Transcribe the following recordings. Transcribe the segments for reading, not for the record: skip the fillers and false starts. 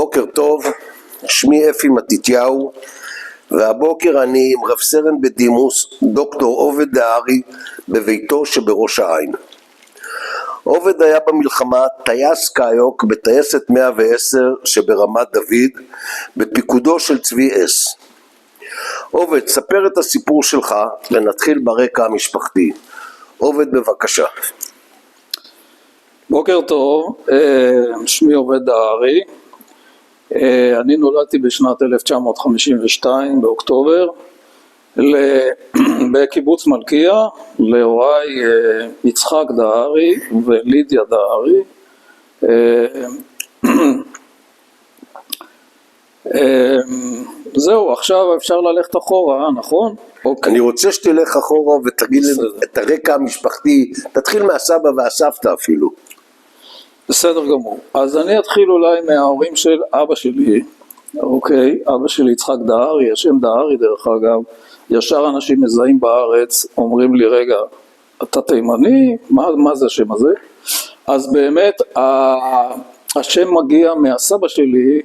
בוקר טוב, שמי אפי מתתיהו, והבוקר אני עם רב סרן בדימוס דוקטור עובד דהרי בביתו שבראש העין. עובד היה במלחמה טייס קיוק בטייסת 110 שברמת דוד בפיקודו של צבי אס. עובד, ספר את הסיפור שלך ונתחיל ברקע המשפחתי. עובד, בבקשה. בוקר טוב, שמי עובד דהרי. אני נולדתי בשנת 1952 באוקטובר בקיבוץ מלכיה להוריי יצחק דהרי ולידיה דהרי. זהו, עכשיו אפשר ללכת אחורה, נכון? אני רוצה שתלך אחורה ותגיד את הרקע המשפחתי, תתחיל מהסבא והסבתא אפילו. בסדר גמור. אז אני אתחיל אולי מההורים של אבא שלי, אוקיי? אבא שלי יצחק דהרי, השם דהרי דרך אגב, ישר אנשים מזהים בארץ, אומרים לי רגע, אתה תימני? מה זה השם הזה? אז באמת השם מגיע מהסבא שלי,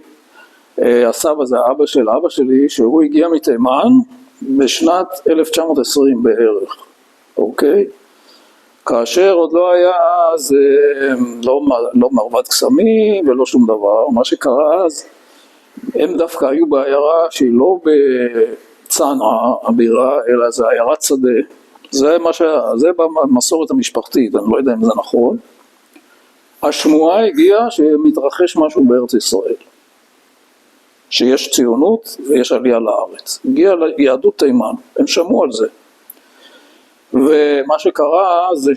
הסבא זה האבא של אבא שלי, שהוא הגיע מתימן בשנת 1920 בערך, אוקיי? כאשר עוד לא היה אז לא מרבד קסמים ולא שום דבר. מה שקרה אז, הם דווקא היו בעיירה שהיא לא בצנעא הבירה, אלא זה עיירת שדה. זה במסורת המשפחתית, אני לא יודע אם זה נכון. השמועה הגיעה שמתרחש משהו בארץ ישראל, שיש ציונות ויש עלייה לארץ. הגיעה ליהדות תימן, הם שמעו על זה. ומה שקרה זה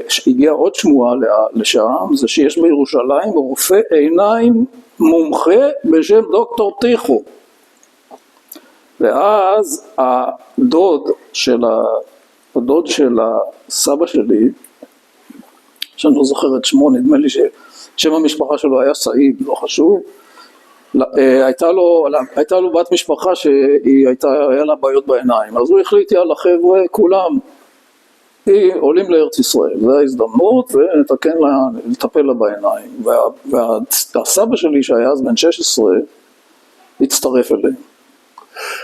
שהגיע עוד שמועה לשם, זה שיש בירושלים רופא עיניים מומחה בשם דוקטור טיחו. ואז הדוד של הסבא שלי, שאני לא זוכר את שמו, נדמה לי ששם המשפחה שלו היה סעיד, לא חשוב, הייתה לו בת משפחה שהיה לה בעיות בעיניים, אז הוא החליט יאללה חבר'ה כולם עולים לארץ ישראל, זו ההזדמנות ונטפל לה בעיניים. והסבא שלי שהיה אז בן 16 הצטרף אליהם.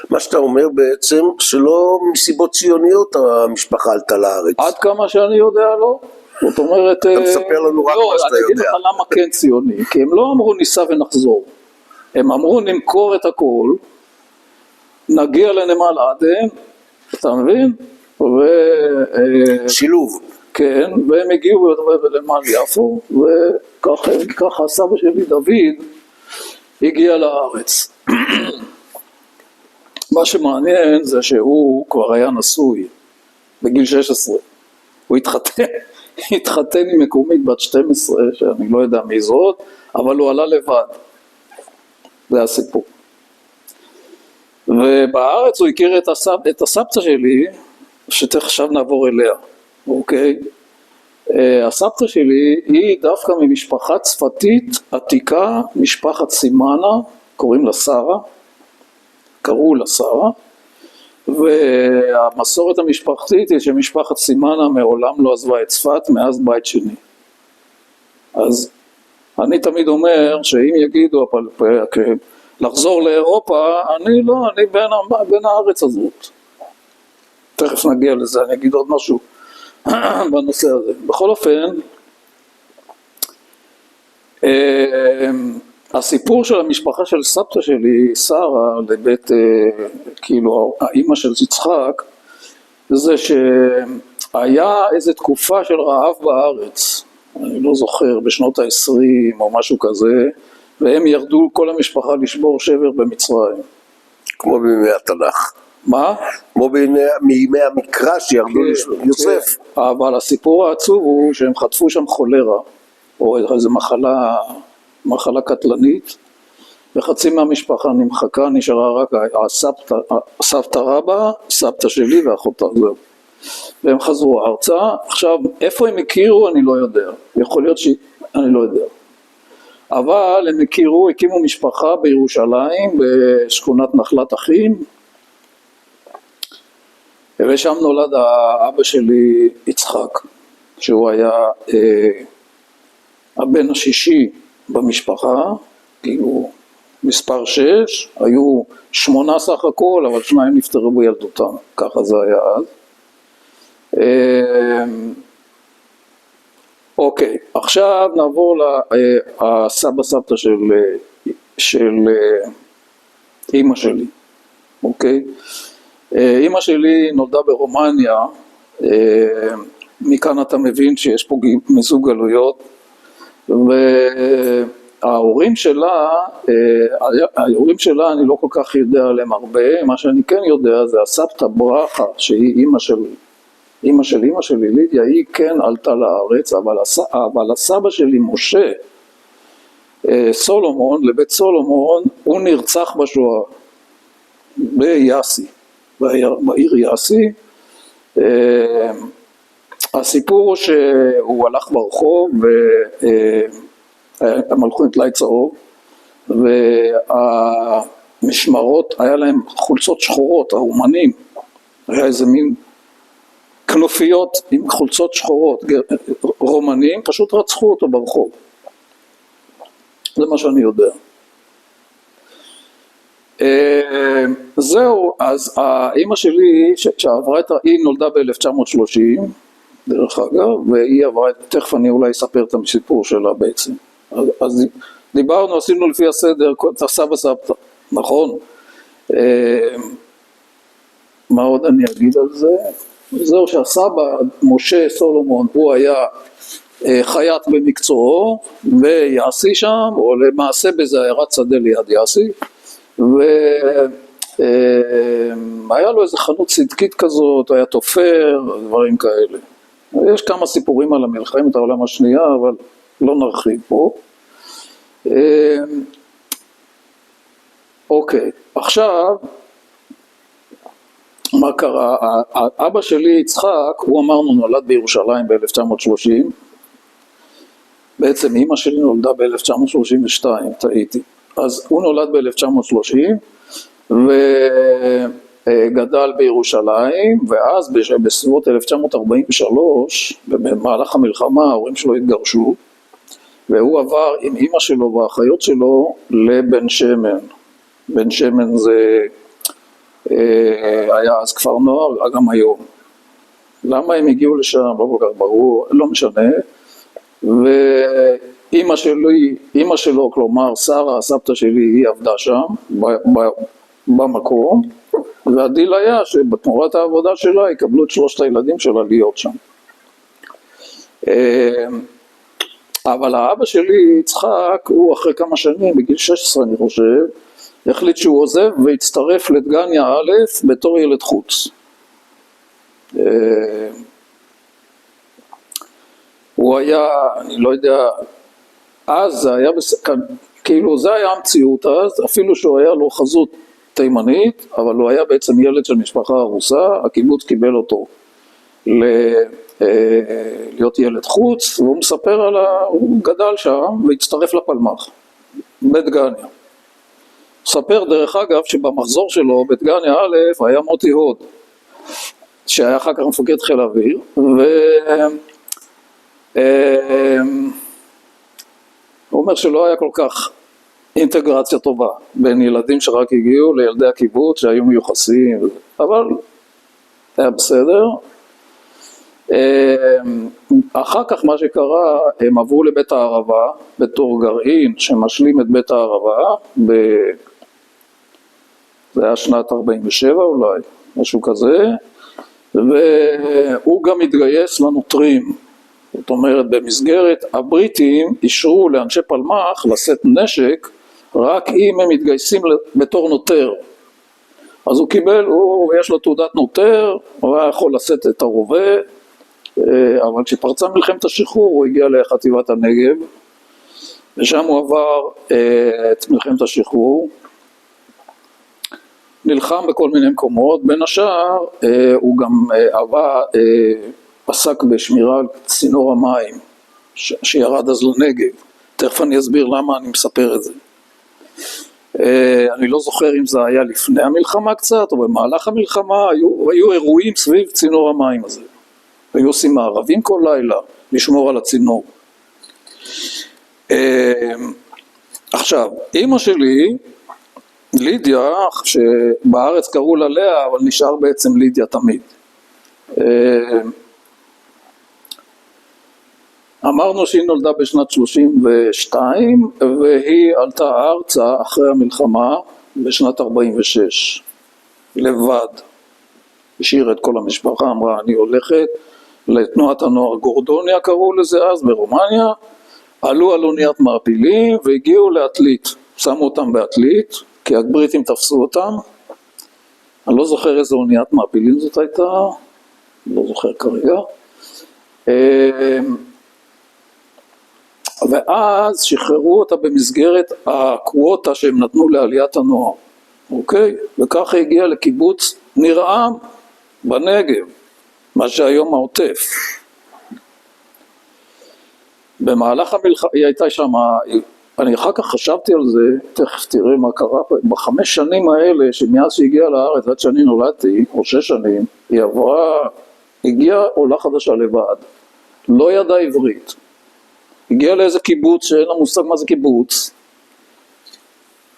מה שאתה אומר בעצם שלא מסיבות ציוניות המשפחה עלתה לארץ. עד כמה שאני יודע לא. זאת אומרת, אתה מספר לנו רק מה שאתה יודע. אני אגיד לך למה כן ציוני, כי הם לא אמרו ניסע ונחזור, הם אמרו נמכור את הכל, נגיע לנמל עדן, אתה מבין? שילוב. כן, והם הגיעו לנמל יפו, וככה סבא שלי דוד הגיע לארץ. מה שמעניין זה שהוא כבר היה נשוי בגיל 16, הוא התחתן עם מקומית בת 12, שאני לא יודע מי זאת, אבל הוא עלה לבד, זה הסיפור. ובארץ הוא הכיר את הסבתא שלי, שתכף עכשיו נעבור אליה, אוקיי? הסבתא שלי היא דווקא ממשפחה צפתית עתיקה, משפחת סימנה, קראו לה שרה, והמסורת המשפחתית היא שמשפחת סימנה מעולם לא עזבה את צפת מאז בית שני. אז אני תמיד אומר שאם יגידו לחזור לאירופה, אני בין הארץ הזאת. תכף נגיע לזה, אני אגיד עוד משהו בנושא הזה. בכל אופן, הסיפור של המשפחה של סבתא שלי, שרה, לבית, כאילו, האמא של יצחק, זה שהיה איזו תקופה של רעב בארץ, אני לא זוכר, בשנות ה-20 או משהו כזה, והם ירדו כל המשפחה לשבור שבר במצרים. כמו בימי התנ"ך. מה? כמו מימי המקרא שירדו ליוסף. אבל הסיפור העצוב הוא שהם חטפו שם חולרה, או איזו מחלה קטלנית, וחצי מהמשפחה נמחקה, נשארה רק הסבתא רבא, סבתא שלי ואחותה, זהו. והם חזרו ארצה. עכשיו, איפה הם הכירו אני לא יודע, יכול להיות שאני לא יודע. אבל הם הקימו משפחה בירושלים, בשכונת נחלת אחים, ושם נולד האבא שלי יצחק, שהוא היה הבן השישי במשפחה, כאילו מספר 6, היו 8 סך הכל, אבל 2 נפטרו בילדותם, ככה זה היה אז. אוקיי, עכשיו נעבור לסבא סבתא של אמא שלי, אוקיי? אמא שלי נולדה ברומניה, מכאן אתה מבין שיש פה מיזוג גלויות, וההורים שלה, אני לא כל כך יודע עליהם הרבה, מה שאני כן יודע זה הסבתא ברכה, שהיא אמא שלי לידיה, היא כן עלתה לארץ, אבל הסבא שלי משה סולומון, לבית סולומון, הוא נרצח בשואה ביאסי, בעיר יאסי. הסיפור הוא שהוא הלך ברחוב והם הלכו עם טלאי צהוב, והמשמרות היה להם חולצות שחורות, הרומנים, היה איזה מין כנופיות עם חולצות שחורות, רומנים, פשוט רצחו אותו ברחוב. זה מה שאני יודע. זהו, אז האמא שלי שעברה היא נולדה ב-1930, דרך אגב, והיא עברה, תכף אני אולי אספר את הסיפור שלה בעצם. אז דיברנו, עשינו לפי הסדר, את הסבא סבתא, נכון? מה עוד אני אגיד על זה? זהו שהסבא, משה סולומון, הוא היה חייט במקצועו, ויאסי שם, או למעשה בזה עיירת שדה ליד יאסי, והיה לו איזה חנות צדקית כזאת, היה תופר, דברים כאלה. יש כמה סיפורים על מלחמת העולם השנייה, אבל לא נרחיב פה. אוקיי, עכשיו, מה קרה? אבא שלי יצחק, הוא אמרנו נולד בירושלים ב-1930, בעצם אמא שלי נולדה ב-1932, טעיתי. אז הוא נולד ב-1930 וגדל בירושלים, ואז בסביבות 1943, במהלך המלחמה, ההורים שלו התגרשו, והוא עבר עם אמא שלו והאחיות שלו לבן שמן. בן שמן זה היה אז כפר נוער, גם היום. למה הם הגיעו לשם? לא כל כך ברור, לא משנה. ואמא שלו, כלומר שרה, הסבתא שלי, היא עבדה שם, במקום, והדיל היה שבתמורת העבודה שלה יקבלו את 3 הילדים שלה להיות שם. אבל האבא שלי, יצחק, הוא אחרי כמה שנים, בגיל 16 אני חושב, החליט שהוא עוזב והצטרף לדגניה א' בתור ילד חוץ. הוא היה, אני לא יודע, אז זה היה, כאילו זה היה המציאות אז, אפילו שהוא היה לו חזות תימנית, אבל הוא היה בעצם ילד של משפחה הרוסה, הקיבוץ קיבל אותו להיות ילד חוץ, והוא מספר הוא גדל שם והצטרף לפלמ"ח, בדגניה. מספר דרך אגב שבמחזור שלו בדגניה א' היה מוטי הוד, שהיה אחר כך מפקד חיל האוויר, הוא אומר שלא היה כל כך אינטגרציה טובה בין ילדים שרק הגיעו לילדי הקיבוץ שהיו מיוחסים, אבל היה בסדר. אחר כך מה שקרה, הם עברו לבית הערבה בתור גרעין שמשלים את בית הערבה, זה היה שנת 47 אולי, משהו כזה, והוא גם התגייס לנוטרים. זאת אומרת, במסגרת הבריטים אישרו לאנשי פלמ"ח לשאת נשק רק אם הם מתגייסים בתור נוטר. אז הוא קיבל, יש לו תעודת נוטר, הוא היה יכול לשאת את הרובה, אבל כשפרצה מלחמת השחרור הוא הגיע לחטיבת הנגב, ושם הוא עבר את מלחמת השחרור, נלחם בכל מיני מקומות, בין השאר הוא גם עסק בשמירה על צינור המים שירד אז לנגב. תכף אני אסביר למה אני מספר את זה. אני לא זוכר אם זה היה לפני המלחמה קצת או במהלך המלחמה, היו אירועים סביב צינור המים הזה. היו עושים מערבים כל לילה לשמור על הצינור. עכשיו, אמא שלי, לידיה, שבארץ קראו לה לאה, אבל נשאר בעצם לידיה תמיד. אמרנו שהיא נולדה בשנת 32, והיא עלתה ארצה אחרי המלחמה בשנת 46, לבד. השאירה את כל המשפחה, אמרה אני הולכת לתנועת הנוער גורדוניה, קראו לזה אז, ברומניה, עלו על אוניית מעפילים והגיעו לעתלית, שמו אותם בעתלית, כי הבריטים תפסו אותם, אני לא זוכר איזה אוניית מעפילים זאת הייתה, לא זוכר כרגע, ואז שחררו אותה במסגרת הקווטה שהם נתנו לעליית הנוער, אוקיי? וככה הגיעה לקיבוץ ניר-עם בנגב, מה שהיום העוטף. במהלך המלחמה, היא הייתה שם, אני אחר כך חשבתי על זה, תכף תראה מה קרה, בחמש שנים האלה, שמאז שהגיעה לארץ, עד שאני נולדתי, או 6 שנים, היא הגיעה עולה חדשה לבד, לא ידעה עברית, הגיעה לאיזה קיבוץ שאין לה מושג מה זה קיבוץ,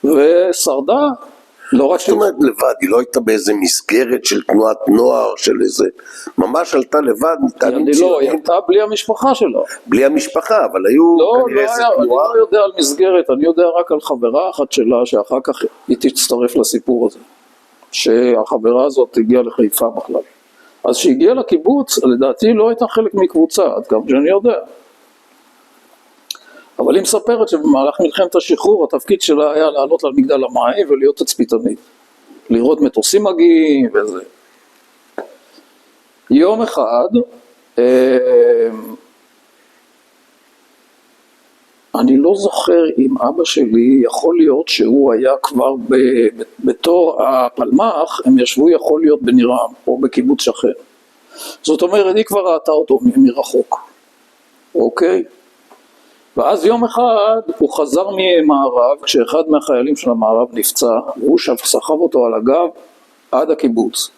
ושרדה, לא רק זאת אומרת לבד, היא לא הייתה באיזה מסגרת של תנועת נוער, של איזה, ממש עלתה לבד, אני לא, היא הייתה בלי המשפחה שלה. בלי המשפחה, אבל היו כנראה איזה תנועה. אני לא יודע על מסגרת, אני יודע רק על חברה אחת שלה, שאחר כך היא תצטרף לסיפור הזה, שהחברה הזאת הגיעה לחיפה בכלל. אז שהגיעה לקיבוץ, לדעתי לא הייתה חלק מקבוצה, עד כמה שאני יודע. אבל היא מספרת שבמהלך מלחמת השחרור, התפקיד שלה היה לעלות על מגדל המים ולהיות תצפיתנית. לראות מטוסים מגיעים וזה. יום אחד, אני לא זוכר אם אבא שלי, יכול להיות שהוא היה כבר בתור הפלמ"ח, הם ישבו יכול להיות בניר-עם או בקיבוץ שכן. זאת אומרת, היא כבר ראתה אותו מרחוק. אוקיי? ואז יום אחד הוא חזר ממערב, כשאחד מהחיילים של המערב נפצע, והוא סחב אותו על הגב עד הקיבוץ.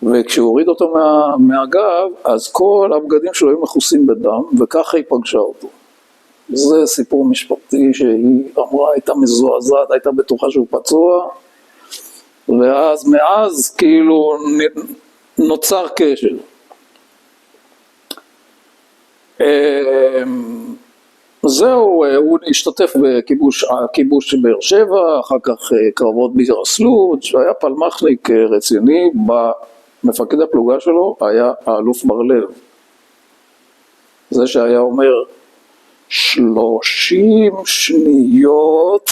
וכשהוא הוריד אותו מהגב, אז כל הבגדים שלו היו מכוסים בדם, וככה היא פגשה אותו. זה סיפור משפטי שהיא אמרה, הייתה מזועזעת, הייתה בטוחה שהוא פצוע, ואז מאז כאילו נוצר קשר. זהו, הוא השתתף בכיבוש באר שבע, אחר כך קרבות ביר הסלוד, שהיה פלמ"חניק רציני, במפקד הפלוגה שלו היה האלוף בר-לב. זה שהיה אומר 30 שניות,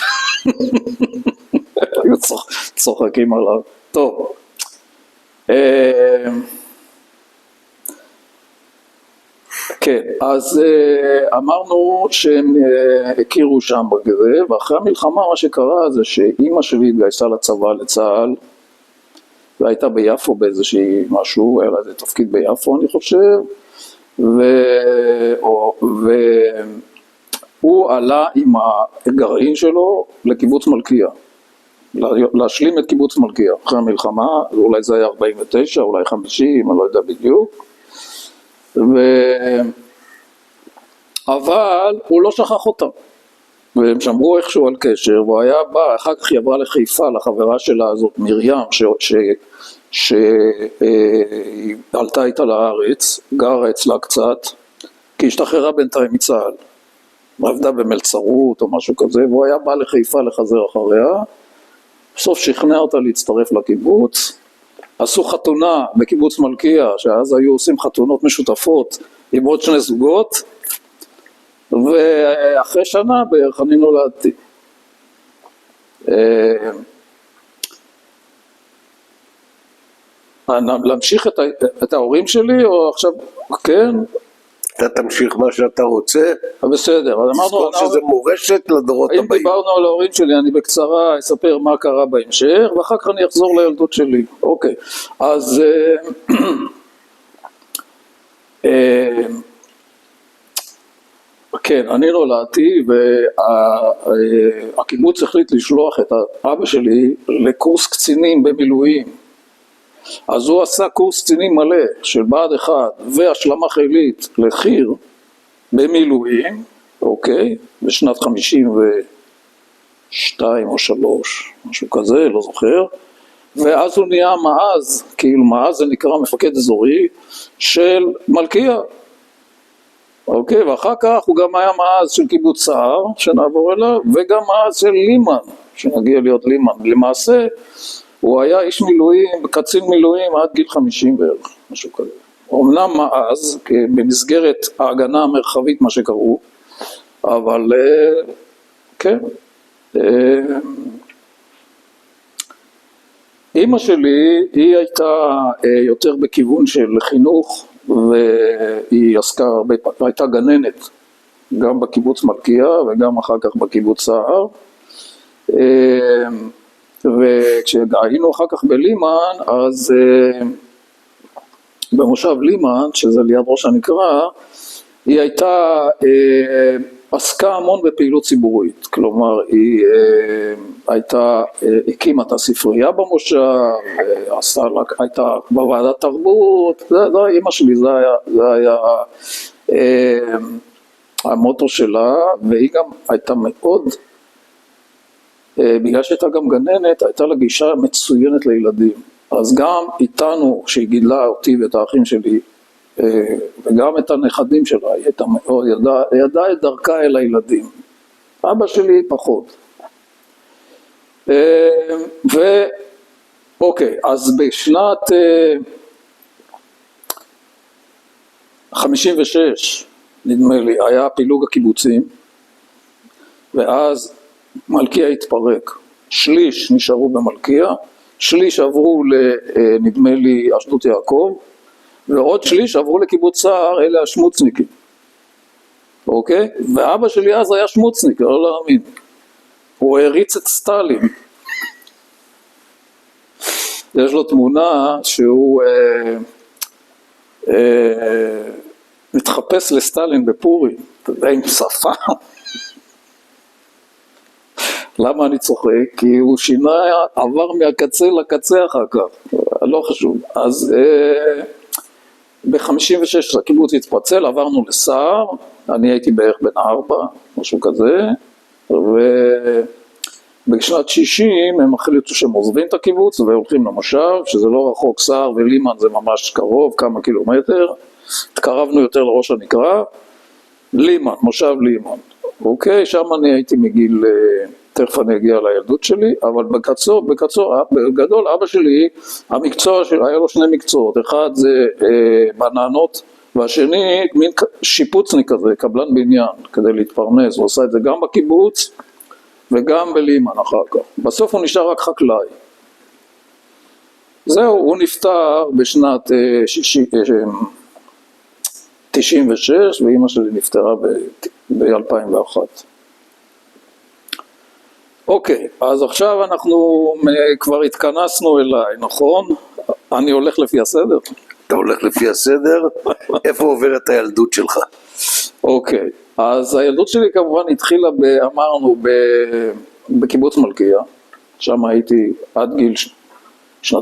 היו צוחקים עליו. טוב, כן, אז אמרנו שהם הכירו שם בגזה, ואחרי המלחמה מה שקרה זה שאימא שלי התגייסה לצבא, לצה"ל, והייתה ביפו באיזושהי משהו, היה לה איזה תפקיד ביפו אני חושב, והוא עלה עם הגרעין שלו לקיבוץ מלכיה, להשלים את קיבוץ מלכיה, אחרי המלחמה, אולי זה היה 49, אולי 50, אני לא יודע בדיוק, אבל הוא לא שכח אותם, והם שמרו איכשהו על קשר, והוא היה בא, אחר כך היא עברה לחיפה, לחברה שלה הזאת, מרים, שעלתה איתה לארץ, גרה אצלה קצת, כי השתחררה בינתיים מצה"ל, עבדה במלצרות או משהו כזה, והוא היה בא לחיפה לחזר אחריה, בסוף שכנע אותה להצטרף לקיבוץ, עשו חתונה בקיבוץ מלכיה, שאז היו עושים חתונות משותפות עם עוד 2 זוגות, ואחרי שנה בערך אני נולדתי. להמשיך את ההורים שלי או עכשיו, כן? אתה תמשיך מה שאתה רוצה. בסדר, אז אמרנו... תזכור שזה מורשת לדורות הבאים. אם דיברנו על ההורים שלי, אני בקצרה אספר מה קרה בהמשך, ואחר כך אני אחזור לילדות שלי. אוקיי, אז... כן, אני נולדתי, והקיבוץ החליט לשלוח את אבא שלי לקורס קצינים במילואים. אז הוא עשה קורס קצינים מלא של בה"ד 1 והשלמה חילית לחי"ר במילואים, אוקיי, בשנת 52, 2 או 3, משהו כזה, לא זוכר, ואז הוא נהיה מעז, כאילו מעז זה נקרא מפקד אזורי של מלכיה, אוקיי, ואחר כך הוא גם היה מעז של קיבוץ סער, שנעבור אליו, וגם מעז של לימן, שנגיע להיות לימן. למעשה, הוא היה איש מילואים, קצין מילואים עד גיל 50 בערך, משהו כזה. אמנם מעז, במסגרת ההגנה המרחבית, מה שקראו, אבל כן. אמא שלי, היא הייתה יותר בכיוון של חינוך, והיא עסקה הרבה, הייתה גננת, גם בקיבוץ מלכיה וגם אחר כך בקיבוץ סער. וכשהיינו אחר כך בלימן, אז במושב לימן, שזה ליד ראש הנקרה, היא הייתה, עסקה המון בפעילות ציבורית, כלומר היא הייתה, הקימה את הספרייה במושב, הייתה בוועדת תרבות, זה אמא שלי, זה היה המוטו שלה, והיא גם הייתה מאוד, בגלל שהייתה גם גננת, הייתה לה גישה מצוינת לילדים, אז גם איתנו, שהיא גידלה אותי ואת האחים שלי, וגם את הנכדים שלה, היא הייתה מאוד, ידעה את דרכה אל הילדים. אבא שלי פחות. אוקיי, אז בשנת 56, נדמה לי, היה פילוג הקיבוצים, ואז מלכיה התפרק. שליש נשארו במלכיה, שליש עברו נדמה לי אשדות יעקב, ועוד שליש עברו לקיבוץ סער, אלה השמוצניקים. אוקיי? ואבא שלי אז היה שמוצניק, לא להאמין. הוא הריץ את סטלין. יש לו תמונה שהוא מתחפש לסטלין בפורים, אתה יודע, עם שפה. למה אני צוחק? כי הוא שינה, עבר מהקצה לקצה אחר כך, לא חשוב. אז ב-56 הקיבוץ התפצל, עברנו לסער, אני הייתי בערך בן 4, משהו כזה, ובשנת 60 הם החליטו שהם עוזבים את הקיבוץ והולכים למושב, שזה לא רחוק, סער ולימן זה ממש קרוב, כמה קילומטר, התקרבנו יותר לראש הנקרה, לימן, מושב לימן, אוקיי, שם אני הייתי מגיל, תכף אני אגיע לילדות שלי, אבל בגדול אבא שלי, המקצוע שלו, היה לו 2 מקצועות, אחד זה בננות, והשני מין שיפוצניק כזה, קבלן בניין, כדי להתפרנס, הוא עושה את זה גם בקיבוץ וגם בלימן אחר כך, בסוף הוא נשאר רק חקלאי. זהו, הוא נפטר בשנת 96, ואמא שלי נפטרה ב-2001. אוקיי, אז עכשיו אנחנו כבר התכנסנו אליי, נכון? אני הולך לפי הסדר? אתה הולך לפי הסדר? איפה עוברת הילדות שלך? אוקיי, אז הילדות שלי כמובן התחילה, אמרנו, בקיבוץ מלכיה, שם הייתי עד גיל 2.5,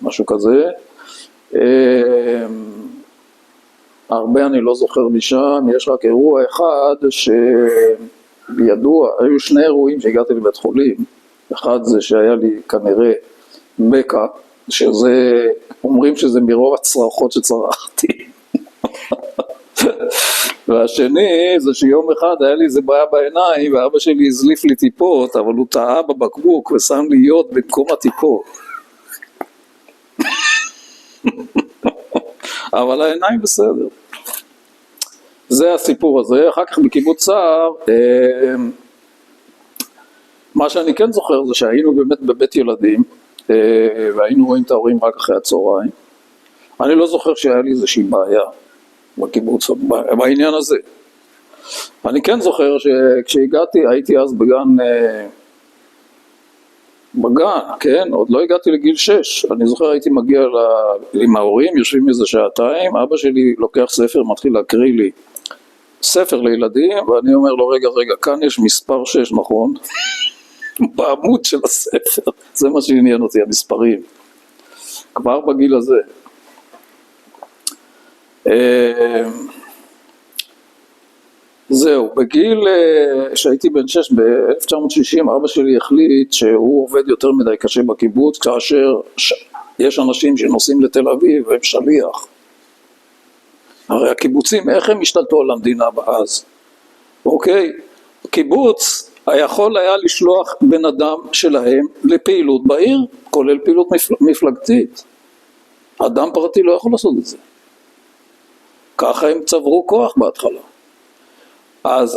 משהו כזה. הרבה אני לא זוכר משם, יש רק אירוע אחד שידוע, היו 2 אירועים שהגעתי לבית חולים, אחד זה שהיה לי כנראה בקע, שזה, אומרים שזה מרוב הצרחות שצרחתי, והשני זה שיום אחד היה לי איזה בעיה בעיניים, ואבא שלי הזליף לי טיפות, אבל הוא טעה בבקבוק ושם לי יוד במקום הטיפות. אבל העיניים בסדר. זה הסיפור הזה. אחר כך בקיבוץ סער, מה שאני כן זוכר זה שהיינו באמת בבית ילדים, והיינו רואים את ההורים רק אחרי הצהריים. אני לא זוכר שהיה לי איזושהי בעיה בקיבוץ, בעניין הזה. אני כן זוכר שכשהגעתי, הייתי אז בגן, כן? עוד לא הגעתי לגיל 6. אני זוכר הייתי מגיע עם ההורים, יושבים איזה שעתיים, אבא שלי לוקח ספר, מתחיל להקריא לי ספר לילדים, ואני אומר לו, רגע, כאן יש מספר 6, נכון? בעמוד של הספר. זה מה שעניין אותי, המספרים. כבר בגיל הזה. זהו, בגיל שהייתי בן 6 ב-1960, אבא שלי החליט שהוא עובד יותר מדי קשה בקיבוץ, כאשר יש אנשים שנוסעים לתל אביב והם שליח. הרי הקיבוצים, איך הם השתלטו על המדינה אז? אוקיי? קיבוץ יכול היה לשלוח בן אדם שלהם לפעילות בעיר, כולל פעילות מפלגתית. אדם פרטי לא יכול לעשות את זה. ככה הם צברו כוח בהתחלה.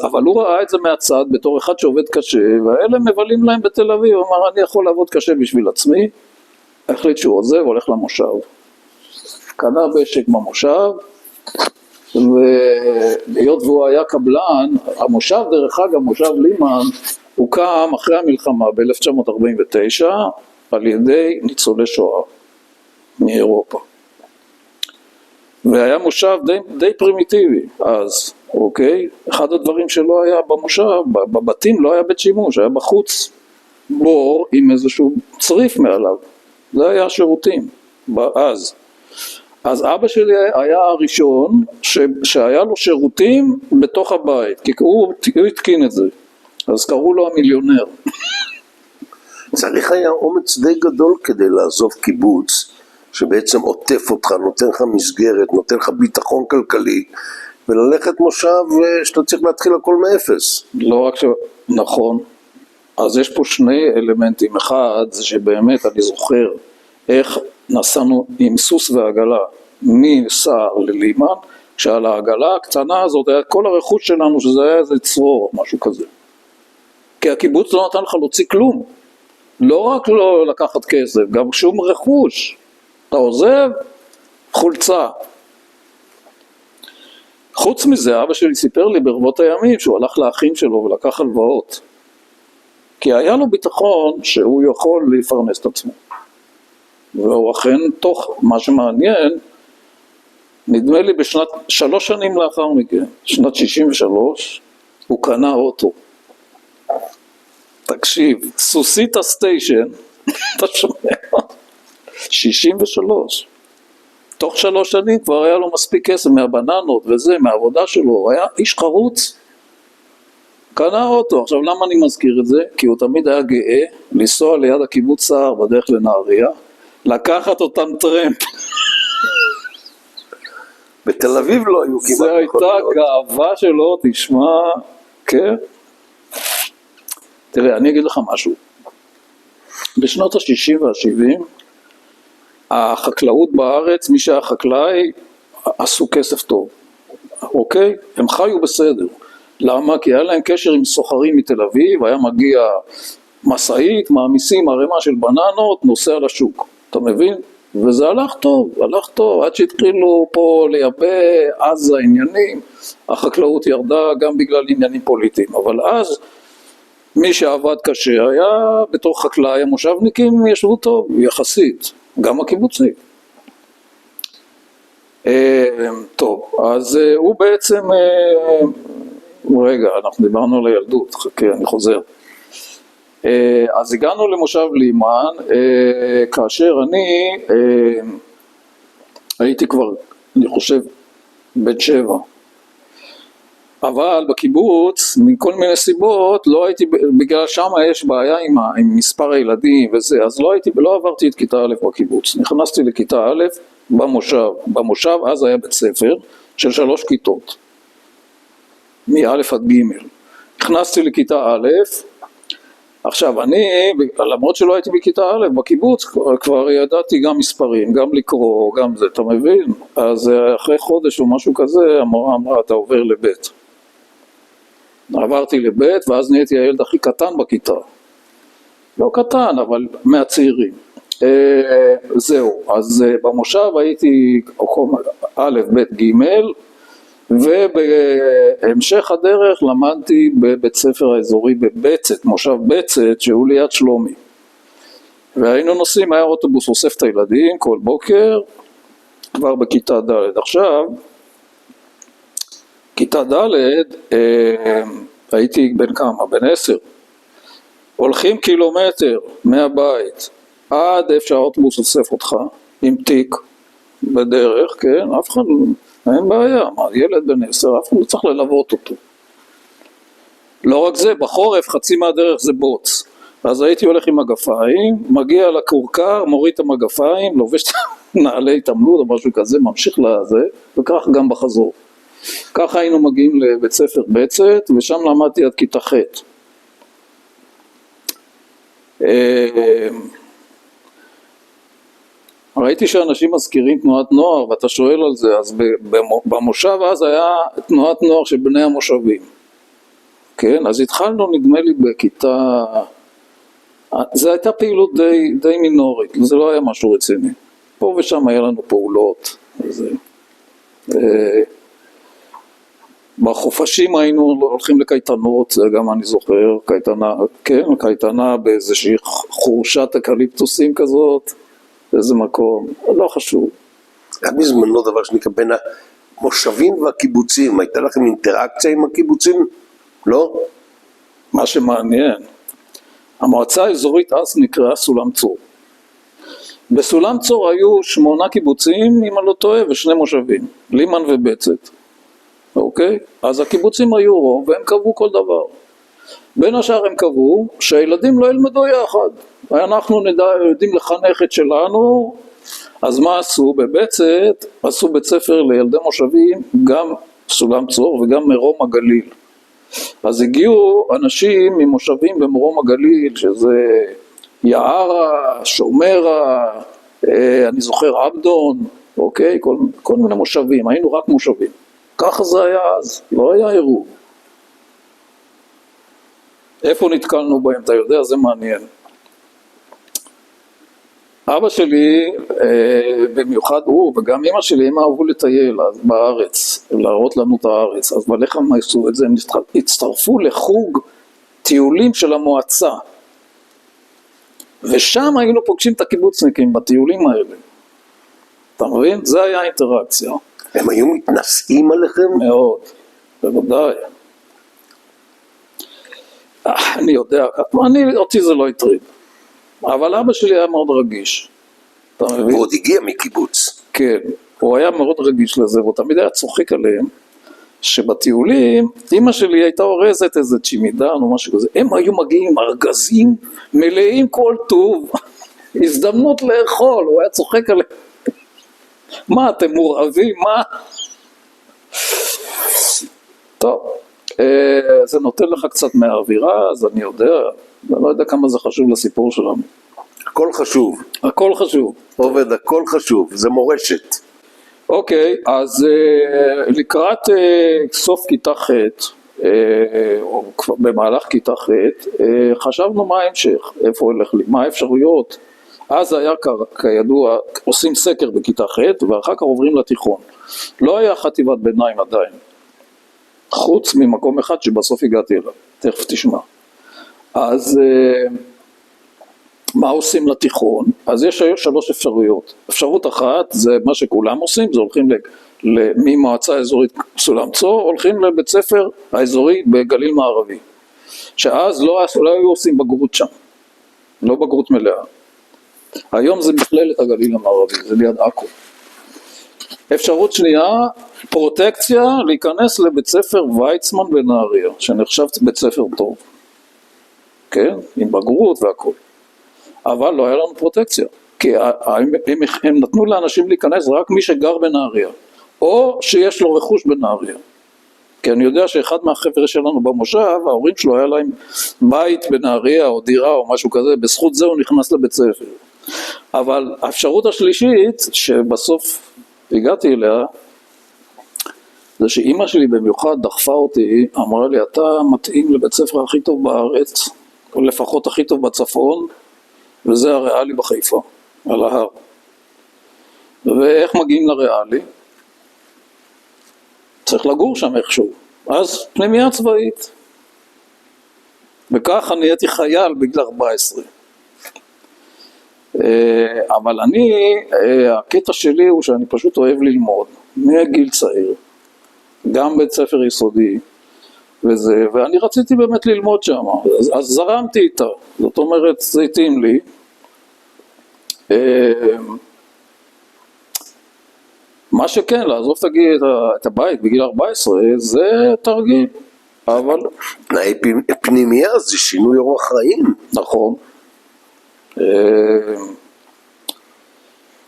אבל הוא ראה את זה מהצד בתור אחד שעובד קשה, והאלה מבלים להם בתל אביב, הוא אמר, אני יכול לעבוד קשה בשביל עצמי, החליט שהוא עוזב, הולך למושב. קנה בשק במושב, והיות והוא היה קבלן, המושב דרך אגב, מושב לימן, הוא קם אחרי המלחמה ב-1949, על ידי ניצולי שואה מאירופה. והיה מושב די פרימיטיבי אז, אוקיי? אחד הדברים שלא היה במושב, בבתים לא היה בית שימוש, היה בחוץ בור עם איזשהו צריף מעליו. זה היה השירותים אז. אז אבא שלי היה הראשון שהיה לו שירותים בתוך הבית, כי הוא התקין את זה. אז קראו לו המיליונר. צריך היה אומץ די גדול כדי לעזוב קיבוץ, שבעצם עוטף אותך, נותן לך מסגרת, נותן לך ביטחון כלכלי, וללכת מושב שאתה צריך להתחיל הכל מאפס. לא רק נכון. אז יש פה שני אלמנטים. אחד, זה שבאמת אני זוכר איך נסענו עם סוס ועגלה מסער ללימן, כשעל העגלה הקטנה הזאת היה כל הרכוש שלנו, שזה היה איזה צרור, משהו כזה. כי הקיבוץ לא נתן לך להוציא כלום. לא רק לא לקחת כסף, גם שום רכוש. אתה עוזב, חולצה. חוץ מזה, אבא שלי סיפר לי ברבות הימים שהוא הלך לאחים שלו ולקח הלוואות. כי היה לו ביטחון שהוא יכול לפרנס את עצמו. והוא אכן תוך מה שמעניין, נדמה לי בשנת 3 שנים לאחר מכן, שנת 63, הוא קנה אוטו. תקשיב, סוסיטה סטיישן, אתה שומע? 63. תוך 3 שנים כבר היה לו מספיק כסף מהבננות וזה, מהעבודה שלו, הוא היה איש חרוץ. קנה אוטו. עכשיו למה אני מזכיר את זה? כי הוא תמיד היה גאה לנסוע ליד הקיבוץ סער בדרך לנהריה, לקחת אותם טרמפ. בתל אביב לא היו כמעט. זה הייתה גאווה שלו, תשמע, כן? תראה, אני אגיד לך משהו. בשנות ה-60 וה-70, החקלאות בארץ, מי שהיה חקלאי, עשו כסף טוב. אוקיי? הם חיו בסדר. למה? כי היה להם קשר עם סוחרים מתל אביב, היה מגיע מסעית, מעמיסים ערימה של בננות, נוסע לשוק. אתה מבין? וזה הלך טוב, עד שהתחילו פה לייבא אז העניינים, החקלאות ירדה גם בגלל עניינים פוליטיים, אבל אז מי שעבד קשה היה בתור חקלאי, המושבניקים ישבו טוב, יחסית, גם הקיבוצים. טוב, אז הוא בעצם, רגע, אנחנו דיברנו על הילדות, חכה, אני חוזר. אז הגענו למושב לימן, כאשר אני הייתי כבר, אני חושב, בן 7. אבל בקיבוץ, מכל מיני סיבות, לא הייתי, בגלל שמה יש בעיה עם מספר הילדים וזה, אז לא עברתי את כיתה א' בקיבוץ. נכנסתי לכיתה א' במושב אז היה בית ספר של 3 כיתות, מא' עד ג'. נכנסתי לכיתה א', עכשיו אני, למרות שלא הייתי בכיתה א', בקיבוץ כבר ידעתי גם מספרים, גם לקרוא, גם זה, אתה מבין? אז אחרי חודש או משהו כזה, המורה אמרה, אתה עובר לבית. עברתי לבית, ואז נהייתי הילד הכי קטן בכיתה. לא קטן, אבל מהצעירים. זהו, אז במושב הייתי א', ב', ג', ובהמשך הדרך למדתי בבית ספר האזורי בבצת, מושב בצת, שהוא ליד שלומי. והיינו נוסעים, היה אוטובוס אוסף את הילדים כל בוקר, כבר בכיתה ד'. עכשיו, כיתה ד', הייתי בן כמה? בן 10. הולכים קילומטר מהבית, עד איפה שהאוטובוס אוסף אותך, עם תיק בדרך, כן? אף אחד, אין בעיה, מה, ילד בן 10, אף אחד לא צריך ללוות אותו. לא רק זה, בחורף חצי מהדרך זה בוץ. אז הייתי הולך עם מגפיים, מגיע לכורכר, מוריד את המגפיים, לובש נעלי התעמלות או משהו כזה, ממשיך לזה, וכך גם בחזור. ככה היינו מגיעים לבית ספר בצת, ושם למדתי עד כיתה ח'. ראיתי שאנשים מזכירים תנועת נוער, ואתה שואל על זה, אז במושב אז היה תנועת נוער של בני המושבים. כן, אז התחלנו נדמה לי בכיתה, זה הייתה פעילות די מינורית, זה לא היה משהו רציני. פה ושם היה לנו פעולות. בחופשים היינו הולכים לקייטנות, זה גם אני זוכר, קייטנה, כן, קייטנה באיזושהי חורשת אקליפטוסים כזאת, באיזה מקום, לא חשוב. היה בזמנו דבר שנקרא בין המושבים והקיבוצים, הייתה לכם אינטראקציה עם הקיבוצים? לא? מה שמעניין, המועצה האזורית אז נקראה סולם צור. בסולם צור היו 8 קיבוצים, אם אני לא טועה, ו2 מושבים, לימן ובצת. אוקיי? אז הקיבוצים היו רוב, והם קבעו כל דבר. בין השאר הם קבעו שהילדים לא ילמדו יחד. אנחנו יודעים לחנך את שלנו, אז מה עשו? בבצת עשו בית ספר לילדי מושבים, גם סולם צור וגם מרום הגליל. אז הגיעו אנשים ממושבים במרום הגליל, שזה יערה, שומרה, אני זוכר עבדון, אוקיי? כל מיני מושבים, היינו רק מושבים. ככה זה היה אז, לא היה עירוב. איפה נתקלנו בהם, אתה יודע, זה מעניין. אבא שלי, במיוחד הוא, וגם אמא שלי, הם אהבו לטייל בארץ, להראות לנו את הארץ, אז בלך הם עשו את זה, הם הצטרפו לחוג טיולים של המועצה, ושם היינו פוגשים את הקיבוצניקים בטיולים האלה. אתה מבין? זה היה האינטראקציה. הם היו מתנשאים עליכם? מאוד, בוודאי. אני יודע, אותי זה לא הטריד. אבל אבא שלי היה מאוד רגיש. אתה מבין? הוא עוד הגיע מקיבוץ. כן, הוא היה מאוד רגיש לזה, והוא תמיד היה צוחק עליהם, שבטיולים, אמא שלי הייתה אורזת איזה צ'ימידן או משהו כזה, הם היו מגיעים ארגזים מלאים כל טוב, הזדמנות לאכול, הוא היה צוחק עליהם. מה, אתם מורעבים? מה? טוב, זה נותן לך קצת מהאווירה, אז אני לא יודע כמה זה חשוב לסיפור שלנו. הכל חשוב. הכל חשוב. עובד, הכל חשוב, זה מורשת. אוקיי, אז לקראת סוף כיתה ח', או במהלך כיתה ח', חשבנו מה ההמשך, איפה הולך לי, מה האפשרויות. אז היה כידוע, עושים סקר בכיתה ח' ואחר כך עוברים לתיכון. לא היה חטיבת ביניים עדיין, חוץ ממקום אחד שבסוף הגעתי אליו, תכף תשמע. אז מה עושים לתיכון? אז יש היום 3 אפשרויות. אפשרות אחת זה מה שכולם עושים, זה הולכים ממועצה האזורית סולם צור, הולכים לבית ספר האזורי בגליל מערבי. שאז לא היו עושים בגרות שם, לא בגרות מלאה. היום זה מכללת הגליל המערבי, זה ליד עכו. אפשרות שנייה, פרוטקציה, להיכנס לבית ספר ויצמן בנהריה, שנחשב בית ספר טוב. כן? עם בגרות והכל. אבל לא היה לנו פרוטקציה, כי הם נתנו לאנשים להיכנס רק מי שגר בנהריה, או שיש לו רכוש בנהריה. כי אני יודע שאחד מהחבר'ה שלנו במושב, ההורים שלו היה להם בית בנהריה או דירה או משהו כזה, בזכות זה הוא נכנס לבית ספר. אבל האפשרות השלישית, שבסוף הגעתי אליה, זה שאימא שלי במיוחד דחפה אותי, אמרה לי, אתה מתאים לבית ספר הכי טוב בארץ, או לפחות הכי טוב בצפון, וזה הריאלי בחיפה, על ההר. ואיך מגיעים לריאלי? צריך לגור שם איכשהו. אז פנימייה צבאית. וכך אני הייתי חייל בגיל 14. אבל הקטע שלי הוא שאני פשוט אוהב ללמוד, מגיל צעיר. גם בית ספר יסודי. ואני רציתי באמת ללמוד שם, אז זרמתי איתה, זאת אומרת, זה התאים לי. מה שכן, לעזוב את הבית בגיל 14, זה תרגיל. אבל תנאי פנימייה זה שינוי אורח חיים. נכון.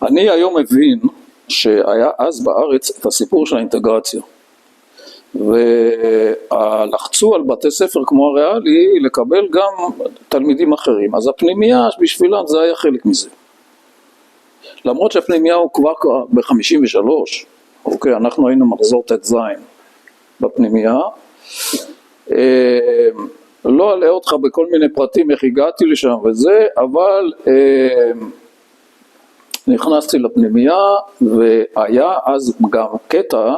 אני היום מבין שהיה אז בארץ את הסיפור של האינטגרציה, ולחצו על בתי ספר כמו הריאלי לקבל גם תלמידים אחרים, אז הפנימייה בשבילם זה היה חלק מזה. למרות שהפנימייה הוא כבר ב-53, אוקיי, אנחנו היינו מחזור ט"ז בפנימייה, לא עלה אותך בכל מיני פרטים איך הגעתי לשם וזה, אבל נכנסתי לפנימייה והיה אז גם קטע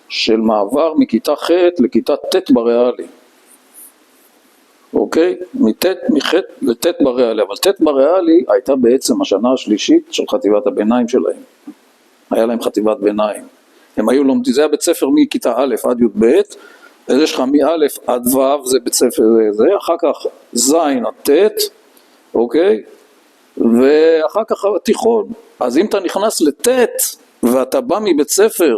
של מעבר מכיתה ח' לכיתה ט' בריאלי, אוקיי? מח' לט' בריאלי, אבל ט' בריאלי הייתה בעצם השנה השלישית של חטיבת הביניים שלהם, היה להם חטיבת ביניים, הם היו לומדים, זה היה בית ספר מכיתה א' עד י' ב', אז יש לך מא' עד ו' זה בית ספר זה, אחר כך ז' עד ט', אוקיי? ואחר כך התיכון. אז אם אתה נכנס לט' ואתה בא מבית ספר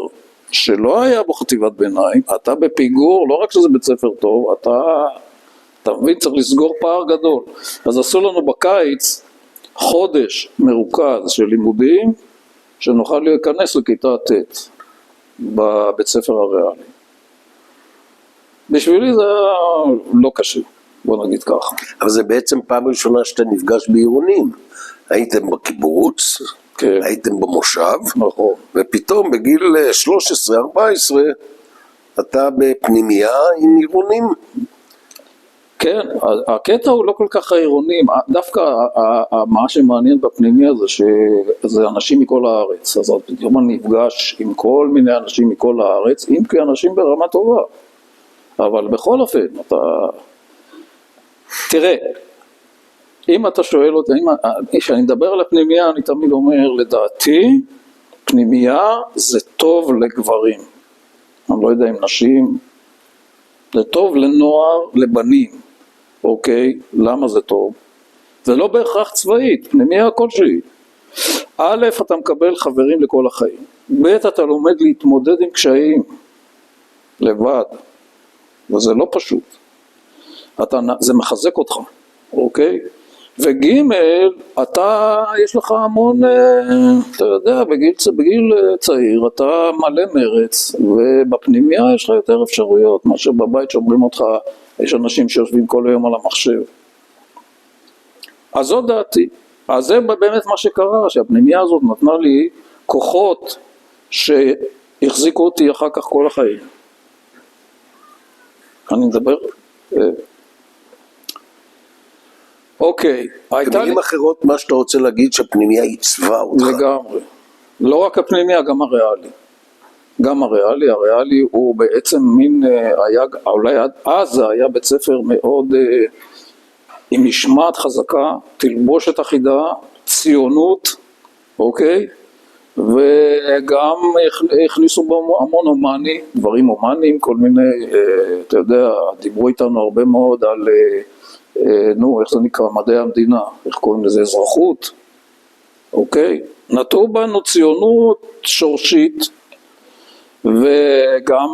שלא היה בו חטיבת ביניים, אתה בפיגור, לא רק שזה בית ספר טוב, אתה מבין, צריך לסגור פער גדול. אז עשו לנו בקיץ חודש מרוכז של לימודים, שנוכל להיכנס לכיתה ט' בבית ספר הריאלי. בשבילי זה לא קשה, בוא נגיד ככה. אבל זה בעצם פעם ראשונה שאתה נפגש בעירונים. הייתם בקיבוץ, כן. הייתם במושב, נכון. ופתאום בגיל 13-14 אתה בפנימייה עם עירונים. כן, הקטע הוא לא כל כך העירונים, דווקא מה שמעניין בפנימיה זה שזה אנשים מכל הארץ, אז פתאום אני נפגש עם כל מיני אנשים מכל הארץ, אם כי אנשים ברמה טובה, אבל בכל אופן, תראה, אם אתה שואל אותי, כשאני מדבר על הפנימיה, אני תמיד אומר, לדעתי, פנימיה זה טוב לגברים, אני לא יודע אם נשים, זה טוב לנוער, לבנים, אוקיי? למה זה טוב? זה לא בהכרח צבאית, פנימיה כלשהי. א', אתה מקבל חברים לכל החיים. ב', אתה לומד להתמודד עם קשיים, לבד, וזה לא פשוט. זה מחזק אותך, אוקיי? וג', יש לך המון, אתה יודע, בגיל צעיר, אתה מלא מרץ, ובפנימיה יש לך יותר אפשרויות, מאשר בבית שאומרים אותך, יש אנשים שיושבים כל היום על המחשב. אז זאת דעתי. אז זה באמת מה שקרה, שהפנימיה הזאת נתנה לי כוחות שהחזיקו אותי אחר כך כל החיים. אני מדבר... אוקיי, במילים אחרות, מה שאתה רוצה להגיד שהפנימיה עיצבה אותך. לגמרי. לא רק הפנימיה, גם הריאלי. גם הריאלי הוא בעצם מין, אולי אז זה היה בית ספר מאוד עם משמעת חזקה, תלבושת אחידה, ציונות, אוקיי? וגם הכניסו בו המון אומני, דברים אומניים, כל מיני, אתה יודע, דיברו איתנו הרבה מאוד על... איך זה נקרא, מדעי המדינה, איך קוראים לזה, אזרחות, אוקיי? נטעו בנו ציונות שורשית, וגם,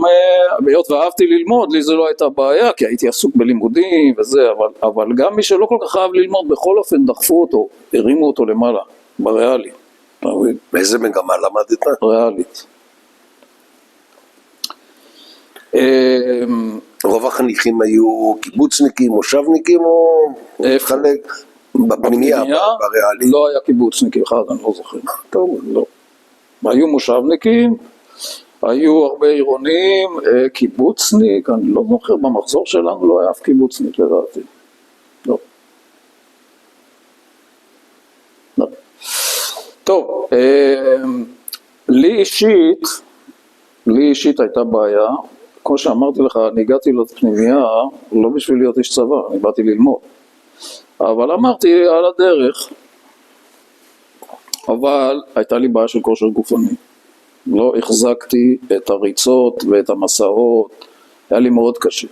היות ואהבתי ללמוד, לי זה לא הייתה בעיה, כי הייתי עסוק בלימודים וזה, אבל גם מי שלא כל כך אהב ללמוד, בכל אופן דחפו אותו, הרימו אותו למעלה, בריאלי. באיזה מגמה למדת? ריאלית. רוב החניכים היו קיבוצניקים, מושבניקים או חלק בפנימיה, בריאלי? לא היה קיבוצניק אחד, אני לא זוכר. טוב, לא. היו מושבניקים, היו הרבה עירונים, קיבוצניק, אני לא זוכר, במחזור שלנו לא היה אף קיבוצניק לדעתי. לא. לא. טוב, לי אישית הייתה בעיה, כמו שאמרתי לך, אני הגעתי לפנימיה, לא בשביל להיות איש צבא, אני באתי ללמוד. אבל אמרתי על הדרך, אבל הייתה לי בעיה של כושר גופני. לא החזקתי את הריצות ואת המסעות, היה לי מאוד קשה,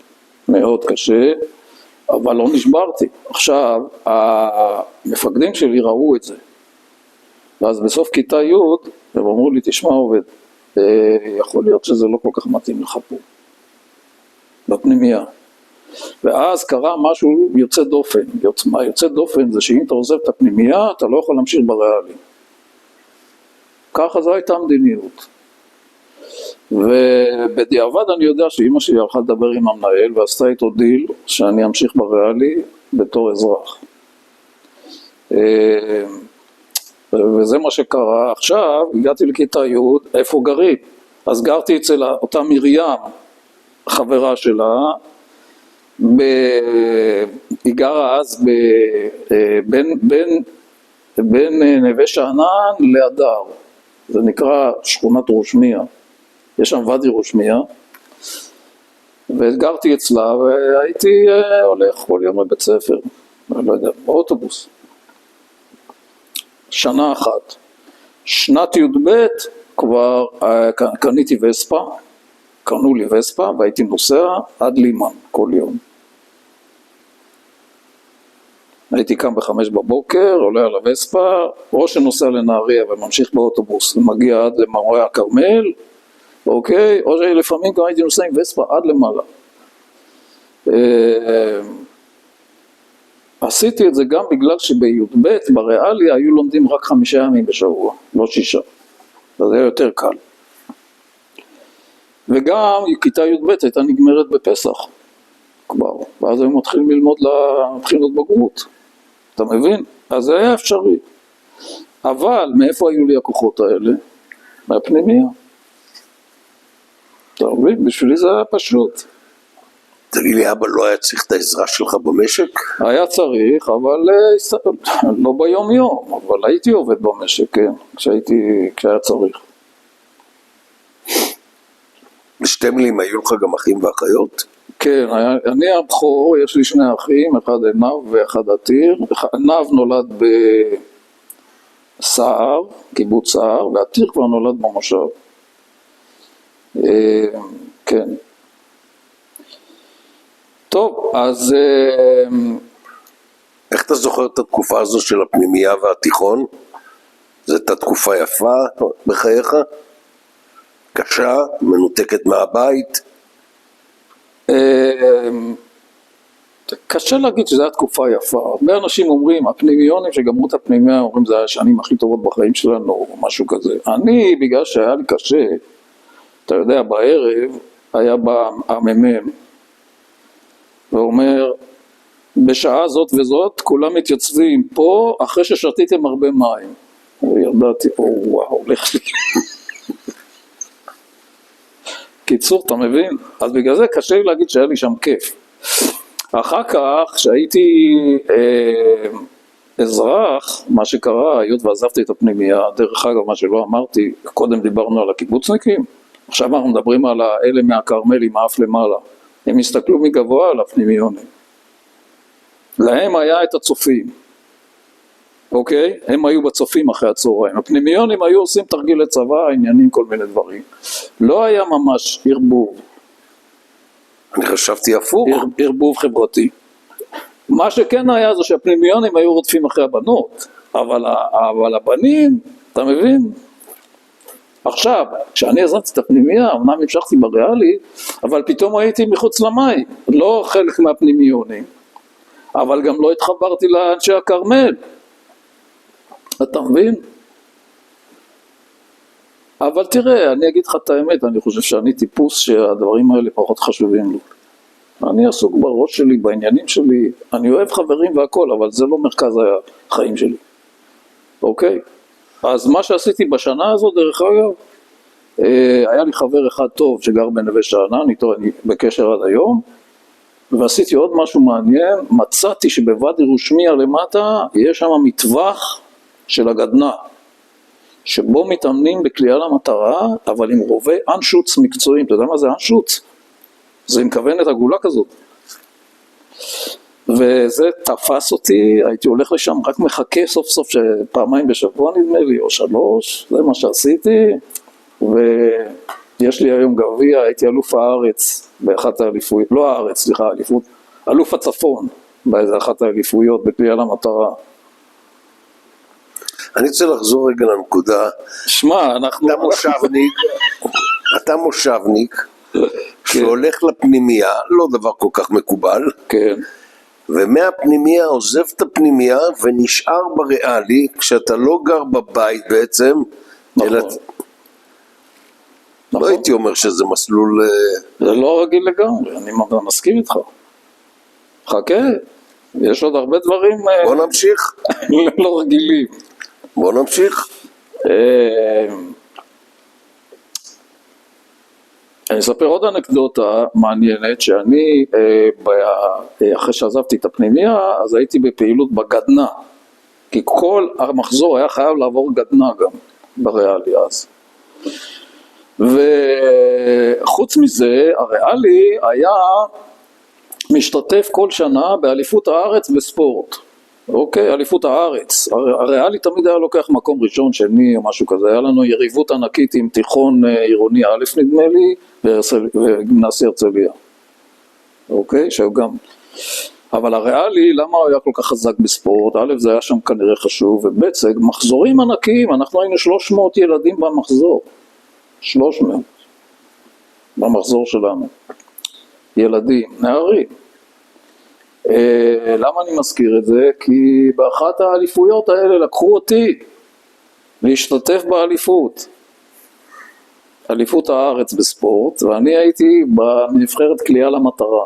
אבל לא נשברתי. עכשיו, המפקדים שלי ראו את זה. ואז בסוף כיתה י' הם אמרו לי, תשמע עובד, יכול להיות שזה לא כל כך מתאים לך פה. בפנימייה. ואז קרה משהו יוצא דופן. מה יוצא דופן זה שאם אתה עוזב את הפנימייה, אתה לא יכול להמשיך בריאלי. ככה זו הייתה המדיניות. ובדיעבד אני יודע שאמא שלי הלכה לדבר עם המנהל ועשתה איתו דיל שאני אמשיך בריאלי בתור אזרח. וזה מה שקרה. עכשיו הגעתי לכיתה י', איפה גרים? אז גרתי אצל אותה מרים, חברה שלה, היא גרה אז בין נווה שאנן להדר, זה נקרא שכונת רושמיה, יש שם ואדי רושמיה, וגרתי אצלה והייתי הולך כל יום לבית ספר, לא יודע, באוטובוס. שנה אחת. שנת י"ב כבר קניתי וספה, קנו לי וספה והייתי נוסע עד לימן כל יום. הייתי קם ב5 בבוקר, עולה על הווספה, או שנוסע לנהריה וממשיך באוטובוס ומגיע עד למעלה הכרמל, אוקיי? או שלפעמים גם הייתי נוסע עם וספה עד למעלה. עשיתי את זה גם בגלל שבי"ב בריאלי היו לומדים רק 5 ימים בשבוע, לא 6. אז זה היה יותר קל. וגם כיתה י"ב הייתה נגמרת בפסח כבר, ואז היו מתחילים ללמוד לבחינות בגרות. אתה מבין? אז זה היה אפשרי. אבל מאיפה היו לי הכוחות האלה? מהפנימיה. אתה מבין? בשבילי זה היה פשוט. תגיד לי, אבא לא היה צריך את העזרה שלך במשק? היה צריך, אבל לא ביום יום, אבל הייתי עובד במשק, כן, כשהיה צריך. בשתי מילים, היו לך גם אחים ואחיות? כן, אני הבכור, יש לי 2 אחים, אחד עינב ואחד עתיר. עינב נולד בסער, קיבוץ סער, ועתיר כבר נולד במושב. כן. טוב, אז... איך אתה זוכר את התקופה הזו של הפנימייה והתיכון? זו הייתה תקופה יפה בחייך? קשה? מנותקת מהבית? קשה להגיד שזו הייתה תקופה יפה. הרבה אנשים אומרים, הפנימיונים שגמרו את הפנימיה, אומרים זה היה השנים הכי טובות בחיים שלנו, או משהו כזה. אני, בגלל שהיה לי קשה, אתה יודע, בערב היה בא הממ"מ, ואומר, בשעה זאת וזאת, כולם מתייצבים פה, אחרי ששתיתם הרבה מים. וידעתי, וואו, הולך לי. קיצור, אתה מבין? אז בגלל זה קשה לי להגיד שהיה לי שם כיף. אחר כך, כשהייתי אזרח, מה שקרה, היות ועזבתי את הפנימייה, דרך אגב, מה שלא אמרתי, קודם דיברנו על הקיבוצניקים, עכשיו אנחנו מדברים על האלה מהכרמל עם האף למעלה. הם הסתכלו מגבוה על הפנימיונים. להם היה את הצופים. אוקיי? הם היו בצופים אחרי הצהריים. הפנימיונים היו עושים תרגילי צבא, עניינים, כל מיני דברים. לא היה ממש ערבוב. אני חשבתי הפוך. ערבוב חברתי. מה שכן היה זה שהפנימיונים היו רודפים אחרי הבנות. אבל הבנים, אתה מבין? עכשיו, כשאני עזבתי את הפנימייה, אמנם המשכתי בריאלי, אבל פתאום הייתי מחוץ למים, לא חלק מהפנימיונים, אבל גם לא התחברתי לאנשי הכרמל, אתה מבין? אבל תראה, אני אגיד לך את האמת, אני חושב שאני טיפוס שהדברים האלה פחות חשובים לי. אני עסוק בראש שלי, בעניינים שלי, אני אוהב חברים והכל, אבל זה לא מרכז החיים שלי, אוקיי? אז מה שעשיתי בשנה הזאת, דרך אגב, היה לי חבר אחד טוב שגר בנווה שאנן, איתו אני בקשר עד היום, ועשיתי עוד משהו מעניין, מצאתי שבוואדי רושמיה למטה, יש שם מטווח של הגדנ"ע, שבו מתאמנים בקליעה למטרה, אבל עם רובי אנשוץ מקצועיים. אתה יודע מה זה אנשוץ? זה עם כוונת עגולה כזאת. וזה תפס אותי, הייתי הולך לשם, רק מחכה סוף סוף שפעמיים בשבוע נדמה לי, או 3, זה מה שעשיתי, ויש לי היום גביע, הייתי אלוף הארץ באחת האליפויות, לא הארץ, סליחה, אליפות, אלוף הצפון, באיזה אחת האליפויות, בקליעה למטרה. אני רוצה לחזור רגע לנקודה. שמע, אנחנו... אתה מושבניק, שהולך לפנימייה, לא דבר כל כך מקובל, כן, ומהפנימייה עוזב את הפנימייה ונשאר בריאלי, כשאתה לא גר בבית בעצם, נכון. אלא... לא הייתי אומר שזה מסלול... זה לא רגיל לגמרי, אני מסכים איתך. חכה, יש עוד הרבה דברים בוא נמשיך. לא רגילים. בוא נמשיך. אני אספר עוד אנקדוטה מעניינת, שאני אחרי שעזבתי את הפנימיה, אז הייתי בפעילות בגדנה, כי כל המחזור היה חייב לעבור גדנה גם בריאלי אז. וחוץ מזה, הריאלי היה משתתף כל שנה באליפות הארץ בספורט. אוקיי, אליפות הארץ. הריאלי תמיד היה לוקח מקום ראשון, שני או משהו כזה. היה לנו יריבות ענקית עם תיכון עירוני א' נדמה לי, וגימנסיה הרצליה. אוקיי, שהיו גם... אבל הריאלי, למה הוא היה כל כך חזק בספורט? א', זה היה שם כנראה חשוב, וב', זה מחזורים ענקיים, אנחנו היינו 300 ילדים במחזור. 300 במחזור שלנו. ילדים, נערים. למה אני מזכיר את זה? כי באחת האליפויות האלה לקחו אותי להשתתף באליפות. אליפות הארץ בספורט, ואני הייתי בנבחרת קליעה למטרה.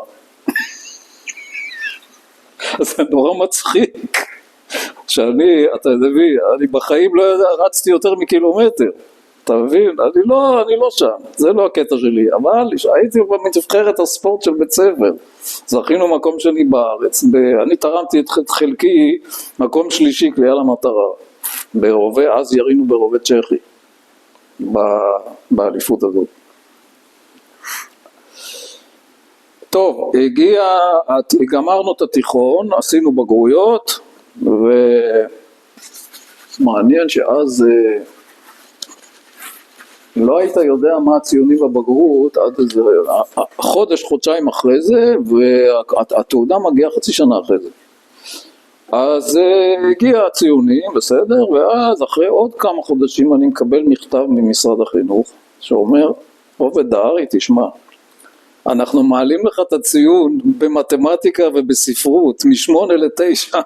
אז זה נורא מצחיק. שאני, אתה מבין, אני בחיים לא רצתי יותר מקילומטר. אתה מבין? אני לא שם, זה לא הקטע שלי, אבל הייתי בנבחרת הספורט של בית ספר, זכינו מקום שני בארץ, אני תרמתי את חלקי מקום שלישי קליעה למטרה, ברובה, אז ירינו ברובה צ'כי, באליפות הזאת. טוב, גמרנו את התיכון, עשינו בגרויות, ומעניין שאז... לא היית יודע מה הציונים בבגרות עד איזה חודש, חודשיים אחרי זה, והתעודה מגיעה חצי שנה אחרי זה. אז הגיע הציונים, בסדר, ואז אחרי עוד כמה חודשים אני מקבל מכתב ממשרד החינוך, שאומר, עובד דהרי, תשמע, אנחנו מעלים לך את הציון במתמטיקה ובספרות, מ8 ל9.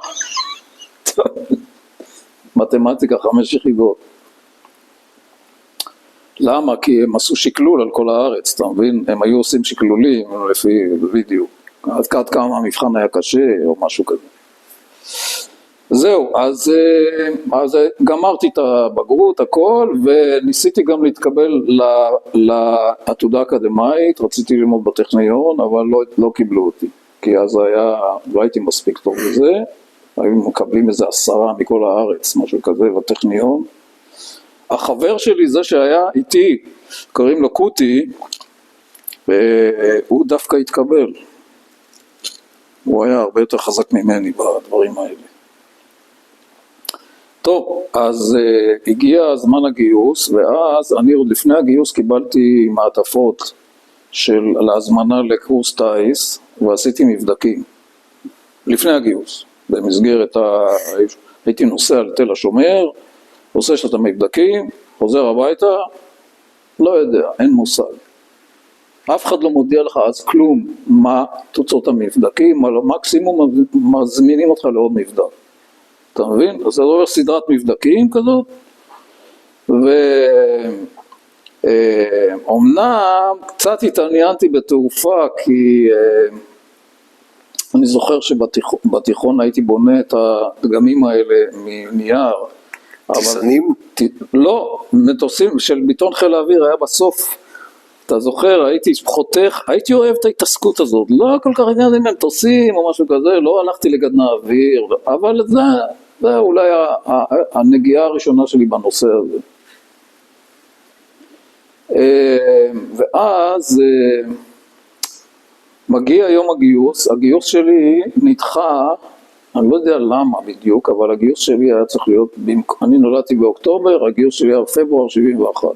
מתמטיקה 5 יחידות. למה? כי הם עשו שקלול על כל הארץ, אתה מבין? הם היו עושים שקלולים לפי וידאו. עד כמה המבחן היה קשה או משהו כזה. זהו, אז גמרתי את הבגרות, הכל, וניסיתי גם להתקבל לעתודה אקדמית, רציתי ללמוד בטכניון, אבל לא קיבלו אותי. כי אז לא הייתי מספיק טוב לזה, היו מקבלים איזה 10 מכל הארץ, משהו כזה, בטכניון. החבר שלי, זה שהיה איתי, קוראים לו קוטי, והוא דווקא התקבל. הוא היה הרבה יותר חזק ממני בדברים האלה. טוב, אז הגיע זמן הגיוס, ואז אני עוד לפני הגיוס קיבלתי מעטפות להזמנה לקורס טייס, ועשיתי מבדקים. לפני הגיוס, במסגרת הייתי נוסע לתל השומר, עושה שאתה מבדקים, חוזר הביתה, לא יודע, אין מושג. אף אחד לא מודיע לך אז כלום מה תוצאות המבדקים, על המקסימום מזמינים אותך לעוד מבדק. אתה מבין? אז זה עובר סדרת מבדקים כזאת, ואומנם קצת התעניינתי בתעופה, כי אני זוכר שבתיכון הייתי בונה את הדגמים האלה מנייר, טיסנים? לא, מטוסים של ביטון חיל האוויר היה בסוף, אתה זוכר, הייתי חותך, הייתי אוהב את ההתעסקות הזאת, לא כל כך עניין עם מטוסים או משהו כזה, לא הלכתי לגדנ"ע אוויר, אבל זה אולי הנגיעה הראשונה שלי בנושא הזה. ואז מגיע יום הגיוס שלי נדחה, אני לא יודע למה בדיוק, אבל הגיוס שלי היה צריך להיות, אני נולדתי באוקטובר, הגיוס שלי היה בפברואר 71.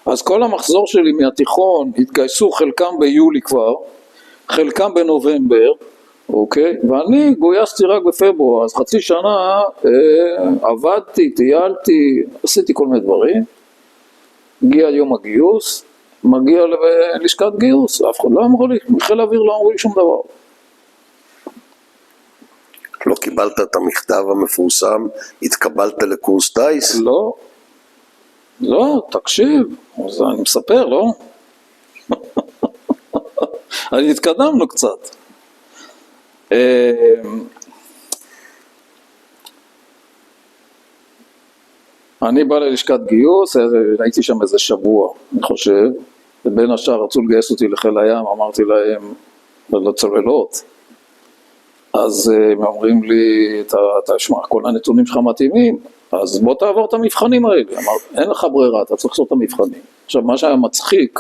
אז כל המחזור שלי מהתיכון התגייסו חלקם ביולי כבר, חלקם בנובמבר, אוקיי? ואני גויסתי רק בפברואר, אז חצי שנה עבדתי, טיילתי, עשיתי כל מיני דברים. הגיע יום הגיוס, מגיע ללשכת גיוס, אף אחד לא אמרו לי, מחיל האוויר לא אמרו לי שום דבר. לא קיבלת את המכתב המפורסם, התקבלת לקורס טייס? לא, לא, תקשיב, אז אני מספר, לא? אז התקדמנו קצת. אני בא ללשכת גיוס, הייתי שם איזה שבוע, אני חושב, ובין השאר רצו לגייס אותי לחיל הים, אמרתי להם, לצוללות. אז הם אומרים לי, אתה שמע, כל הנתונים שלך מתאימים, אז בוא תעבור את המבחנים האלה. אמרתי, אין לך ברירה, אתה צריך לעשות את המבחנים. עכשיו, מה שהיה מצחיק,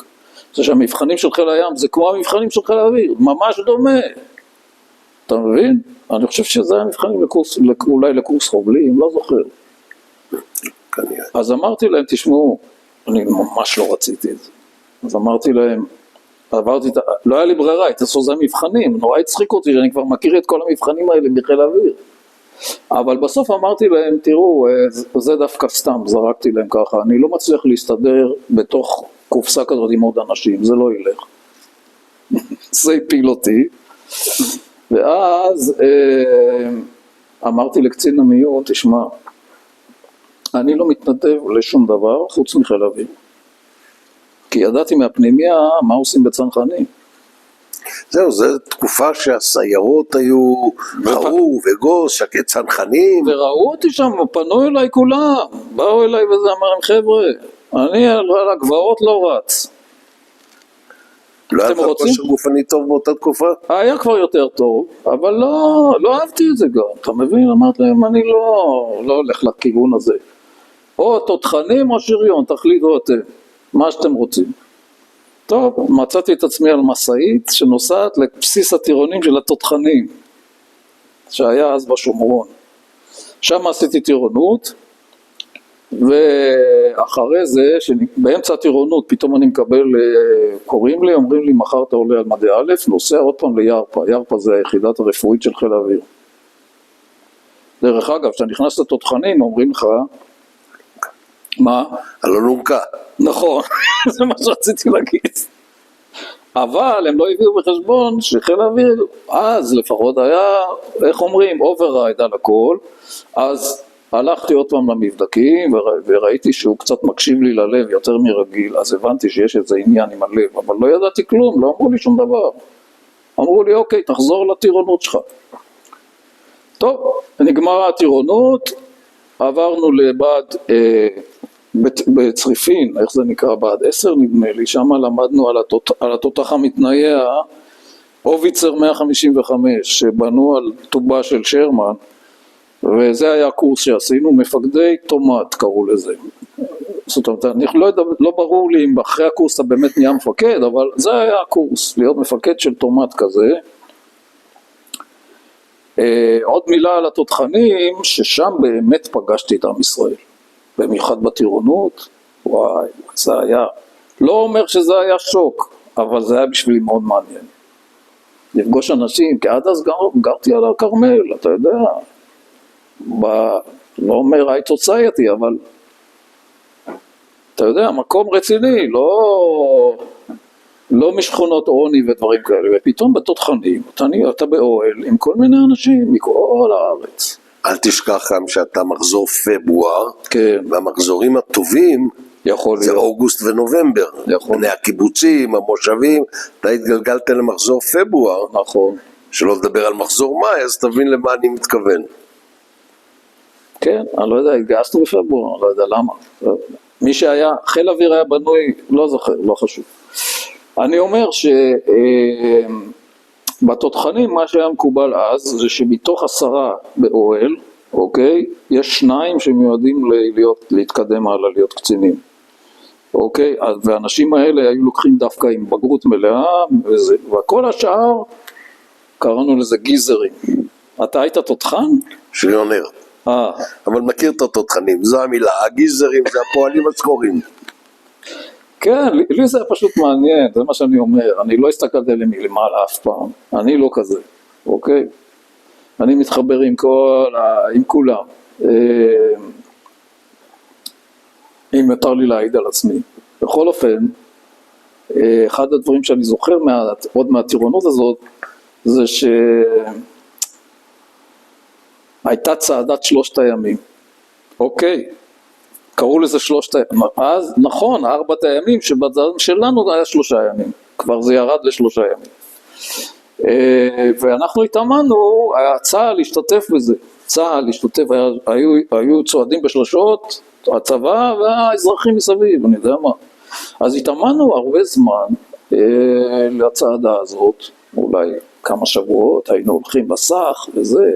זה שהמבחנים של חיל הים זה כמו המבחנים של חיל האוויר, ממש דומה. אתה מבין? אני חושב שזה היה מבחנים לקורס, אולי לקורס חובלים, לא זוכר. אז אמרתי להם, תשמעו, אני ממש לא רציתי את זה. אז אמרתי להם, לא היה לי ברירה, הייתי עושה זה מבחנים, נורא הצחיק אותי שאני כבר מכיר את כל המבחנים האלה בחיל האוויר. אבל בסוף אמרתי להם, תראו, זה דווקא סתם, זרקתי להם ככה, אני לא מצליח להסתדר בתוך קופסה כזאת עם עוד אנשים, זה לא ילך. זה הפיל אותי. ואז אמרתי לקצין המיון, תשמע, אני לא מתנדב לשום דבר חוץ מחיל האוויר. כי ידעתי מהפנימיה מה עושים בצנחנים. זהו, זו תקופה שהסיירות היו חרו וגוס, שקט צנחנים. וראו אותי שם, פנו אליי כולם, באו אליי וזה אמרם, חבר'ה, אני על הגבעות לא רץ. לא היה לך כושר גופני טוב באותה תקופה? היה כבר יותר טוב, אבל לא אהבתי את זה גם. אתה מבין? אמרתי להם, אני לא הולך לכיוון הזה. או תותחנים או שריון, תחליטו אתם, מה שאתם רוצים. טוב, מצאתי את עצמי על מסעית שנוסעת לבסיס הטירונים של התותחנים, שהיה אז בשומרון. שם עשיתי טירונות, ואחרי זה, באמצע הטירונות, פתאום אני מקבל, קוראים לי, אומרים לי, מחר אתה עולה על מדי א', נוסע עוד פעם לירפה. ירפה זה היחידת הרפואית של חיל האוויר. דרך אגב, כשאתה נכנס לתותחנים, אומרים לך, מה? על אלונקה. נכון, זה מה שרציתי להגיד. אבל הם לא הביאו בחשבון שחיל האוויר, אז לפחות היה, איך אומרים, אוברייד על הכל, אז הלכתי עוד פעם למבדקים וראיתי שהוא קצת מקשיב לי ללב יותר מרגיל, אז הבנתי שיש איזה עניין עם הלב, אבל לא ידעתי כלום, לא אמרו לי שום דבר. אמרו לי, אוקיי, תחזור לטירונות שלך. טוב, נגמרה הטירונות, עברנו לבד בצריפין, איך זה נקרא, בעד 10 נדמה לי, שם למדנו על התותח המתנייע, הוביצר 155, שבנו על טובה של שרמן, וזה היה הקורס שעשינו, מפקדי תומט קראו לזה. זאת אומרת, לא ברור לי אם אחרי הקורס אתה באמת נהיה מפקד, אבל זה היה הקורס, להיות מפקד של תומט כזה. עוד מילה על התותחנים, ששם באמת פגשתי את עם ישראל, במיוחד בטירונות. וואי, זה היה, לא אומר שזה היה שוק, אבל זה היה בשבילי מאוד מעניין. לפגוש אנשים, כי עד אז גרתי על הכרמל, אתה יודע, לא אומר היי סוסייטי, אבל אתה יודע, מקום רציני, לא משכונות עוני ודברים כאלה, ופתאום בתותחנים, אתה באוהל עם כל מיני אנשים מכל הארץ. אל תשכח גם שאתה מחזור פברואר, כן. והמחזורים הטובים זה אוגוסט ונובמבר. בני הקיבוצים, המושבים, אתה התגלגלת למחזור פברואר, נכון. שלא לדבר על מחזור מאי, אז תבין למה אני מתכוון. כן, אני לא יודע, התגייסנו בפברואר, לא יודע למה. מי שהיה, חיל אוויר היה בנוי, לא זוכר, לא חשוב. אני אומר שבתותחנים מה שהיה מקובל אז, זה שמתוך 10 באוהל, אוקיי, יש 2 שמיועדים להתקדם הלאה, להיות קצינים. אוקיי, והאנשים האלה היו לוקחים דווקא עם בגרות מלאה, וכל השאר קראנו לזה גיזרים. אתה היית תותחן? שריונר. אבל מכיר את התותחנים, זו המילה, הגיזרים זה הפועלים השחורים. כן, לי זה פשוט מעניין, זה מה שאני אומר, אני לא הסתכלתי עליהם מלמעלה אף פעם, אני לא כזה, אוקיי? אני מתחבר עם כולם, אם יותר לי להעיד על עצמי. בכל אופן, אחד הדברים שאני זוכר עוד מהטירונות הזאת, זה שהייתה צעדת 3 הימים, אוקיי, קראו לזה 3 הימים, אז נכון, 4 הימים שבצד שלנו היה 3 ימים, כבר זה ירד ל3 ימים, ואנחנו התאמנו, צה"ל להשתתף בזה, צה"ל להשתתף, היו צועדים בשלשות, הצבא והאזרחים מסביב, אני יודע מה, אז התאמנו הרבה זמן לצעדה הזאת, אולי כמה שבועות, היינו הולכים בסך וזה,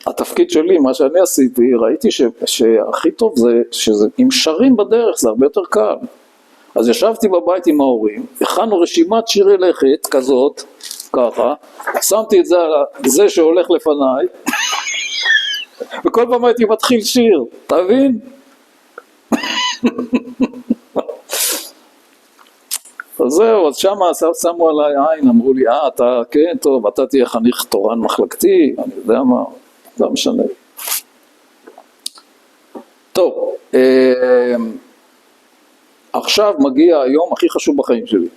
והתפקיד שלי, מה שאני עשיתי, ראיתי שהכי טוב זה אם שרים בדרך זה הרבה יותר קל. אז ישבתי בבית עם ההורים, הכנו רשימת שירי לכת כזאת, ככה, שמתי את זה על זה שהולך לפניי, וכל פעם הייתי מתחיל שיר, תבין? אז זהו, אז שמה שמו עליי עין, אמרו לי, אתה, כן, טוב, אתה תהיה חניך תורן מחלקתי, אני יודע מה, לא משנה. טוב, עכשיו מגיע היום הכי חשוב בחיים שלי.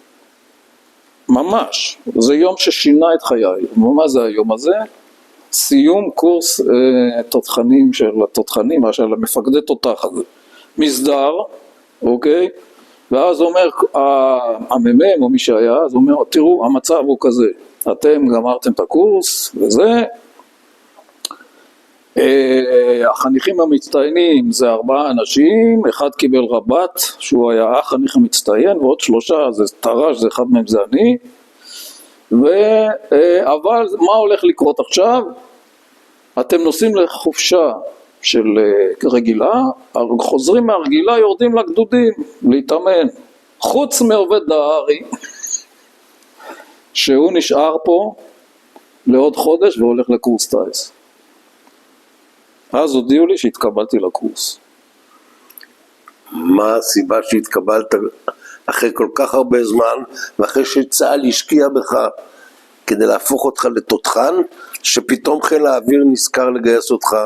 ממש, זה יום ששינה את חיי. מה זה היום הזה? סיום קורס תותחנים של התותחנים, של המפקדי תותח הזה. מסדר, אוקיי? ואז אומר הממ"מ או מי שהיה, אז אומר, תראו, המצב הוא כזה, אתם גמרתם את הקורס וזה, החניכים המצטיינים זה 4 אנשים, אחד קיבל רבת שהוא היה החניך המצטיין ועוד 3, זה תר"ש, זה אחד מהם זה אני, אבל מה הולך לקרות עכשיו? אתם נוסעים לחופשה של רגילה, חוזרים מהרגילה יורדים לגדודים להתאמן, חוץ מעובד דהרי שהוא נשאר פה לעוד חודש והולך לקורס טייס. אז הודיעו לי שהתקבלתי לקורס. מה הסיבה שהתקבלת אחרי כל כך הרבה זמן, ואחרי שצה"ל השקיע בך כדי להפוך אותך לתותחן, שפתאום חיל האוויר נזכר לגייס אותך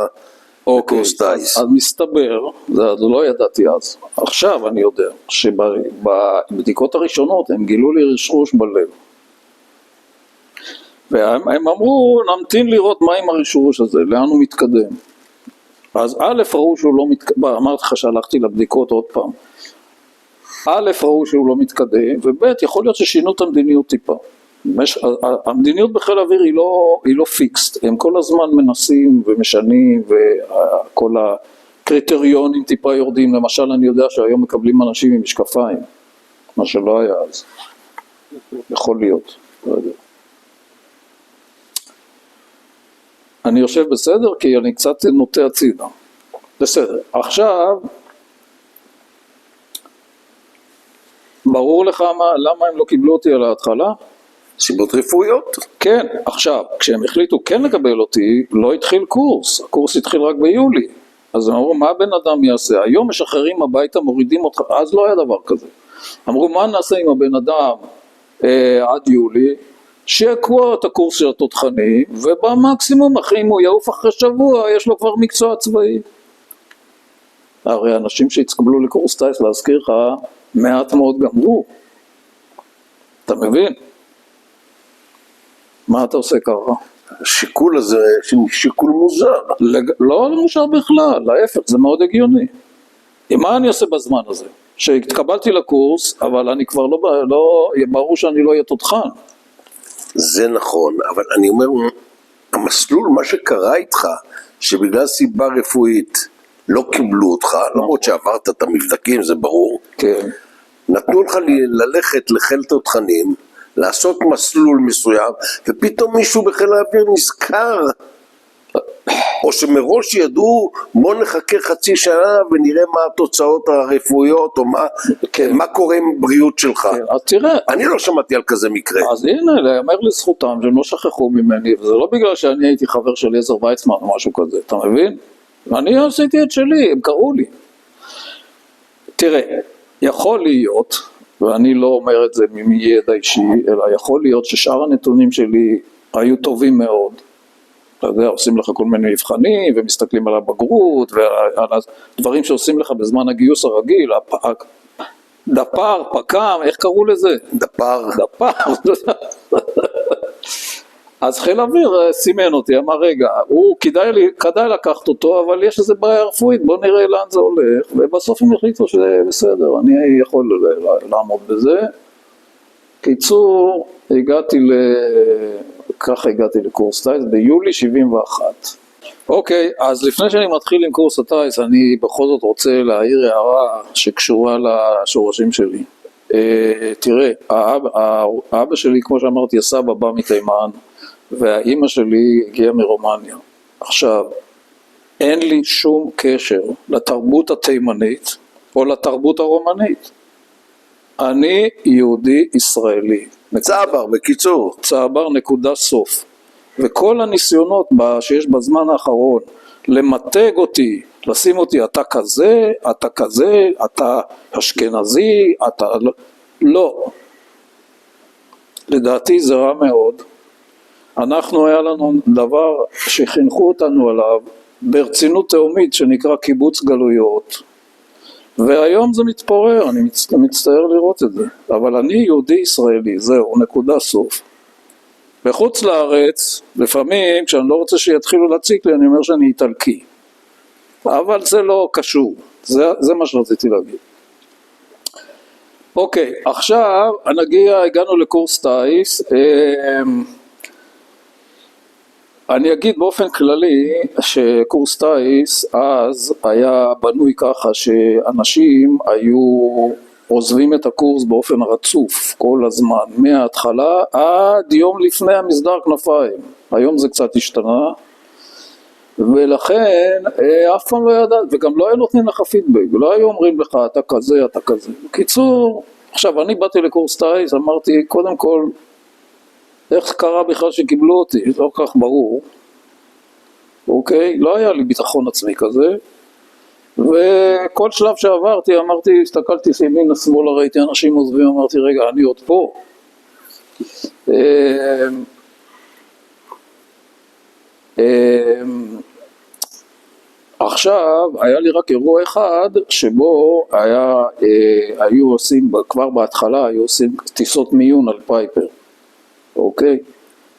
לקורס טייס? אז מסתבר, זה לא ידעתי אז, עכשיו אני יודע, שבבדיקות הראשונות הם גילו לי רשרוש בלב. והם אמרו, נמתין לראות מה עם הרשרוש הזה, לאן הוא מתקדם. אז א' ראו שהוא לא מתקדם, אמרתי לך שהלכתי לבדיקות עוד פעם, א' ראו שהוא לא מתקדם, וב' יכול להיות ששינו את המדיניות טיפה. המדיניות בחיל האוויר היא לא פיקסט, הם כל הזמן מנסים ומשנים, וכל הקריטריונים טיפה יורדים, למשל אני יודע שהיום מקבלים אנשים עם משקפיים, מה שלא היה אז, יכול להיות, לא יודע. אני יושב בסדר כי אני קצת נוטה הצידה. בסדר. עכשיו, ברור לך למה הם לא קיבלו אותי על ההתחלה? סיבות רפואיות. כן, עכשיו, כשהם החליטו כן לקבל אותי, לא התחיל קורס. הקורס התחיל רק ביולי. אז הם אמרו, מה הבן אדם יעשה? היום משחררים הביתה, מורידים אותך, אז לא היה דבר כזה. אמרו, מה נעשה עם הבן אדם עד יולי? שיקבוע את הקורס של התותחנים, ובמקסימום אם הוא יעוף אחרי שבוע, יש לו כבר מקצוע צבאי. הרי אנשים שהתקבלו לקורס טייס, להזכיר לך, מעט מאוד גמרו. אתה מבין? מה אתה עושה ככה? השיקול הזה, שיקול מוזר. לא מוזר בכלל, להפך, זה מאוד הגיוני. מה אני עושה בזמן הזה? שהתקבלתי לקורס, אבל אני כבר לא ברור שאני לא אהיה תותחן. זה נכון, אבל אני אומר, המסלול, מה שקרה איתך, שבגלל סיבה רפואית לא קיבלו אותך, למרות שעברת את המבדקים, זה ברור, כן. נתנו לך ללכת לחיל תותחנים, לעשות מסלול מסוים, ופתאום מישהו בחיל האוויר נזכר, או שמראש ידעו, בוא נחכה חצי שנה ונראה מה התוצאות הרפואיות, או מה קורה עם בריאות שלך. כן, אז תראה. אני לא שמעתי על כזה מקרה. אז הנה, להיאמר לזכותם, שהם לא שכחו ממני, וזה לא בגלל שאני הייתי חבר של עזר ויצמן או משהו כזה, אתה מבין? אני עשיתי את שלי, הם קראו לי. תראה, יכול להיות, ואני לא אומר את זה מידע אישי, אלא יכול להיות ששאר הנתונים שלי היו טובים מאוד, אתה יודע, עושים לך כל מיני מבחנים, ומסתכלים על הבגרות, ועל הדברים שעושים לך בזמן הגיוס הרגיל, דפר, פקם, איך קראו לזה? דפר. אז חיל אוויר סימן אותי, אמר רגע, כדאי לקחת אותו, אבל יש איזה בעיה רפואית, בוא נראה לאן זה הולך, ובסוף הם החליטו שזה בסדר, אני יכול לעמוד בזה. קיצור, ככה הגעתי לקורס טייס ביולי 71. אוקיי, אז לפני שאני מתחיל עם קורס הטייס, אני בכל זאת רוצה להעיר הערה שקשורה לשורשים שלי. תראה, האבא שלי, כמו שאמרתי, הסבא בא מתימן, והאימא שלי הגיעה מרומניה. עכשיו, אין לי שום קשר לתרבות התימנית או לתרבות הרומנית. אני יהודי ישראלי. צבר, בקיצור. צבר, נקודה סוף. וכל הניסיונות שיש בזמן האחרון למתג אותי, לשים אותי, אתה כזה, אתה כזה, אתה אשכנזי, אתה לא. לדעתי זה רע מאוד. היה לנו דבר שחינכו אותנו עליו ברצינות תאומית שנקרא קיבוץ גלויות. והיום זה מתפורר, אני מצטער לראות את זה. אבל אני יהודי ישראלי, זהו, נקודה סוף. בחוץ לארץ, לפעמים כשאני לא רוצה שיתחילו להציק לי, אני אומר שאני איטלקי. אבל זה לא קשור, זה מה שרציתי להגיד. אוקיי, עכשיו הגענו לקורס טייס. אני אגיד באופן כללי שקורס טייס אז היה בנוי ככה שאנשים היו עוזבים את הקורס באופן רצוף כל הזמן, מההתחלה עד יום לפני המסדר כנפיים. היום זה קצת השתנה, ולכן אף פעם לא ידעת, וגם לא היו נותנים לך פידבק, לא היו אומרים לך אתה כזה, אתה כזה. בקיצור, עכשיו אני באתי לקורס טייס, אמרתי קודם כל, איך קרה בכלל שקיבלו אותי? לא כל כך ברור. אוקיי? לא היה לי ביטחון עצמי כזה. וכל שלב שעברתי, הסתכלתי ימינה שמאלה, ראיתי אנשים עוזבים, אמרתי רגע, אני עוד פה. עכשיו, היה לי רק אירוע אחד, שבו היו עושים, כבר בהתחלה היו עושים טיסות מיון על פייפר. אוקיי?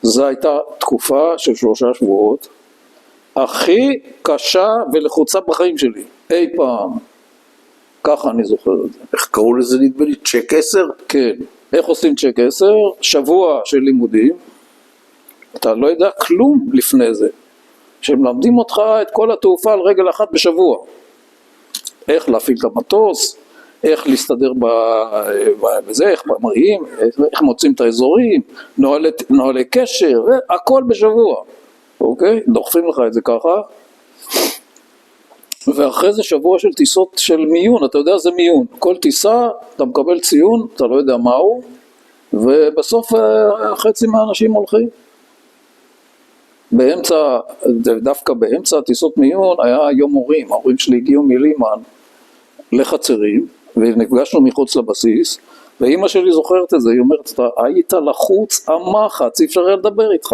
זו הייתה תקופה של 3 שבועות, הכי קשה ולחוצה בחיים שלי, אי פעם. ככה אני זוכר את זה. איך קראו לזה נדמה לי? צ'ק 10? כן. איך עושים צ'ק 10? שבוע של לימודים, אתה לא יודע כלום לפני זה. שמלמדים אותך את כל התעופה על רגל אחת בשבוע. איך להפעיל את המטוס, איך להסתדר בזה, איך מראים, איך מוצאים את האזורים, נוהלי קשר, הכל בשבוע. אוקיי? דוחפים לך את זה ככה. ואחרי זה שבוע של טיסות של מיון, אתה יודע זה מיון. כל טיסה, אתה מקבל ציון, אתה לא יודע מהו, ובסוף חצי מהאנשים הולכים. דווקא באמצע טיסות מיון היה יום הורים, ההורים שלי הגיעו מלימן לחצרים, ונפגשנו מחוץ לבסיס, ואמא שלי זוכרת את זה, היא אומרת, אתה היית לחוץ המחץ, אי אפשר היה לדבר איתך.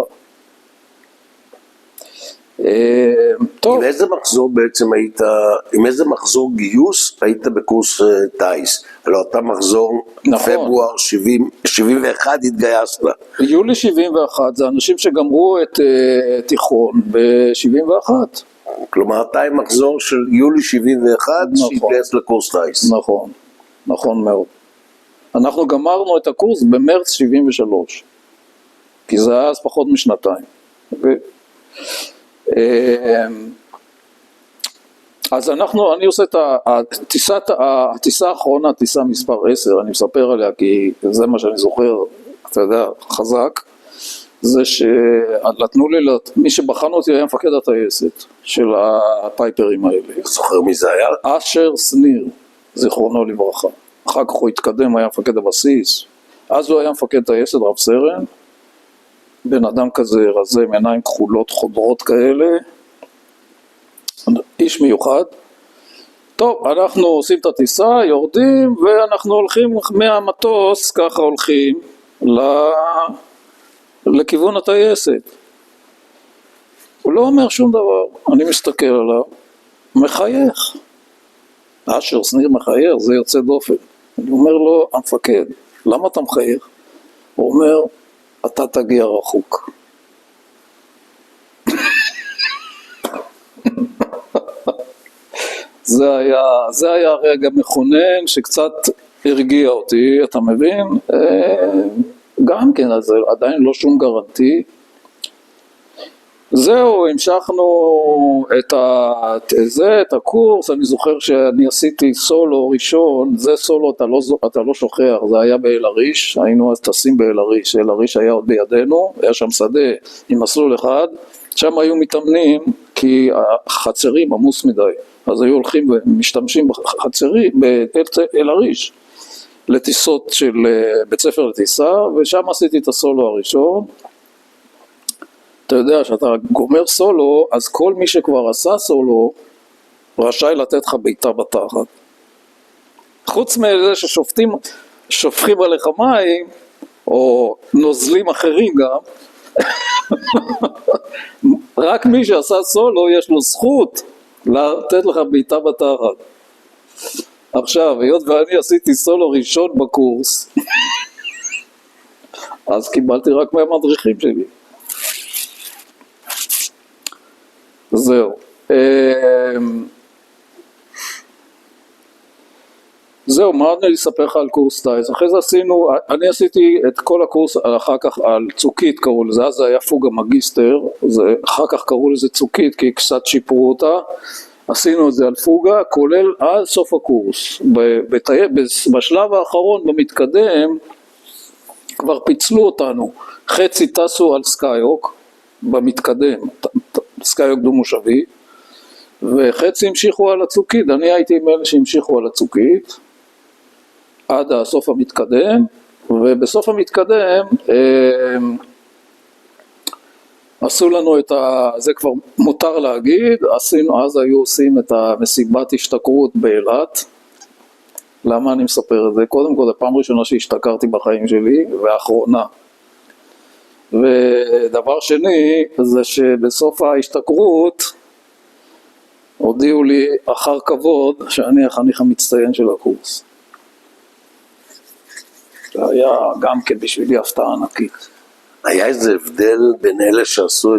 טוב. עם איזה מחזור בעצם היית, עם איזה מחזור גיוס היית בקורס טייס? הלוא אתה מחזור נכון. פברואר 71 התגייסת. יולי 71 זה אנשים שגמרו את תיכון ב-71. כלומר אתה עם מחזור של יולי 71 נכון. שהתגייס לקורס טייס. נכון, נכון מאוד. אנחנו גמרנו את הקורס במרץ 73, כי זה היה אז פחות משנתיים. אז אני עושה את הטיסה האחרונה, טיסה מספר 10, אני מספר עליה כי זה מה שאני זוכר, אתה יודע, חזק, זה שנתנו לי, מי שבחן אותי היה מפקד הטייסת של הפייפרים האלה. זוכר מי זה היה? אשר סניר, זיכרונו לברכה. אחר כך הוא התקדם, היה מפקד הבסיס, אז הוא היה מפקד טייסת, רב סרן, בן אדם כזה רזה, עם עיניים כחולות, חודרות כאלה, איש מיוחד. טוב, אנחנו עושים את הטיסה, יורדים, ואנחנו הולכים מהמטוס, ככה הולכים לכיוון הטייסת. הוא לא אומר שום דבר, אני מסתכל עליו, מחייך. אשר שניר מחייך, זה יוצא דופן. אני אומר לו, המפקד, למה אתה מחייך? הוא אומר, אתה תגיע רחוק. זה היה רגע מכונן שקצת הרגיע אותי, אתה מבין? גם כן, אז עדיין לא שום גרנטי. זהו, המשכנו את הקורס, אני זוכר שאני עשיתי סולו ראשון, זה סולו אתה לא שוכח, זה היה באל-עריש, היינו אז טסים באל-עריש, אל-עריש היה עוד בידינו, היה שם שדה עם מסלול אחד, שם היו מתאמנים כי החצרים עמוס מדי, אז היו הולכים ומשתמשים בחצרים באל-עריש לטיסות של בית ספר לטיסה, ושם עשיתי את הסולו הראשון. אתה יודע שאתה גומר סולו, אז כל מי שכבר עשה סולו רשאי לתת לך בעיטה בתחת. חוץ מזה ששופכים עליך מים, או נוזלים אחרים גם, רק מי שעשה סולו יש לו זכות לתת לך בעיטה בתחת. עכשיו, היות ואני עשיתי סולו ראשון בקורס, אז קיבלתי רק מהמדריכים שלי. זהו. זהו, מה אני אספר לך על קורס טייס? אחרי זה אני עשיתי את כל הקורס אחר כך על צוקית קראו לזה, אז זה היה פוגה מגיסטר, אחר כך קראו לזה צוקית כי קצת שיפרו אותה, עשינו את זה על פוגה, כולל עד סוף הקורס. בשלב האחרון במתקדם כבר פיצלו אותנו, חצי טסו על סקייוק במתקדם, סקייוק דו מושבי, וחצי המשיכו על הצוקית. אני הייתי עם אלה שהמשיכו על הצוקית עד הסוף המתקדם, ובסוף המתקדם עשו לנו זה כבר מותר להגיד, אז היו עושים את המסיבת השתכרות באילת. למה אני מספר את זה? קודם כל, הפעם ראשונה שהשתכרתי בחיים שלי, והאחרונה. ודבר שני, זה שבסוף ההשתכרות, הודיעו לי אחר כבוד שאני החניך המצטיין של הקורס. זה היה גם כן בשבילי הפתעה ענקית. היה איזה הבדל בין אלה שעשו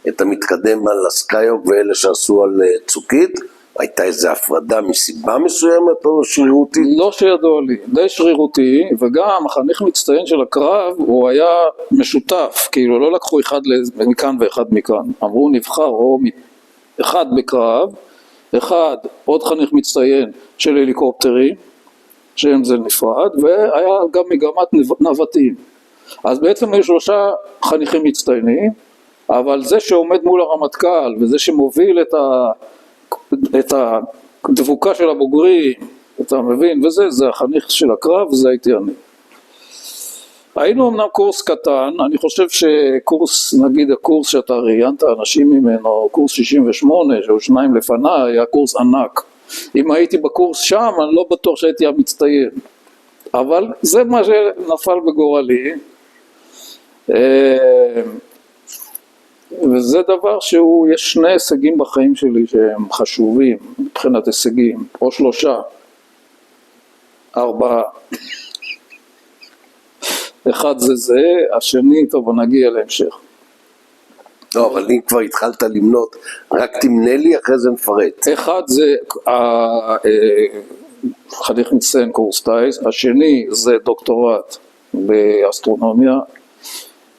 את המתקדם על הסקייוק ואלה שעשו על צוקית? הייתה איזו הפרדה מסיבה מסוימת או שרירותית? לא שידוע לי, די שרירותי, וגם החניך מצטיין של הקרב הוא היה משותף, כאילו לא לקחו אחד מכאן ואחד מכאן, אמרו נבחר או אחד בקרב, אחד עוד חניך מצטיין של הליקופטרים, שם זה נפרד, והיה גם מגמת נווטים. אז בעצם היו 3 חניכים מצטיינים, אבל זה שעומד מול הרמטכ"ל וזה שמוביל את הדבוקה של הבוגרים, אתה מבין, זה החניך של הקרב, וזה הייתי אני. היינו אמנם קורס קטן, אני חושב שקורס, נגיד הקורס שאתה ראיינת אנשים ממנו, קורס 68, שהוא 2 לפניי, היה קורס ענק. אם הייתי בקורס שם, אני לא בטוח שהייתי המצטיין. אבל זה מה שנפל בגורלי. וזה דבר יש 2 הישגים בחיים שלי שהם חשובים מבחינת הישגים, או 3, 4. אחד זה, השני, טוב, נגיע להמשך. לא, אבל אם כבר התחלת למנות, רק תמנה לי, אחרי זה נפרט. אחד זה חניך מצטיין קורס טייס, השני זה דוקטורט באסטרונומיה,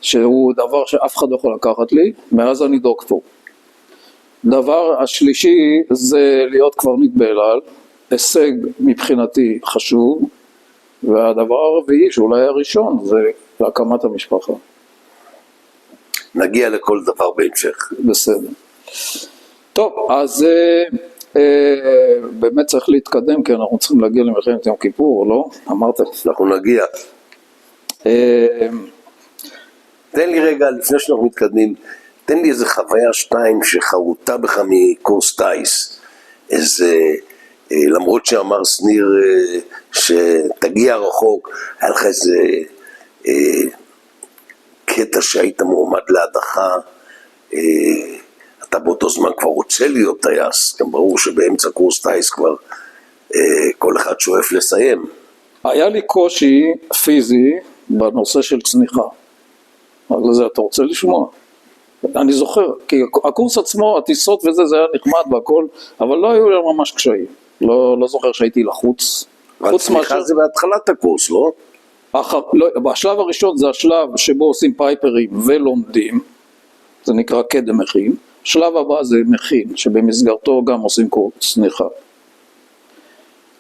שהוא דבר שאף אחד לא יכול לקחת לי, מאז אני דוקטור. דבר השלישי זה להיות קברניט באל על, הישג מבחינתי חשוב, והדבר הרביעי שאולי הראשון זה להקמת המשפחה. נגיע לכל דבר בהמשך. בסדר. טוב, אז באמת צריך להתקדם, כי אנחנו צריכים להגיע למלחמת יום כיפור, לא? אמרת? אנחנו נגיע. תן לי רגע, לפני שאנחנו מתקדמים, תן לי איזה חוויה 2 שחרוטה בך מקורס טייס. איזה, למרות שאמר שניר שתגיע רחוק, היה לך איזה קטע שהיית מועמד להדחה, כבר רוצה להיות טייס, גם ברור שבאמצע קורס טייס כבר כל אחד שואף לסיים. היה לי קושי פיזי בנושא של צניחה. אז לזה אתה רוצה לשמוע? אני זוכר, כי הקורס עצמו, הטיסות וזה, זה היה נחמד והכל, אבל לא היו לי ממש קשיים. לא זוכר שהייתי לחוץ. אבל צניחה זה בהתחלת הקורס, לא? בשלב הראשון זה השלב שבו עושים פייפרים ולומדים, זה נקרא קדם מכין. שלב הבא זה מכין, שבמסגרתו גם עושים קורס צניחה.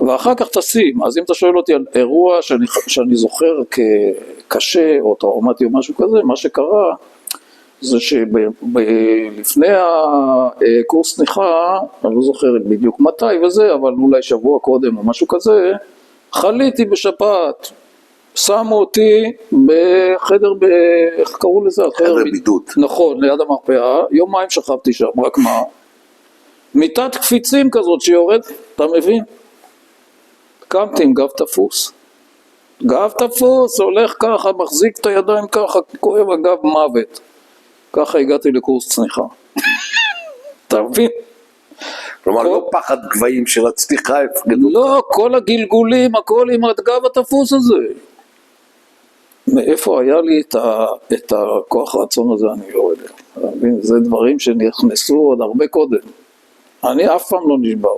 ואחר כך תשים, אז אם אתה שואל אותי על אירוע שאני זוכר כקשה או טראומטי או משהו כזה, מה שקרה זה שלפני הקורס צניחה, אני לא זוכר בדיוק מתי וזה, אבל אולי שבוע קודם או משהו כזה, חליתי בשפעת. שמו אותי בחדר, איך קראו לזה? חדר בידוד. נכון, ליד המרפאה, יומיים שכבתי שם, רק מה? מיטת קפיצים כזאת שיורד, אתה מבין? קמתי עם גב תפוס. גב תפוס, הולך ככה, מחזיק את הידיים ככה, כואב הגב מוות. ככה הגעתי לקורס צניחה. אתה מבין? כלומר, לא פחד גבהים של הצניחה, לא, כל הגלגולים, הכל עם הגב התפוס הזה. מאיפה היה לי את הכוח הרצון הזה, אני לא יודע. זה דברים שנכנסו עוד הרבה קודם. אני אף פעם לא נשבר.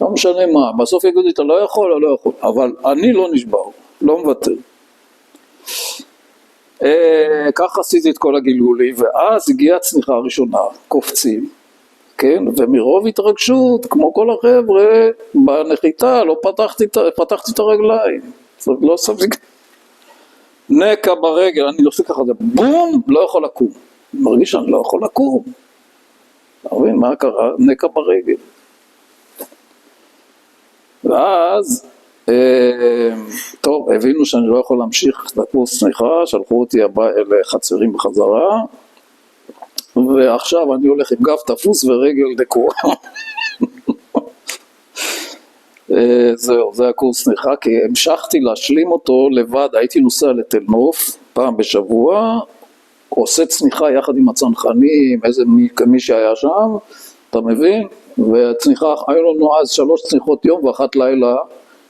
לא משנה מה, בסוף יגידו לי, אתה לא יכול, או לא יכול, אבל אני לא נשבר, לא מוותר. כך עשיתי את כל הגלגולים, ואז הגיעה הצניחה הראשונה, קופצים, כן, ומרוב התרגשות, כמו כל החבר'ה, בנחיתה לא פתחתי את הרגליים, לא סביג, נקע ברגל, אני עושה ככה, זה בום, לא יכול לקום, מרגיש שאני לא יכול לקום, אתה מבין, מה קרה? נקע ברגל. ואז, טוב, הבינו שאני לא יכול להמשיך את הקורס צניחה, שלחו אותי לחצרים בחזרה, ועכשיו אני הולך עם גב תפוס ורגל דקורה. זהו, זה הקורס צניחה, כי המשכתי להשלים אותו לבד, הייתי נוסע לתל נוף פעם בשבוע, עושה צניחה יחד עם הצנחנים, מי שהיה שם, אתה מבין? והצניחה, היו לנו אז 3 צניחות יום ואחת לילה,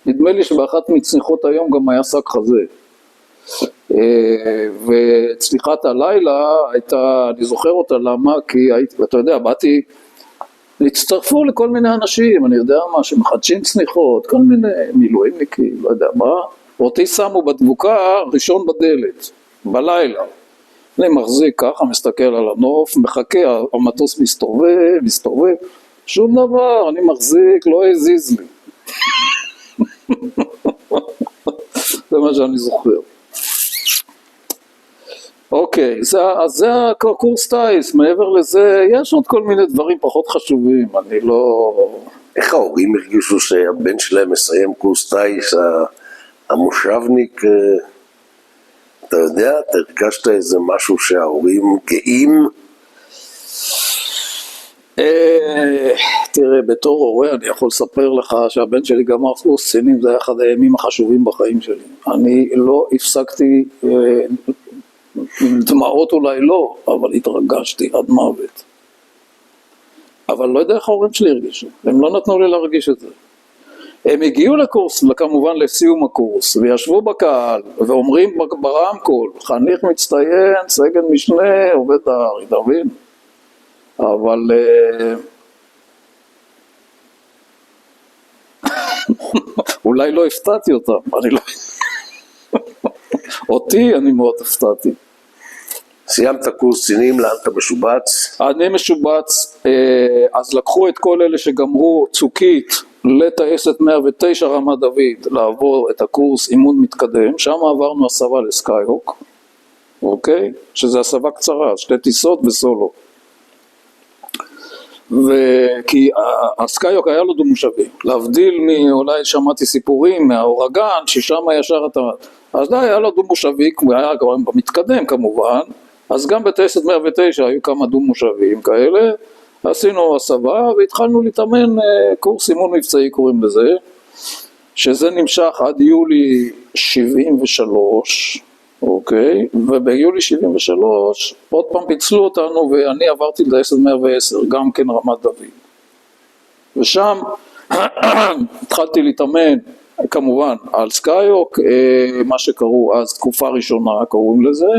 נדמה לי שבאחת מצניחות היום גם היה שק חזה. וצניחת הלילה הייתה, אני זוכר אותה למה, כי הייתי, אתה יודע, באתי, הצטרפו לכל מיני אנשים, אני יודע מה, שמחדשים צניחות, כל מיני מילואימניקים, לא יודע מה, אותי שמו בדבוקה ראשון בדלת, בלילה. אני מחזיק ככה, מסתכל על הנוף, מחכה, המטוס מסתובב, שום דבר, אני מחזיק, לא הזיז לי. זה מה שאני זוכר. אוקיי, אז זה הקורס טייס, מעבר לזה, יש עוד כל מיני דברים פחות חשובים, אני לא... איך ההורים הרגישו שהבן שלהם מסיים קורס טייס, המושבניק, אתה יודע, אתה הרגשת איזה משהו שההורים גאים? תראה, בתור הורה אני יכול לספר לך שהבן שלי גמר קורס קצינים, זה היה אחד הימים החשובים בחיים שלי. אני לא הפסקתי, דמעות אולי לא, אבל התרגשתי עד מוות. אבל לא יודע איך ההורים שלי הרגישו, הם לא נתנו לי להרגיש את זה. הם הגיעו לקורס, כמובן לסיום הקורס, וישבו בקהל, ואומרים ברמקול, חניך מצטיין, סגן משנה, עובד דהרי, אתה מבין? אבל אולי לא הפתעתי אותם, אני לא... אותי אני מאוד הפתעתי. סיימת קורס קצינים, לאן אתה משובץ? אני משובץ, אז לקחו את כל אלה שגמרו צוקית לטייסת 109 רמת דוד, לעבור את הקורס אימון מתקדם, שם עברנו הסבה לסקייהוק, אוקיי? שזה הסבה קצרה, 2 טיסות וסולו. וכי הסקייוק היה לו דו-מושבי, להבדיל אולי שמעתי סיפורים מהאורגן, ששם ישר אתה... אז היה לו דו-מושבי, היה גם במתקדם כמובן, אז גם בטייסת 109 היו כמה דו-מושבים כאלה, עשינו הסבה והתחלנו להתאמן קורס אימון מבצעי קוראים לזה, שזה נמשך עד יולי 73, אוקיי, וביולי 73 עוד פעם פיצלו אותנו ואני עברתי לטייסת 110, גם כן רמת דוד. ושם התחלתי להתאמן כמובן על סקאיוק, מה שקראו אז תקופה ראשונה קוראים לזה,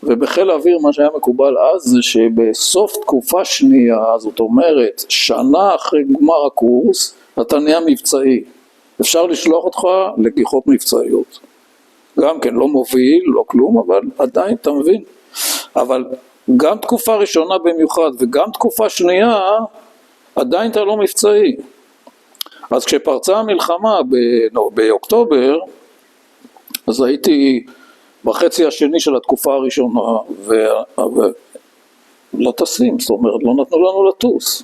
ובחיל האוויר מה שהיה מקובל אז זה שבסוף תקופה שנייה, זאת אומרת שנה אחרי גמר הקורס, אתה נהיה מבצעי, אפשר לשלוח אותך לגיחות מבצעיות. גם כן לא מוביל, לא כלום, אבל עדיין אתה מבין. אבל גם תקופה ראשונה במיוחד וגם תקופה שנייה, עדיין אתה לא מבצעי. אז כשפרצה המלחמה באוקטובר, אז הייתי בחצי השני של התקופה הראשונה, ולא טסים, זאת אומרת, לא נתנו לנו לטוס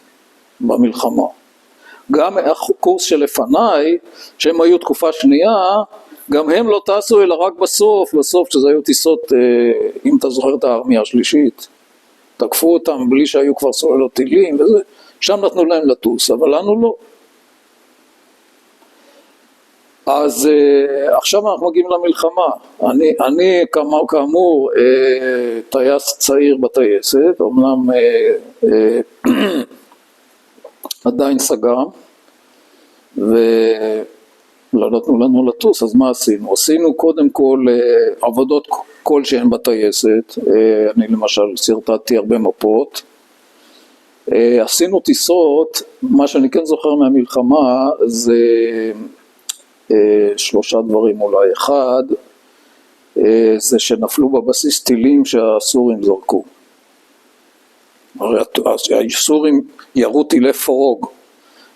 במלחמה. גם הקורס שלפניי, שהם היו תקופה שנייה, גם הם לא טסו אלא רק בסוף, שזה היו טיסות, אם אתה זוכר את הארמיה השלישית, תקפו אותם בלי שהיו כבר סוללות טילים וזה, שם נתנו להם לטוס, אבל לנו לא. אז עכשיו אנחנו מגיעים למלחמה, אני כאמור טייס צעיר בטייסת, אמנם עדיין סג"ם, ולא נתנו לנו לטוס, אז מה עשינו? עשינו קודם כל עבודות כלשהן בטייסת, אני למשל סרטטתי הרבה מפות, עשינו טיסות, מה שאני כן זוכר מהמלחמה זה שלושה דברים אולי, אחד זה שנפלו בבסיס טילים שהסורים זרקו, הרי הסורים ירו טילי פרוג,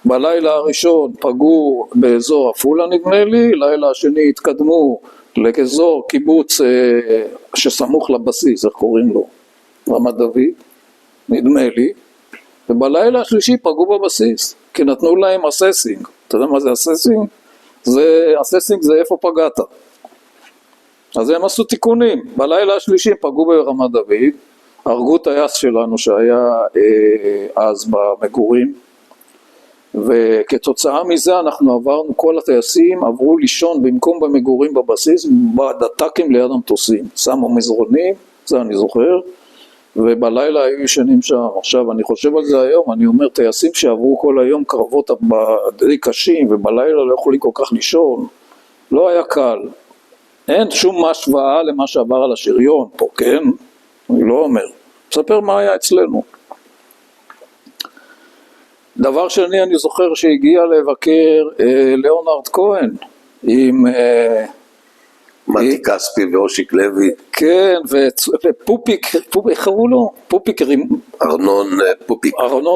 בלילה הראשון פגעו באזור עפולה נדמה לי, לילה השני התקדמו לאזור קיבוץ שסמוך לבסיס, איך קוראים לו? רמת דוד, נדמה לי, ובלילה השלישי פגעו בבסיס, כי נתנו להם אססינג. אתה יודע מה זה אססינג? אססינג זה איפה פגעת. אז הם עשו תיקונים, בלילה השלישי פגעו ברמת דוד, הרגו טייס שלנו שהיה אז במגורים, וכתוצאה מזה אנחנו עברנו, כל הטייסים עברו לישון במקום במגורים בבסיס, בדתקים ליד המטוסים, שמו מזרונים, זה אני זוכר, ובלילה היו ישנים שם. עכשיו אני חושב על זה היום, אני אומר טייסים שעברו כל היום קרבות די קשים, ובלילה לא יכולים כל כך לישון, לא היה קל, אין שום השוואה למה שעבר על השריון פה, כן? אני לא אומר, מספר מה היה אצלנו. דבר שני, אני זוכר שהגיע לבקר ליאונרד כהן עם מתי כספי ואושיק לוי. כן, ופופיק, איך קראו לו? פופיק ארנון פופיק.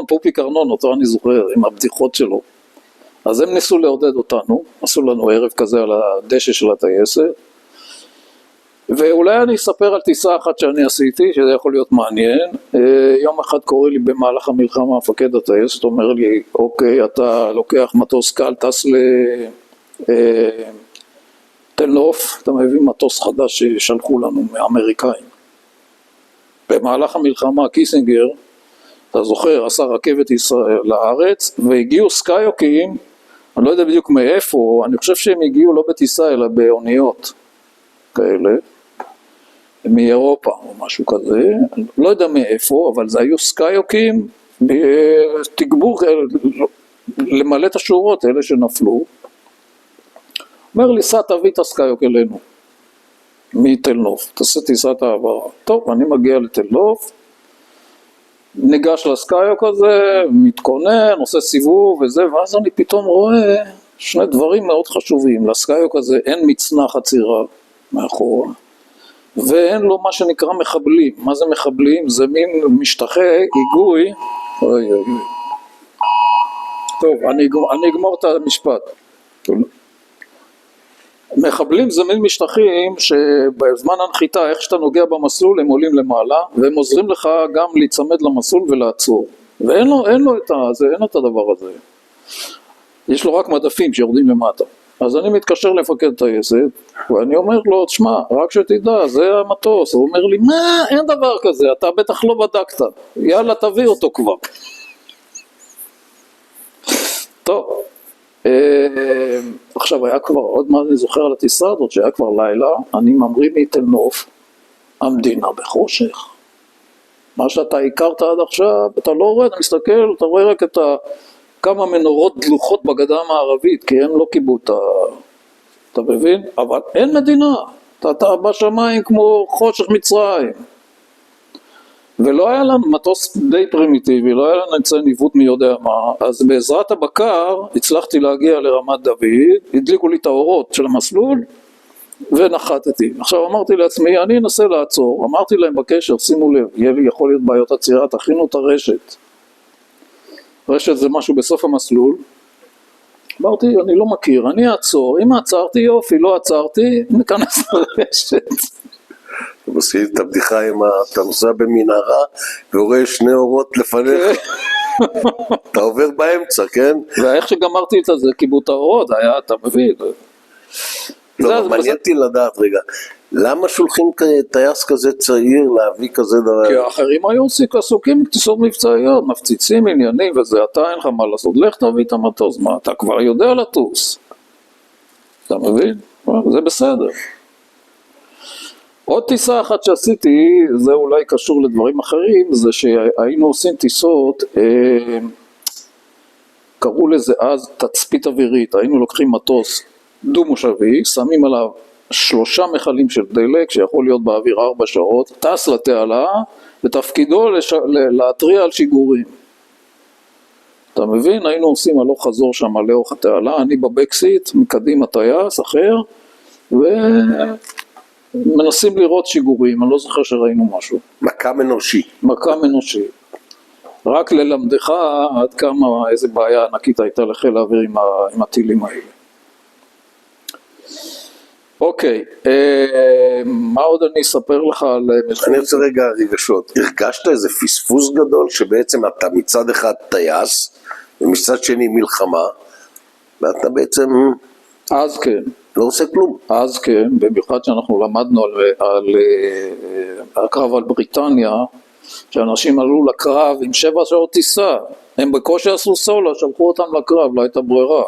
פופיק ארנון, אותו אני זוכר, עם הבדיחות שלו. אז הם ניסו לעודד אותנו, עשו לנו ערב כזה על הדשא של הטייסת, ואולי אני אספר על טיסה אחת שאני עשיתי, שזה יכול להיות מעניין. יום אחד קורא לי במהלך המלחמה, מפקד הטייסת, אומר לי, אוקיי, אתה לוקח מטוס קל, טס לתל נוף, אתה מביא מטוס חדש ששלחו לנו מהאמריקאים. במהלך המלחמה, קיסינגר, אתה זוכר, עשה רכבת ישראל לארץ, והגיעו סקאיוקים, אני לא יודע בדיוק מאיפה, אני חושב שהם הגיעו לא בטיסה, אלא באוניות כאלה, מאירופה או משהו כזה, לא יודע מאיפה, אבל זה היו סקאיוקים בתגבור למלא את השורות, אלה שנפלו. אומר לי, סע תביא את הסקאיוק אלינו, מתל נוף, תעשה טיסת העברה. טוב, אני מגיע לתל נוף, ניגש לסקאיוק הזה, מתכונן, עושה סיבוב וזה, ואז אני פתאום רואה שני דברים מאוד חשובים. לסקאיוק הזה אין מצנח עצירה מאחורה, ואין לו מה שנקרא מחבלים. מה זה מחבלים? זה מין משטחי היגוי. טוב, אני אגמור את המשפט. מחבלים זה מין משטחים שבזמן הנחיתה, איך שאתה נוגע במסלול, הם עולים למעלה, והם עוזרים לך גם להיצמד למסלול ולעצור. ואין לו את הדבר הזה. יש לו רק מדפים שיורדים למטה. אז אני מתקשר לפקד טייסת, ואני אומר לו, תשמע, רק שתדע, זה המטוס. הוא אומר לי, מה? אין דבר כזה, אתה בטח לא בדקת. יאללה, תביא אותו כבר. טוב, עכשיו היה כבר, עוד מה אני זוכר על הטיסה הזאת, שהיה כבר לילה, אני ממריא מתל נוף, המדינה בחושך. מה שאתה הכרת עד עכשיו, אתה לא רואה, אתה מסתכל, אתה רואה רק את כמה מנורות דלוחות בגדה המערבית, כי הם לא קיבלו אתה מבין? אבל אין מדינה, אתה בשמיים כמו חושך מצרים. ולא היה לנו מטוס די פרימיטיבי, לא היה לנו אמצעי ניווט מי יודע מה, אז בעזרת הבקר הצלחתי להגיע לרמת דוד, הדליקו לי את האורות של המסלול, ונחתתי. עכשיו אמרתי לעצמי, אני אנסה לעצור, אמרתי להם בקשר, שימו לב, יכול להיות בעיות עצירה, תכינו את הרשת. רשת זה משהו בסוף המסלול. אמרתי, אני לא מכיר, אני אעצור, אם עצרתי יופי, לא עצרתי, נכנס לרשת. אתה מזכיר את הבדיחה עם אתה נוסע במנהרה ורואה שני אורות לפניך. אתה עובר באמצע, כן? ואיך שגמרתי את זה, קיבלו האורות, היה, אתה מבין. לא, מעניין אותי לדעת רגע, למה שולחים טייס כזה צעיר להביא כזה דבר? כי האחרים היו עסוקים בטיסות מבצעיות, מפציצים עניינים וזה, אתה אין לך מה לעשות, לך תביא את המטוס, מה, אתה כבר יודע לטוס. אתה מבין? זה בסדר. עוד טיסה אחת שעשיתי, זה אולי קשור לדברים אחרים, זה שהיינו עושים טיסות, קראו לזה אז תצפית אווירית, היינו לוקחים מטוס דו-מושבי, שמים עליו 3 מכלים של דלק, שיכול להיות באוויר 4 שעות, טס לתעלה, ותפקידו להתריע על שיגורים. אתה מבין? היינו עושים הלוך חזור שם לאורך התעלה, אני בבקסיט, מקדימה טייס אחר, ומנסים לראות שיגורים, אני לא זוכר שראינו משהו. מקם אנושי. מקם אנושי. רק ללמדך עד כמה, איזה בעיה ענקית הייתה לחיל האוויר עם הטילים האלה. אוקיי, מה עוד אני אספר לך על מלחמת? אני רוצה רגע רגשות, הרגשת איזה פספוס גדול שבעצם אתה מצד אחד טייס ומצד שני מלחמה ואתה בעצם אז כן. לא עושה כלום. אז כן, במיוחד שאנחנו למדנו על הקרב על בריטניה, שאנשים עלו לקרב עם 7 שעות טיסה, הם בקושי עשו סולו, שלחו אותם לקרב, לא הייתה ברירה.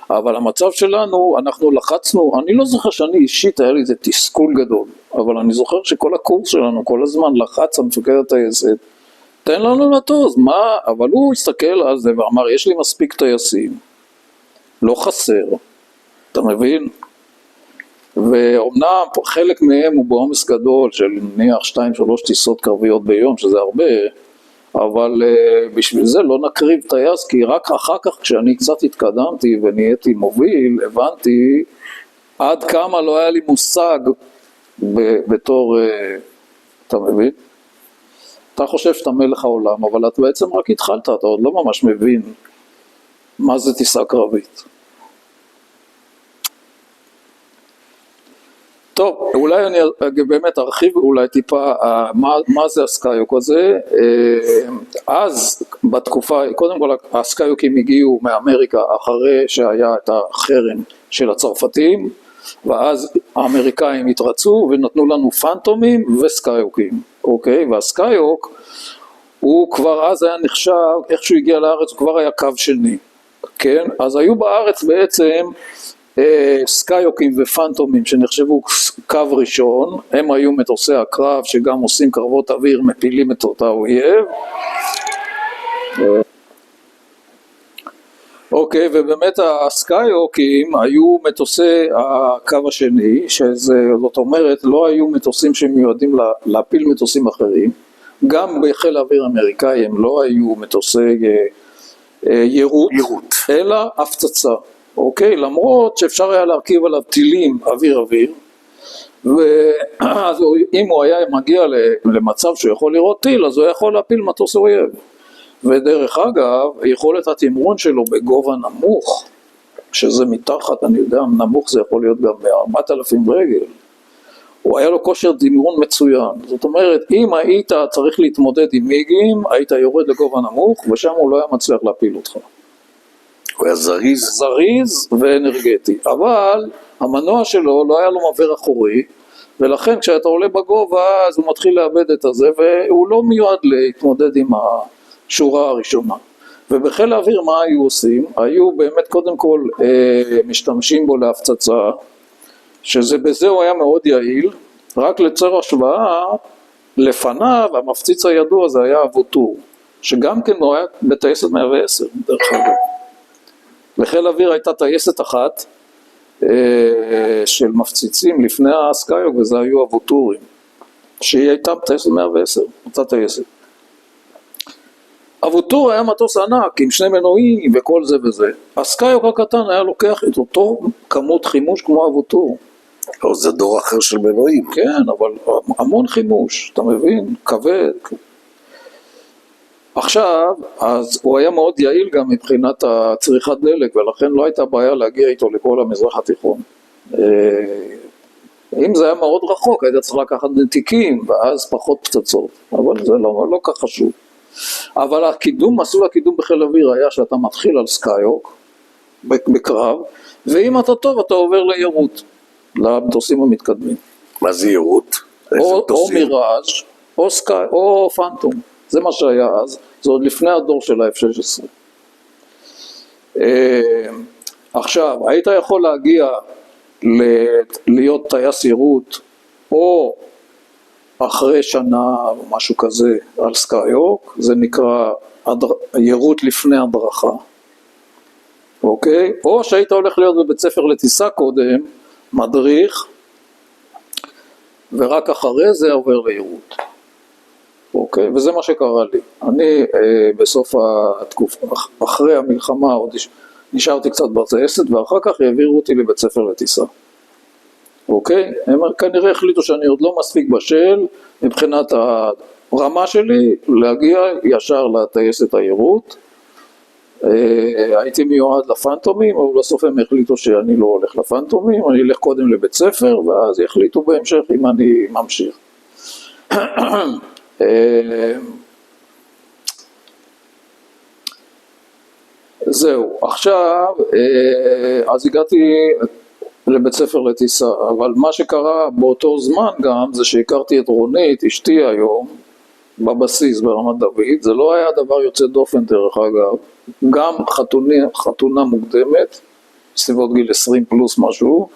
אבל המצב שלנו, אנחנו לחצנו, אני לא זוכר שאני אישית, היה לי איזה תסכול גדול, אבל אני זוכר שכל הקורס שלנו, כל הזמן לחץ המפקד הטייסת, תן לנו לטוס, מה? אבל הוא הסתכל על זה ואמר, יש לי מספיק טייסים, לא חסר, אתה מבין? ואומנם חלק מהם הוא בעומס גדול של נניח 2-3 טיסות קרביות ביום, שזה הרבה, אבל בשביל זה לא נקריב טייס, כי רק אחר כך כשאני קצת התקדמתי ונהייתי מוביל, הבנתי עד כמה לא היה לי מושג בתור, אתה מבין? אתה חושב שאתה מלך העולם, אבל אתה בעצם רק התחלת, אתה עוד לא ממש מבין מה זה טיסה קרבית. טוב, אולי אני באמת ארחיב אולי טיפה מה זה הסקאיוק הזה. אז בתקופה, קודם כל הסקאיוקים הגיעו מאמריקה אחרי שהיה את החרם של הצרפתים, ואז האמריקאים התרצו ונתנו לנו פנטומים וסקאיוקים, אוקיי? והסקאיוק הוא כבר אז היה נחשב, איך שהוא הגיע לארץ הוא כבר היה קו שני, כן? אז היו בארץ בעצם סקאיוקים ופנטומים שנחשבו קו ראשון, הם היו מטוסי הקרב שגם עושים קרבות אוויר, מפילים את אותה אויב. אוקיי, ובאמת הסקאיוקים היו מטוסי הקו השני, זאת אומרת לא היו מטוסים שמיועדים להפיל מטוסים אחרים, גם בחיל האוויר האמריקאי הם לא היו מטוסי יירוט, אלא הפצצה. אוקיי, למרות שאפשר היה להרכיב עליו טילים אוויר, ואז אם הוא היה מגיע למצב שהוא יכול לראות טיל, אז הוא יכול להפיל מטוס אויב. ודרך אגב, יכולת התמרון שלו בגובה נמוך, שזה מתחת, אני יודע, נמוך זה יכול להיות גם ב-4,000 רגל, הוא היה לו כושר תמרון מצוין. זאת אומרת, אם היית צריך להתמודד עם מיגים, היית יורד לגובה נמוך, ושם הוא לא היה מצליח להפיל אותך. הוא היה זריז ואנרגטי, אבל המנוע שלו לא היה לו מעבר אחורי, ולכן כשאתה עולה בגובה אז הוא מתחיל לאבד את הזה, והוא לא מיועד להתמודד עם השורה הראשונה. ובחיל האוויר מה היו עושים? היו באמת קודם כל משתמשים בו להפצצה, בזה הוא היה מאוד יעיל, רק לצורך השוואה, לפניו המפציץ הידוע זה היה הווטור, שגם כן הוא היה בטייסת 110 דרך אגב. לחיל האוויר הייתה טייסת אחת של מפציצים לפני הסקאיוק, וזה היו הווטורים, שהיא הייתה טייסת 110, אותה טייסת. הווטור היה מטוס ענק עם 2 מנועים וכל זה וזה. הסקאיוק הקטן היה לוקח את אותו כמות חימוש כמו הווטור. זה דור אחר של מנועים. כן, אבל המון חימוש, אתה מבין? כבד. עכשיו, אז הוא היה מאוד יעיל גם מבחינת הצריכת דלק, ולכן לא הייתה בעיה להגיע איתו לכל המזרח התיכון. אם זה היה מאוד רחוק, היית צריך לקחת נתיקים, ואז פחות פצצות, אבל זה לא כך חשוב. אבל מסלול הקידום בחיל האוויר היה שאתה מתחיל על סקאיוק, בקרב, ואם אתה טוב אתה עובר לירות, למטוסים המתקדמים. מה זה ירות? או מיראז' או סקאי, או פנטום, זה מה שהיה אז, זה עוד לפני הדור של ה-F-16. עכשיו, היית יכול להגיע להיות טייס ירות, או אחרי שנה או משהו כזה על סקאיוק, זה נקרא ירות לפני הדרכה, אוקיי? או שהיית הולך להיות בבית ספר לטיסה קודם, מדריך, ורק אחרי זה עובר לירות, אוקיי? וזה מה שקרה לי. אני בסוף התקופה, אחרי המלחמה, עוד נשארתי קצת בטייסת, ואחר כך העבירו אותי לבית ספר לטיסה. אוקיי? הם כנראה החליטו שאני עוד לא מספיק בשל מבחינת הרמה שלי להגיע ישר לטייסת הירות. הייתי מיועד לפנטומים, אבל בסוף הם החליטו שאני לא הולך לפנטומים, אני אלך קודם לבית ספר ואז יחליטו בהמשך אם אני ממשיך. זהו, עכשיו, אז הגעתי לבית ספר לטיסה, אבל מה שקרה באותו זמן גם, זה שהכרתי את רונית, אשתי היום, בבסיס ברמת דוד, זה לא היה דבר יוצא דופן דרך אגב, גם חתונה מוקדמת, סביבות גיל 20 פלוס משהו,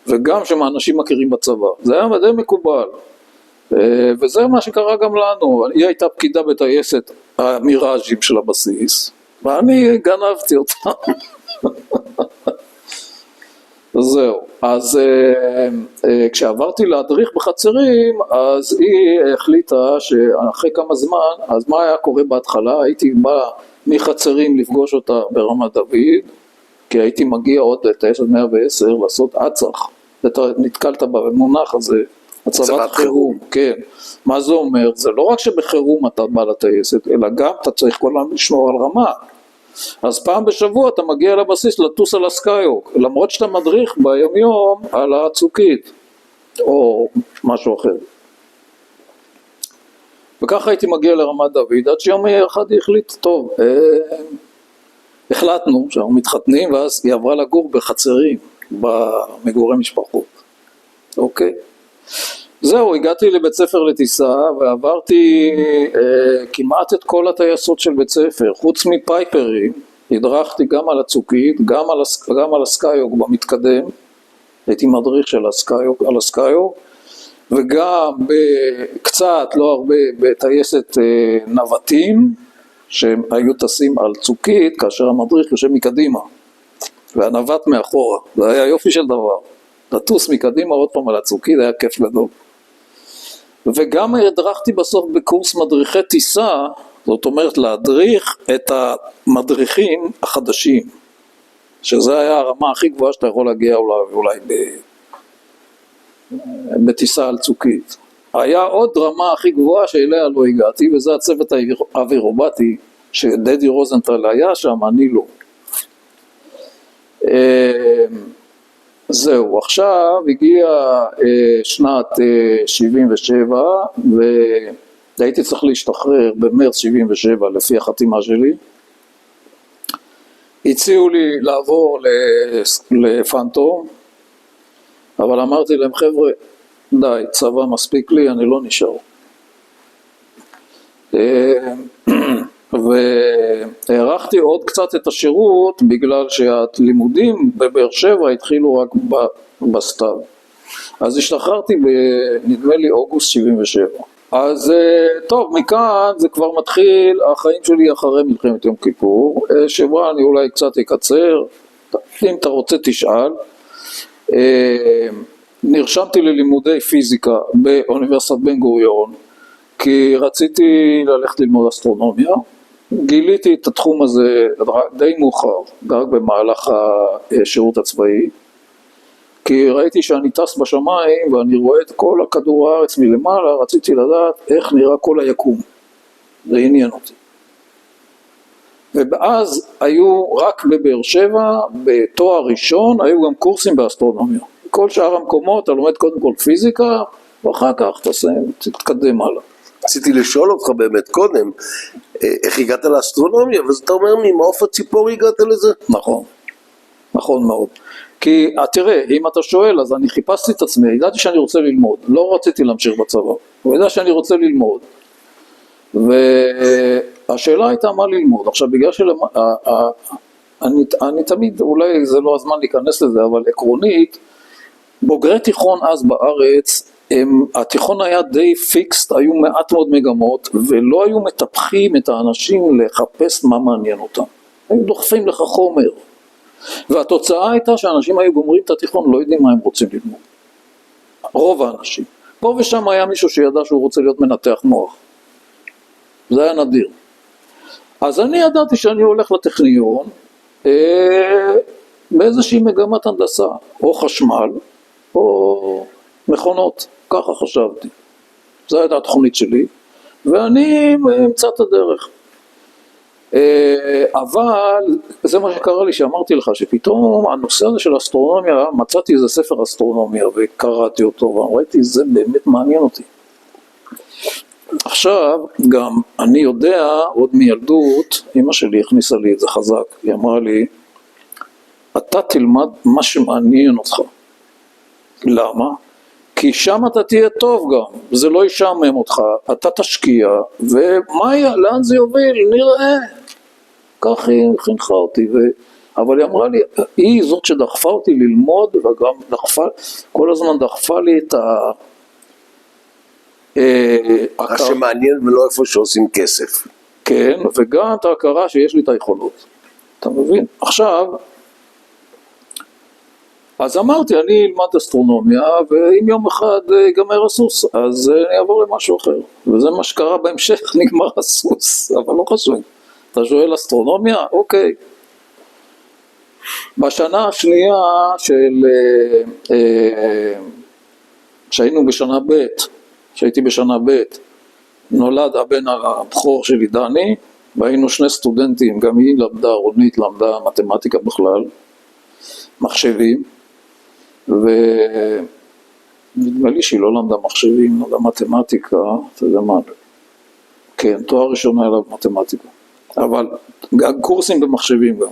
וגם שמאנשים מכירים בצבא, זה היה די מקובל, וזה מה שקרה גם לנו, היא הייתה פקידה בטייסת המיראז'ים של הבסיס, ואני גנבתי אותה. זהו, אז כשעברתי להדריך בחצרים, אז היא החליטה שאחרי כמה זמן, אז מה היה קורה בהתחלה? הייתי בא מחצרים לפגוש אותה ברמת דוד, כי הייתי מגיע עוד לטייסת 110 לעשות עצח, נתקלת במונח הזה, הצבת חירום, כן. מה זה אומר? זה לא רק שבחירום אתה בא לטייסת, אלא גם אתה צריך כל הזמן לשמור על רמה. אז פעם בשבוע אתה מגיע לבסיס לטוס על הסקאיוק, למרות שאתה מדריך ביום יום על הצוקית, או משהו אחר. וככה הייתי מגיע לרמת דוד, עד שיום אחד החליט, טוב, החלטנו שאנחנו מתחתנים, ואז היא עברה לגור בחצרים, במגורי משפחות. אוקיי? זהו, הגעתי לבית ספר לטיסה, ועברתי כמעט את כל הטייסות של בית ספר, חוץ מפייפרים, הדרכתי גם על הצוקית, גם על הסקאיוק במתקדם, הייתי מדריך של הסקאיוק, על הסקאיוק, וגם קצת, לא הרבה, בטייסת נווטים, שהם היו טסים על צוקית, כאשר המדריך יושב מקדימה, והנווט מאחורה, זה היה יופי של דבר, לטוס מקדימה עוד פעם על הצוקית, היה כיף גדול. וגם הדרכתי בסוף בקורס מדריכי טיסה, זאת אומרת להדריך את המדריכים החדשים, שזה היה הרמה הכי גבוהה שאתה יכול להגיע אולי בטיסה על צוקית. היה עוד רמה הכי גבוהה שאליה לא הגעתי, וזה הצוות האווירובטי, שדדי רוזנטל היה שם, אני לא. זהו, עכשיו הגיע שנת 77, והייתי צריך להשתחרר במרץ 77 לפי החתימה שלי. הציעו לי לעבור לפנטום, אבל אמרתי להם, חבר'ה, די, צבא מספיק לי, אני לא נשאר. המשכתי עוד קצת את השירות בגלל שהלימודים בבאר שבע התחילו רק בסתיו. אז השתחררתי נדמה לי אוגוסט 77. אז טוב, מכאן זה כבר מתחיל החיים שלי אחרי מלחמת יום כיפור, שבה אני אולי קצת אקצר, אם אתה רוצה תשאל. נרשמתי ללימודי פיזיקה באוניברסיטת בן גוריון, כי רציתי ללכת ללמוד אסטרונומיה. גיליתי את התחום הזה די מאוחר, רק במהלך השירות הצבאי, כי ראיתי שאני טס בשמיים ואני רואה את כל הכדור הארץ מלמעלה, רציתי לדעת איך נראה כל היקום, זה עניין אותי. ואז היו רק בבאר שבע, בתואר ראשון, היו גם קורסים באסטרונומיה. כל שאר המקומות אתה לומד קודם כל פיזיקה, ואחר כך תתקדם הלאה. רציתי לשאול אותך באמת קודם, איך הגעת לאסטרונומיה, ואז אתה אומר ממעוף הציפור הגעת לזה? נכון, נכון מאוד. כי תראה, אם אתה שואל, אז אני חיפשתי את עצמי, ידעתי שאני רוצה ללמוד, לא רציתי להמשיך בצבא, הוא ידע שאני רוצה ללמוד, והשאלה הייתה מה ללמוד. עכשיו בגלל אני תמיד, אולי זה לא הזמן להיכנס לזה, אבל עקרונית, בוגרי תיכון אז בארץ, התיכון היה די פיקסט, היו מעט מאוד מגמות, ולא היו מטפחים את האנשים לחפש מה מעניין אותם. היו דוחפים לך חומר. והתוצאה הייתה שאנשים היו גומרים את התיכון, לא יודעים מה הם רוצים ללמוד. רוב האנשים. פה ושם היה מישהו שידע שהוא רוצה להיות מנתח מוח. זה היה נדיר. אז אני ידעתי שאני הולך לטכניון, באיזושהי מגמת הנדסה, או חשמל, או מכונות, ככה חשבתי. זו הייתה התוכנית שלי, ואני אמצא את הדרך. אבל זה מה שקרה לי, שאמרתי לך, שפתאום הנושא הזה של אסטרונומיה, מצאתי איזה ספר אסטרונומיה וקראתי אותו, וראיתי, זה באמת מעניין אותי. עכשיו, גם אני יודע, עוד מילדות, אמא שלי הכניסה לי את זה חזק, היא אמרה לי, אתה תלמד מה שמעניין אותך. למה? כי שם אתה תהיה טוב גם, זה לא ישעמם אותך, אתה תשקיע, לאן זה יוביל? נראה. כך היא חינכה אותי, אבל היא אמרה לי, היא זאת שדחפה אותי ללמוד, וגם כל הזמן דחפה לי את מה שמעניין ולא איפה שעושים כסף. כן, וגם את ההכרה שיש לי את היכולות. אתה מבין? עכשיו, אז אמרתי, אני אלמד אסטרונומיה, ואם יום אחד ייגמר הסוס, אז אני אעבור למשהו אחר. וזה מה שקרה בהמשך, נגמר הסוס, אבל לא חשוב. אתה שואל אסטרונומיה? אוקיי. בשנה השנייה שהיינו בשנה ב', שהייתי בשנה ב', נולד הבן הבכור שלי דני, והיינו שני סטודנטים, גם היא למדה, רונית למדה מתמטיקה בכלל, מחשבים, ונדמה לי שהיא לא למדה מחשבים, למדה מתמטיקה, אתה יודע מה, כן, תואר ראשון היה לה במתמטיקה, אבל קורסים במחשבים גם,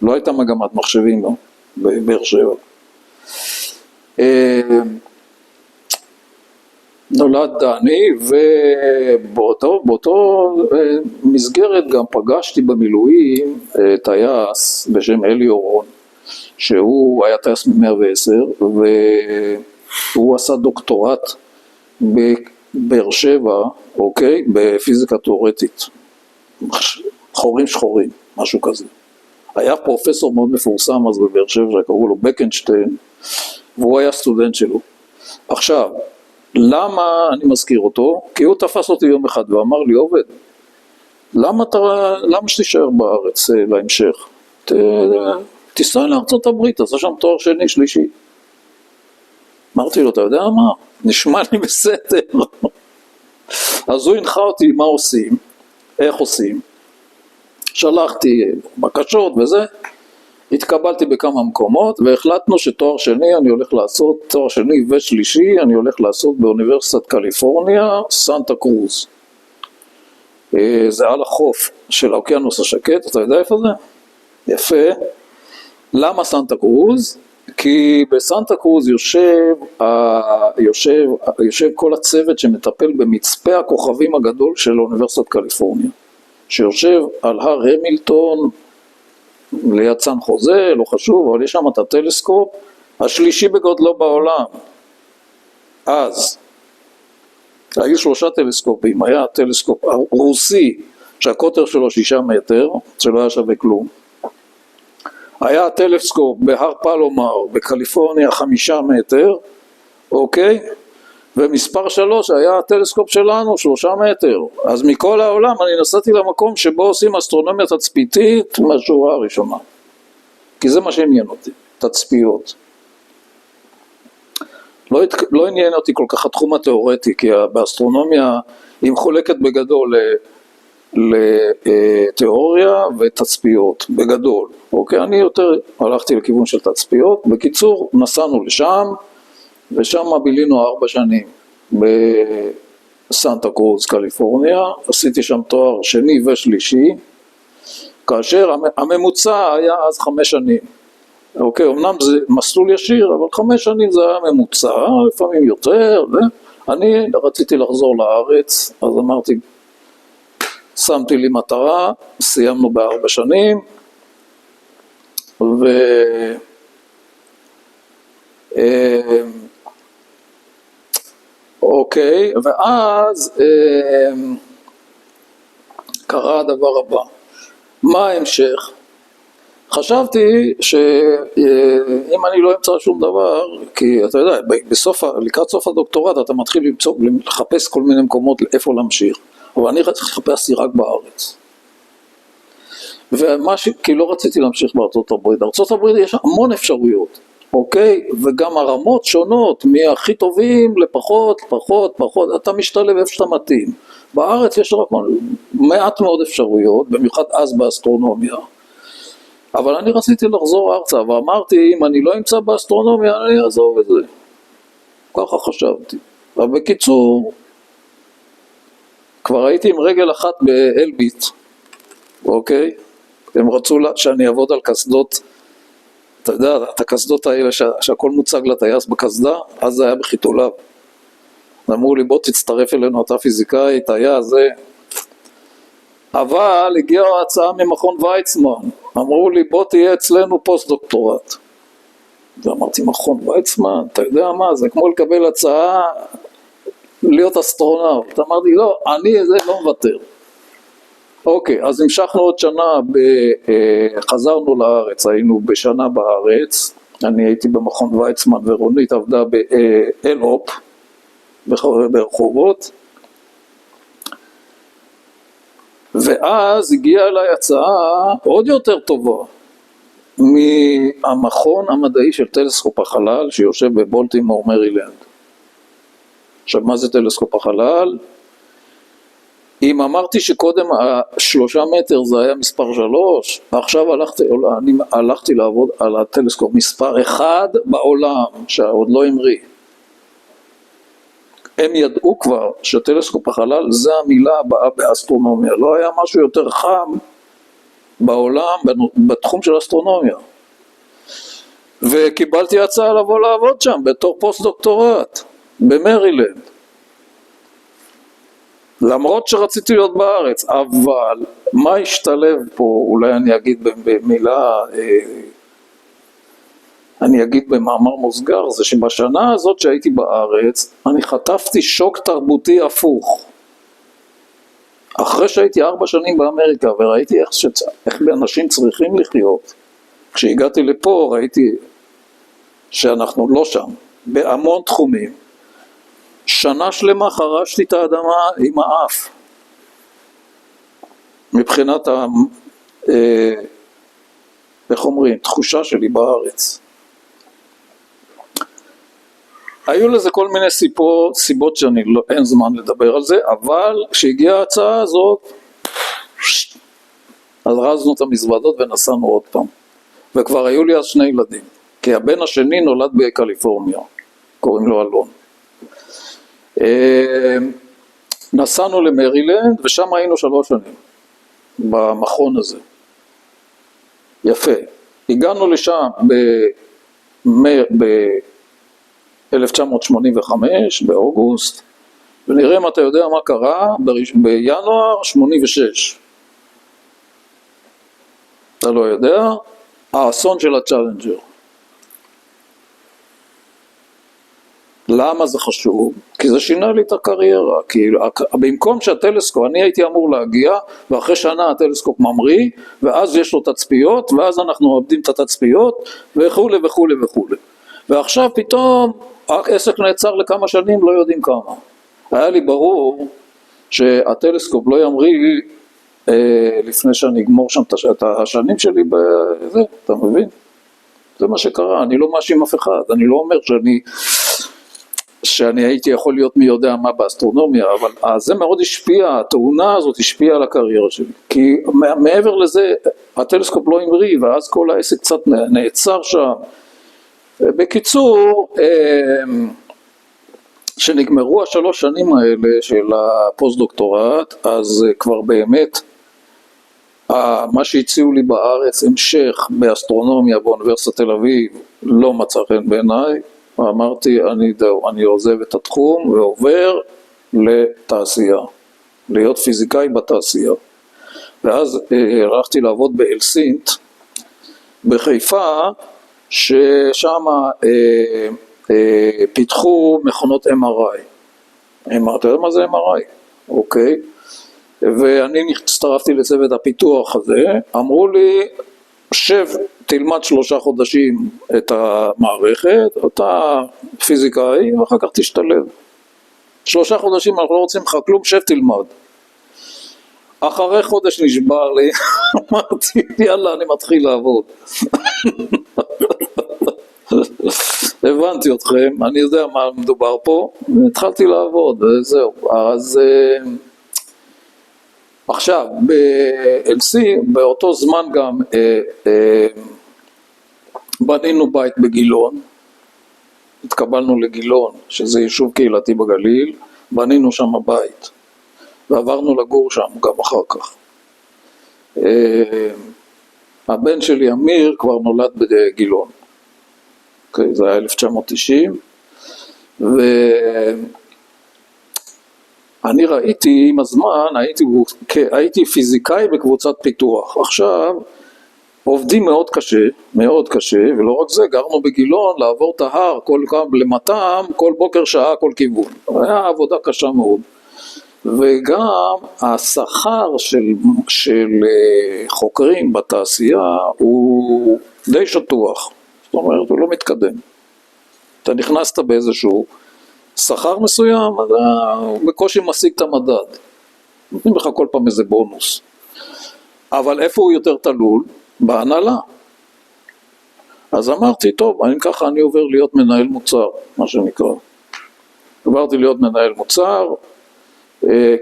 לא הייתה מגמת מחשבים גם, בבאר שבע. נולד דני, ובאותו מסגרת גם פגשתי במילואים טייס בשם אלי אורון, שהוא היה טייס מ-110, והוא עשה דוקטורט בבאר שבע, אוקיי, בפיזיקה תיאורטית, חורים שחורים, משהו כזה. היה פרופסור מאוד מפורסם אז בבאר שבע, שקראו לו בקנשטיין, והוא היה סטודנט שלו. עכשיו, למה אני מזכיר אותו? כי הוא תפס אותי יום אחד ואמר לי, עובד, למה שתישאר בארץ להמשך? תיסע לארצות הברית, עשה שם תואר שני, שלישי. אמרתי לו, אתה יודע מה? נשמע לי בסדר. אז הוא הנחה אותי מה עושים, איך עושים. שלחתי בקשות וזה, התקבלתי בכמה מקומות, והחלטנו שתואר שני אני הולך לעשות, תואר שני ושלישי אני הולך לעשות באוניברסיטת קליפורניה, סנטה קרוז. זה על החוף של האוקיינוס השקט, אתה יודע איפה זה? יפה. למה סנטה קרוז? כי בסנטה קרוז יושב כל הצוות שמטפל במצפה הכוכבים הגדול של אוניברסיטת קליפורניה. שיושב על הר המילטון, ליד סן חוזה, לא חשוב, אבל יש שם את הטלסקופ, השלישי בגודלו בעולם. אז, היו 3 טלסקופים, היה טלסקופ רוסי, שהקוטר שלו 6 מטר, שלא היה שווה כלום. היה הטלסקופ בהר פלומר, בקליפורניה, 5 מטר, אוקיי? ומספר 3 היה הטלסקופ שלנו, 3 מטר. אז מכל העולם אני נסעתי למקום שבו עושים אסטרונומיה תצפיתית מהשורה הראשונה. כי זה מה שעניין אותי, תצפיות. לא עניין אותי כל כך התחום התיאורטי, כי באסטרונומיה היא מחולקת בגדול לתיאוריה ותצפיות, בגדול. אוקיי, אני יותר הלכתי לכיוון של תצפיות. בקיצור, נסענו לשם, ושם בילינו 4 שנים בסנטה קרוז, קליפורניה. עשיתי שם תואר שני ושלישי, כאשר הממוצע היה אז 5 שנים. אוקיי, אמנם זה מסלול ישיר, אבל 5 שנים זה היה ממוצע, לפעמים יותר. אני רציתי לחזור לארץ, אז אמרתי, שמתי לי מטרה, סיימנו ב4 שנים, אוקיי, ואז קרה הדבר הבא. מה ההמשך? חשבתי שאם אני לא אמצא שום דבר, כי אתה יודע, לקראת סוף הדוקטורט אתה מתחיל לחפש כל מיני מקומות איפה להמשיך, אבל אני חיפשתי רק בארץ. כי לא רציתי להמשיך בארצות הברית. בארצות הברית יש המון אפשרויות, אוקיי? וגם הרמות שונות, מהכי טובים לפחות, פחות, אתה משתלב איפה שאתה מתאים. בארץ יש רק מעט מאוד אפשרויות, במיוחד אז באסטרונומיה. אבל אני רציתי לחזור ארצה, ואמרתי, אם אני לא אמצא באסטרונומיה, אני אעזוב את זה. ככה חשבתי. אבל בקיצור, כבר הייתי עם רגל אחת באלביט, אוקיי? הם רצו שאני אעבוד על קסדות, אתה יודע, את הקסדות האלה שהכל מוצג לטייס בקסדה, אז זה היה בחיתוליו. אמרו לי, בוא תצטרף אלינו, אתה פיזיקאי, היה זה. אבל הגיעה ההצעה ממכון ויצמן, אמרו לי, בוא תהיה אצלנו פוסט דוקטורט. ואמרתי, מכון ויצמן, אתה יודע מה, זה כמו לקבל הצעה להיות אסטרונאוט. אמרתי, לא, אני זה לא מוותר. אוקיי, אז המשכנו עוד שנה, חזרנו לארץ, היינו בשנה בארץ, אני הייתי במכון ויצמן ורונית עבדה באלופ, ברחובות, ואז הגיעה אליי הצעה עוד יותר טובה, מהמכון המדעי של טלסקופ החלל, שיושב בבולטימור, מרילנד. עכשיו, מה זה טלסקופ החלל? אם אמרתי שקודם 3 מטר זה היה מספר 3, עכשיו הלכתי לעבוד על הטלסקופ מספר 1 בעולם, שעוד לא המריא. הם ידעו כבר שטלסקופ החלל זה המילה הבאה באסטרונומיה, לא היה משהו יותר חם בעולם בתחום של אסטרונומיה. וקיבלתי הצעה לבוא לעבוד שם בתור פוסט דוקטורט במרילנד. למרות שרציתי להיות בארץ, אבל מה השתלב פה, אולי אני אגיד במילה, אני אגיד במאמר מוסגר, זה שבשנה הזאת שהייתי בארץ, אני חטפתי שוק תרבותי הפוך. אחרי שהייתי 4 שנים באמריקה, וראיתי איך אנשים צריכים לחיות, כשהגעתי לפה ראיתי שאנחנו לא שם, בהמון תחומים. שנה שלמה חרשתי את האדמה עם האף, מבחינת איך אומרים, תחושה שלי בארץ. היו לזה כל מיני סיבות אין זמן לדבר על זה, אבל כשהגיעה ההצעה הזאת, אז רזנו את המזוודות ונסענו עוד פעם. וכבר היו לי אז 2 ילדים, כי הבן השני נולד בקליפורניה, קוראים לו אלון. נסענו למרילנד, ושם היינו 3 שנים, במכון הזה. יפה. הגענו לשם ב-1985, באוגוסט, ונראה אם אתה יודע מה קרה בינואר 86. אתה לא יודע, האסון של הצ'אלנג'ר. למה זה חשוב? כי זה שינה לי את הקריירה, כי במקום שהטלסקופ, אני הייתי אמור להגיע, ואחרי שנה הטלסקופ ממריא, ואז יש לו תצפיות, ואז אנחנו עובדים את התצפיות, וכו' וכו' וכו'. ועכשיו פתאום העסק נעצר לכמה שנים, לא יודעים כמה. היה לי ברור שהטלסקופ לא ימריא לפני שאני אגמור שם את השנים שלי בזה, אתה מבין? זה מה שקרה, אני לא מאשים אף אחד, אני לא אומר שאני הייתי יכול להיות מי יודע מה באסטרונומיה, אבל זה מאוד השפיע, התאונה הזאת השפיעה על הקריירה שלי, כי מעבר לזה הטלסקופ לא המריא, ואז כל העסק קצת נעצר שם. בקיצור, שנגמרו 3 שנים האלה של הפוסט-דוקטורט, אז כבר באמת, מה שהציעו לי בארץ, המשך באסטרונומיה באוניברסיטת תל אביב, לא מצא חן בעיניי, אמרתי, אני עוזב את התחום ועובר לתעשייה, להיות פיזיקאי בתעשייה. ואז הלכתי לעבוד באלסינט, בחיפה, ששם פיתחו מכונות MRI. אתה יודע מה זה MRI? אוקיי. ואני הצטרפתי לצוות הפיתוח הזה, אמרו לי, שב, תלמד 3 חודשים את המערכת, אתה פיזיקאי, ואחר כך תשתלב. 3 חודשים אנחנו לא רוצים לך כלום, שב תלמד. אחרי חודש נשבר לי, אמרתי, יאללה, אני מתחיל לעבוד. הבנתי אתכם, אני יודע מה מדובר פה, והתחלתי לעבוד, וזהו. אז עכשיו, ב-LC, באותו זמן גם בנינו בית בגילון, התקבלנו לגילון, שזה יישוב קהילתי בגליל, בנינו שם בית, ועברנו לגור שם גם אחר כך. הבן שלי אמיר כבר נולד בגילון, אוקיי, זה היה 1990, אני ראיתי עם הזמן, הייתי פיזיקאי בקבוצת פיתוח, עכשיו עובדים מאוד קשה, ולא רק זה, גרנו בגילון לעבור את ההר למטם, כל בוקר שעה, כל כיוון, היה עבודה קשה מאוד, וגם השכר של חוקרים בתעשייה הוא די שטוח, זאת אומרת הוא לא מתקדם, אתה נכנסת באיזשהו שכר מסוים, אתה בקושי משיג את המדד, נותנים לך כל פעם איזה בונוס, אבל איפה הוא יותר תלול? בהנהלה. אז אמרתי, טוב, אם ככה אני עובר להיות מנהל מוצר, מה שנקרא. עברתי להיות מנהל מוצר,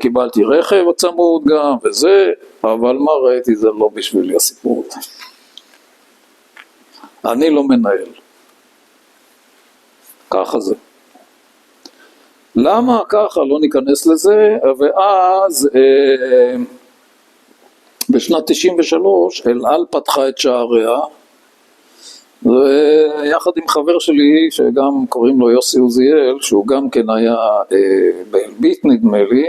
קיבלתי רכב הצמוד גם וזה, אבל מה ראיתי, זה לא בשבילי הסיפור הזה. אני לא מנהל. ככה זה. למה ככה? לא ניכנס לזה, ואז בשנת 93 אל על פתחה את שעריה, ויחד עם חבר שלי שגם קוראים לו יוסי עוזיאל, שהוא גם כן היה באלביט נדמה לי,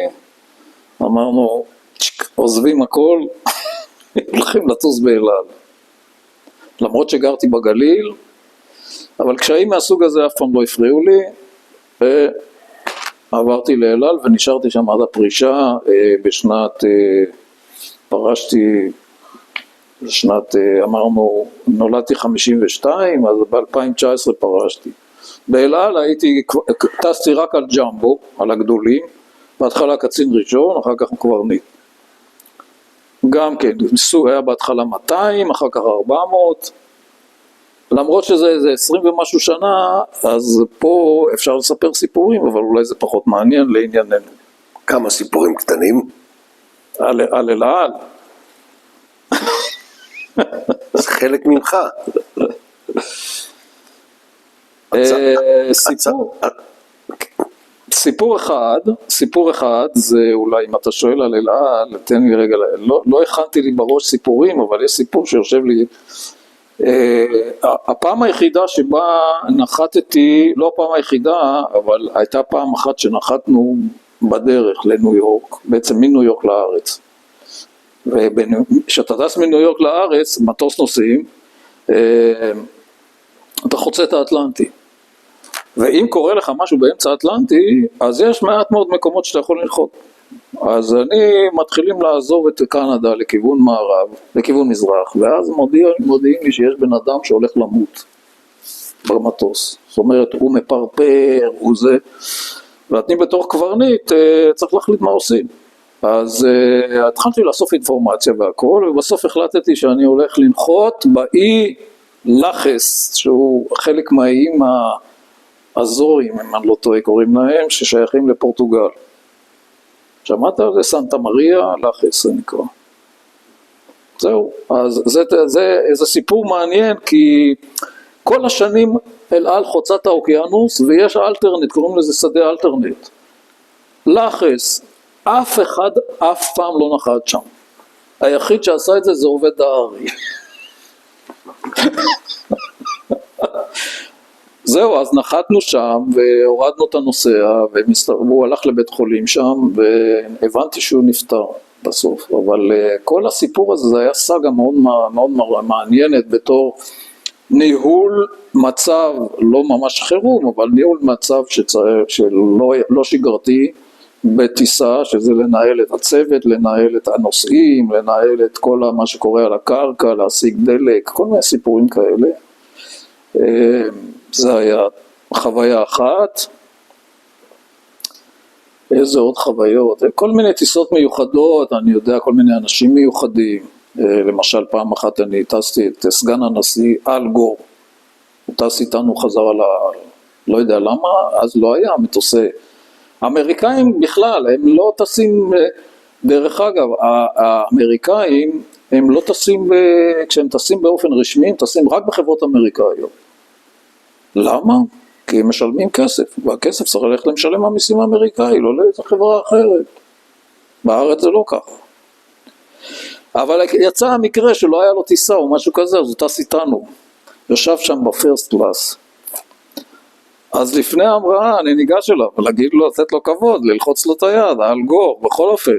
אמרנו עוזבים הכל, הולכים לטוס באל על. למרות שגרתי בגליל, אבל קשיים מהסוג הזה אף פעם לא הפריעו לי, ועברתי לאל על ונשארתי שם עד הפרישה בשנת, פרשתי בשנת, אמרנו, נולדתי 52, אז ב-2019 פרשתי. באל על טסתי רק על ג'מבו, על הגדולים, בהתחלה קצין ראשון, אחר כך קברניט. גם כן, היה בהתחלה 200, אחר כך 400, למרות שזה 20 ומשהו שנה, אז פה אפשר לספר סיפורים, אבל אולי זה פחות מעניין לענייננו. כמה סיפורים קטנים? על אל על. זה חלק ממך. סיפור אחד, זה אולי אם אתה שואל על אל על, תן לי רגע, לא הכנתי לי בראש סיפורים, אבל יש סיפור שיושב לי, הפעם היחידה שבה נחתתי, לא הפעם היחידה, אבל הייתה פעם אחת שנחתנו בדרך לניו יורק, בעצם מניו יורק לארץ. וכשאתה טס מניו יורק לארץ, מטוס נוסעים, אתה חוצה את האטלנטי. ואם קורה לך משהו באמצע האטלנטי, אז יש מעט מאוד מקומות שאתה יכול לנחות. אז מתחילים לעזוב את קנדה לכיוון מערב, לכיוון מזרח, ואז מודיעים לי שיש בן אדם שהולך למות במטוס. זאת אומרת, הוא מפרפר, הוא זה, ואני בתור קברניט צריך להחליט מה עושים. אז התחלתי לאסוף אינפורמציה והכל, ובסוף החלטתי שאני הולך לנחות באי לחס, שהוא חלק מהאיים האזוריים, אם אני לא טועה קוראים להם, ששייכים לפורטוגל. שמעת על זה? סנטה מריה לחס זה נקרא. זהו, אז זה סיפור מעניין, כי כל השנים אל על חוצת האוקיינוס, ויש אלטרנט, קוראים לזה שדה אלטרנט. לחס, אף אחד אף פעם לא נחת שם. היחיד שעשה את זה זה עובד דהרי. זהו, אז נחתנו שם והורדנו את הנוסע, והוא הלך לבית חולים שם, והבנתי שהוא נפטר בסוף. אבל כל הסיפור הזה זה היה סאגה מאוד, מאוד מעניינת בתור ניהול מצב, לא ממש חירום, אבל ניהול מצב שלא שגרתי בטיסה, שזה לנהל את הצוות, לנהל את הנוסעים, לנהל את כל מה שקורה על הקרקע, להשיג דלק, כל מיני סיפורים כאלה. זה היה חוויה אחת. איזה עוד חוויות? כל מיני טיסות מיוחדות, אני יודע, כל מיני אנשים מיוחדים. למשל, פעם אחת אני טסתי את סגן הנשיא אל גור. הוא טס איתנו חזרה לא יודע למה, אז לא היה מטוסי. האמריקאים בכלל, הם לא טסים, דרך אגב, האמריקאים, הם לא טסים, כשהם טסים באופן רשמי, הם טסים רק בחברות אמריקאיות. למה? כי הם משלמים כסף, והכסף צריך ללכת למשלם המיסים האמריקאי, לא לאיזו חברה אחרת. בארץ זה לא ככה. אבל יצא המקרה שלא היה לו טיסה או משהו כזה, אז הוא טס איתנו. ישב שם בפרסט קלאס. אז לפני ההמראה אני ניגש אליו, ולהגיד לו, לתת לו כבוד, ללחוץ לו את היד, אל גור, בכל אופן.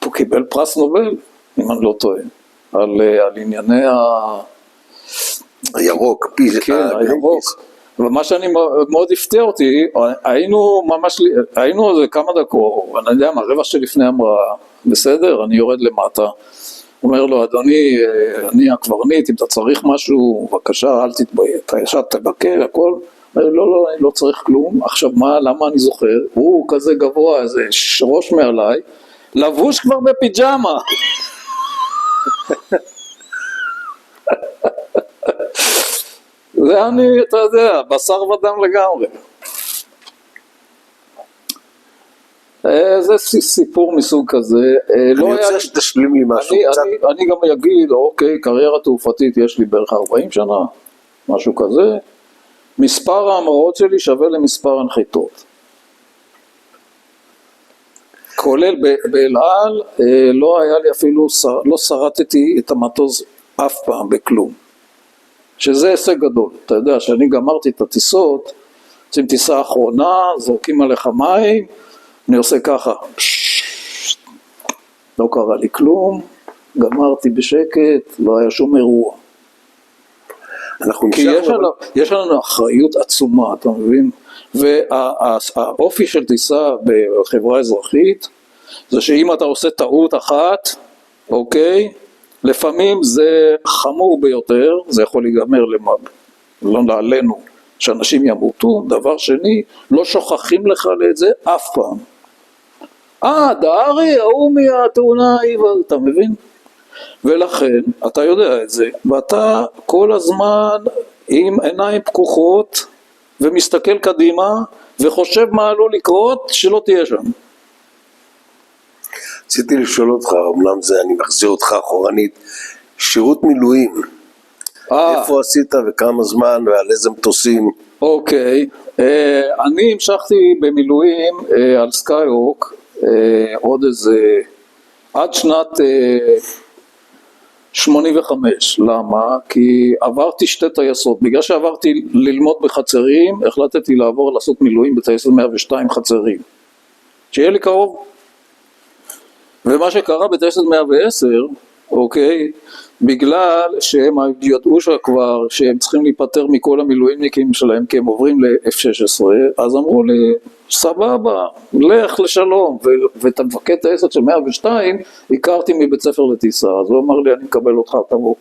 הוא קיבל פרס נובל, אם אני לא טועה, על ענייני הירוק, כן, הירוק. ומה שאני מאוד הפתיע אותי, היינו כמה דקות, אני יודע מה, רבע שלפני המראה, בסדר, אני יורד למטה, אומר לו, אדוני, אני הקברניט, אם אתה צריך משהו, בבקשה, אל תתבייש, ישר תבקר, הכל. לא, אני לא צריך כלום. עכשיו מה, למה אני זוכר? הוא כזה גבוה, איזה ראש מעליי, לבוש כבר בפיג'מה. זה אני, אתה יודע, בשר ודם לגמרי. זה סיפור מסוג כזה. אני רוצה שתשלים לי משהו קצת. אני גם אגיד, אוקיי, קריירה תעופתית יש לי בערך 40 שנה, משהו כזה. מספר ההמראות שלי שווה למספר הנחיתות. כולל באל על, לא היה לי אפילו, לא שרטתי את המטוס אף פעם בכלום. שזה הישג גדול. אתה יודע שאני גמרתי את הטיסות, עושים טיסה אחרונה, זורקים עליך מים, אני עושה ככה, לא קרה לי כלום, גמרתי בשקט, לא היה שום אירוע. כי יש לנו אחריות עצומה, אתה מבין? והאופי של טיסה בחברה אזרחית, זה שאם אתה עושה טעות אחת, אוקיי, לפעמים זה חמור ביותר, זה יכול להיגמר לא נעלינו, שאנשים ימותו. דבר שני, לא שוכחים לך את זה אף פעם. דהרי, ההוא מהתאונה ההיא, אתה מבין? ולכן, אתה יודע את זה, ואתה כל הזמן עם עיניים פקוחות, ומסתכל קדימה, וחושב מה עלול לקרות, שלא תהיה שם. רציתי לשאול אותך, אמנם זה, אני מחזיר אותך אחורנית, שירות מילואים, איפה עשית וכמה זמן ועל איזה מטוסים? אוקיי, אני המשכתי במילואים על סקייהוק, עוד איזה, עד שנת 85, למה? כי עברתי שתי טייסות, בגלל שעברתי ללמוד בחצרים, החלטתי לעבור לעשות מילואים בטייסת 102 חצרים, שיהיה לי קרוב. ומה שקרה בטייסת 110, אוקיי, בגלל שהם ידעו כבר שהם צריכים להיפטר מכל המילואימניקים שלהם כי הם עוברים ל-F-16, אז אמרו לי, סבבה, לך לשלום, ואת המפקד טייסת של 102 הכרתי מבית ספר לטיסה, אז הוא אמר לי, אני מקבל אותך, תבוא.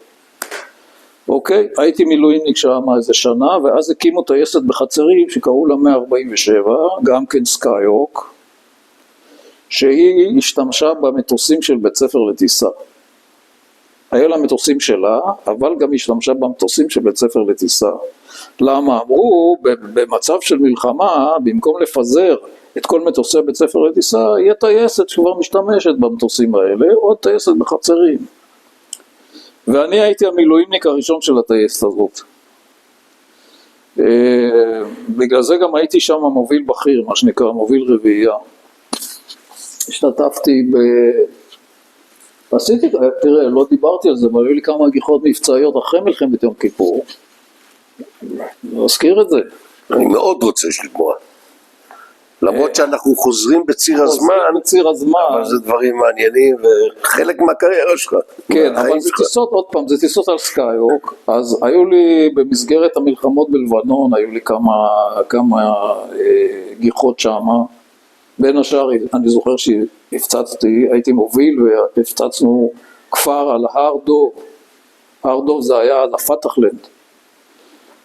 אוקיי, הייתי מילואימניק שם איזה שנה, ואז הקימו טייסת בחצרים שקראו לה 147, גם כן סקייהוק, שהיא השתמשה במטוסים של בית ספר לטיסה. היה לה מטוסים שלה, אבל גם השתמשה במטוסים של בית ספר לטיסה. למה? אמרו, במצב של מלחמה, במקום לפזר את כל מטוסי בית ספר לטיסה, יהיה טייסת שכבר משתמשת במטוסים האלה, או טייסת בחצרים. ואני הייתי המילואימניק הראשון של הטייסת הזאת. בגלל זה גם הייתי שם מוביל בכיר, מה שנקרא, מוביל רביעייה. השתתפתי עשיתי, תראה, לא דיברתי על זה, אבל היו לי כמה גיחות מבצעיות אחרי מלחמת יום כיפור. אני אזכיר את זה. אני מאוד רוצה שתגמור. למרות שאנחנו חוזרים בציר הזמן, אבל זה דברים מעניינים וחלק מהקריירה שלך. כן, אבל זה טיסות, עוד פעם, זה טיסות על סקייהוק, אז היו לי במסגרת המלחמות בלבנון, היו לי כמה גיחות שמה, בין השאר אני זוכר שהפצצתי, הייתי מוביל והפצצנו כפר על הר דוב, הר דוב זה היה על הפתחלנד,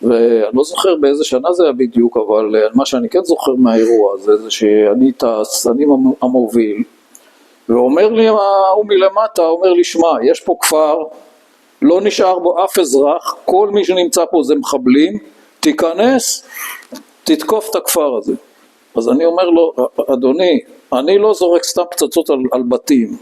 ואני לא זוכר באיזה שנה זה היה בדיוק, אבל מה שאני כן זוכר מהאירוע הזה, זה שאני טס, אני המוביל, ואומר לי, הוא מלמטה, אומר לי, שמע, יש פה כפר, לא נשאר בו אף אזרח, כל מי שנמצא פה זה מחבלים, תיכנס, תתקוף את הכפר הזה. אז אני אומר לו, אדוני, אני לא זורק סתם פצצות על בתים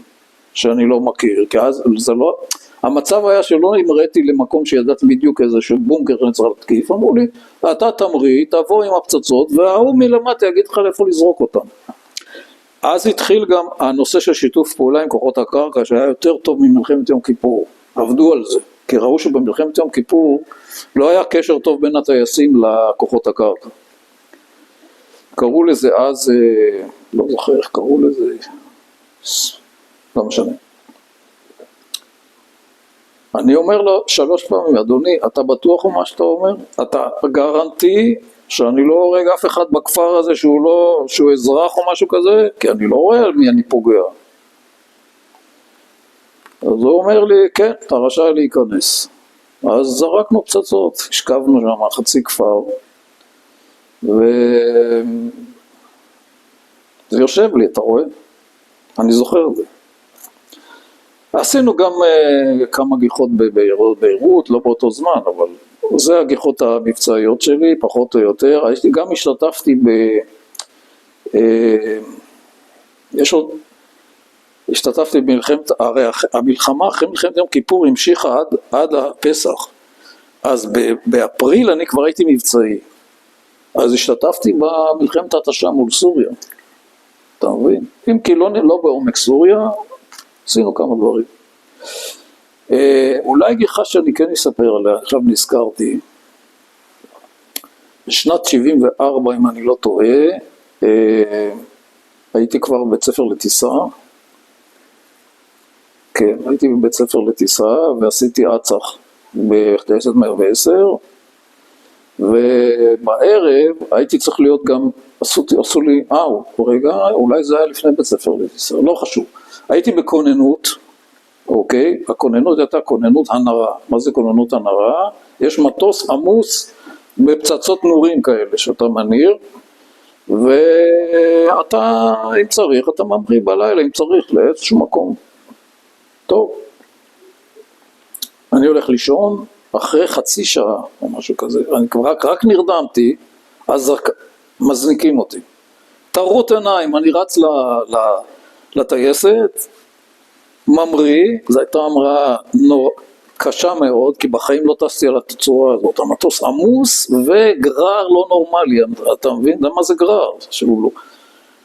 שאני לא מכיר, כי אז זה לא, המצב היה שלא המראתי למקום שידעתי בדיוק איזשהו בונקר שאני צריך להתקיף, אמרו לי, אתה תמריא, תבוא עם הפצצות, והוא מלמטה יגיד לך לאיפה לזרוק אותם. אז התחיל גם הנושא של שיתוף פעולה עם כוחות הקרקע, שהיה יותר טוב ממלחמת יום כיפור, עבדו על זה, כי ראו שבמלחמת יום כיפור לא היה קשר טוב בין הטייסים לכוחות הקרקע. קראו לזה אז, לא זוכר איך קראו לזה, לא משנה. אני אומר לו 3 פעמים, אדוני, אתה בטוח מה שאתה אומר? אתה גרנטי שאני לא הורג אף אחד בכפר הזה שהוא אזרח או משהו כזה? כי אני לא רואה על מי אני פוגע. אז הוא אומר לי, כן, אתה רשאי להיכנס. אז זרקנו פצצות, השכבנו שם חצי כפר, וזה יושב לי, אתה רואה? אני זוכר את זה. עשינו גם כמה גיחות בביירות, לא באותו זמן, אבל זה הגיחות המבצעיות שלי, פחות או יותר. גם השתתפתי השתתפתי במלחמת, הרי המלחמה אחרי מלחמת יום כיפור המשיכה עד הפסח. אז באפריל אני כבר הייתי מבצעי. אז השתתפתי במלחמת התשה מול סוריה. אתה מבין? אם כי לא בעומק סוריה, עשינו כמה דברים. אולי גיחה שאני כן אספר עליה, עכשיו נזכרתי. בשנת 74, אם אני לא טועה, הייתי כבר בבית ספר לטיסה. כן, הייתי בבית ספר לטיסה ועשיתי עצח בטייסת 110, ובערב הייתי צריך להיות גם, עשו לי, רגע, אולי זה היה לפני בית ספר לטיסה, לא חשוב. הייתי בכוננות, אוקיי, הכוננות הייתה כוננות הנרה. מה זה כוננות הנרה? יש מטוס עמוס בפצצות נורים כאלה שאתה מניר, ואתה, אם צריך, אתה ממריא בלילה, אם צריך, לאיזשהו מקום. טוב. אני הולך לישון, אחרי חצי שעה, או משהו כזה, אני רק נרדמתי, אז מזניקים אותי. תרות עיניים, אני רץ לטייסת, ממריא, זו הייתה אמרה קשה מאוד, כי בחיים לא טסתי על התצורה הזאת, המטוס עמוס וגרר לא נורמלי, אתה מבין? למה זה גרר?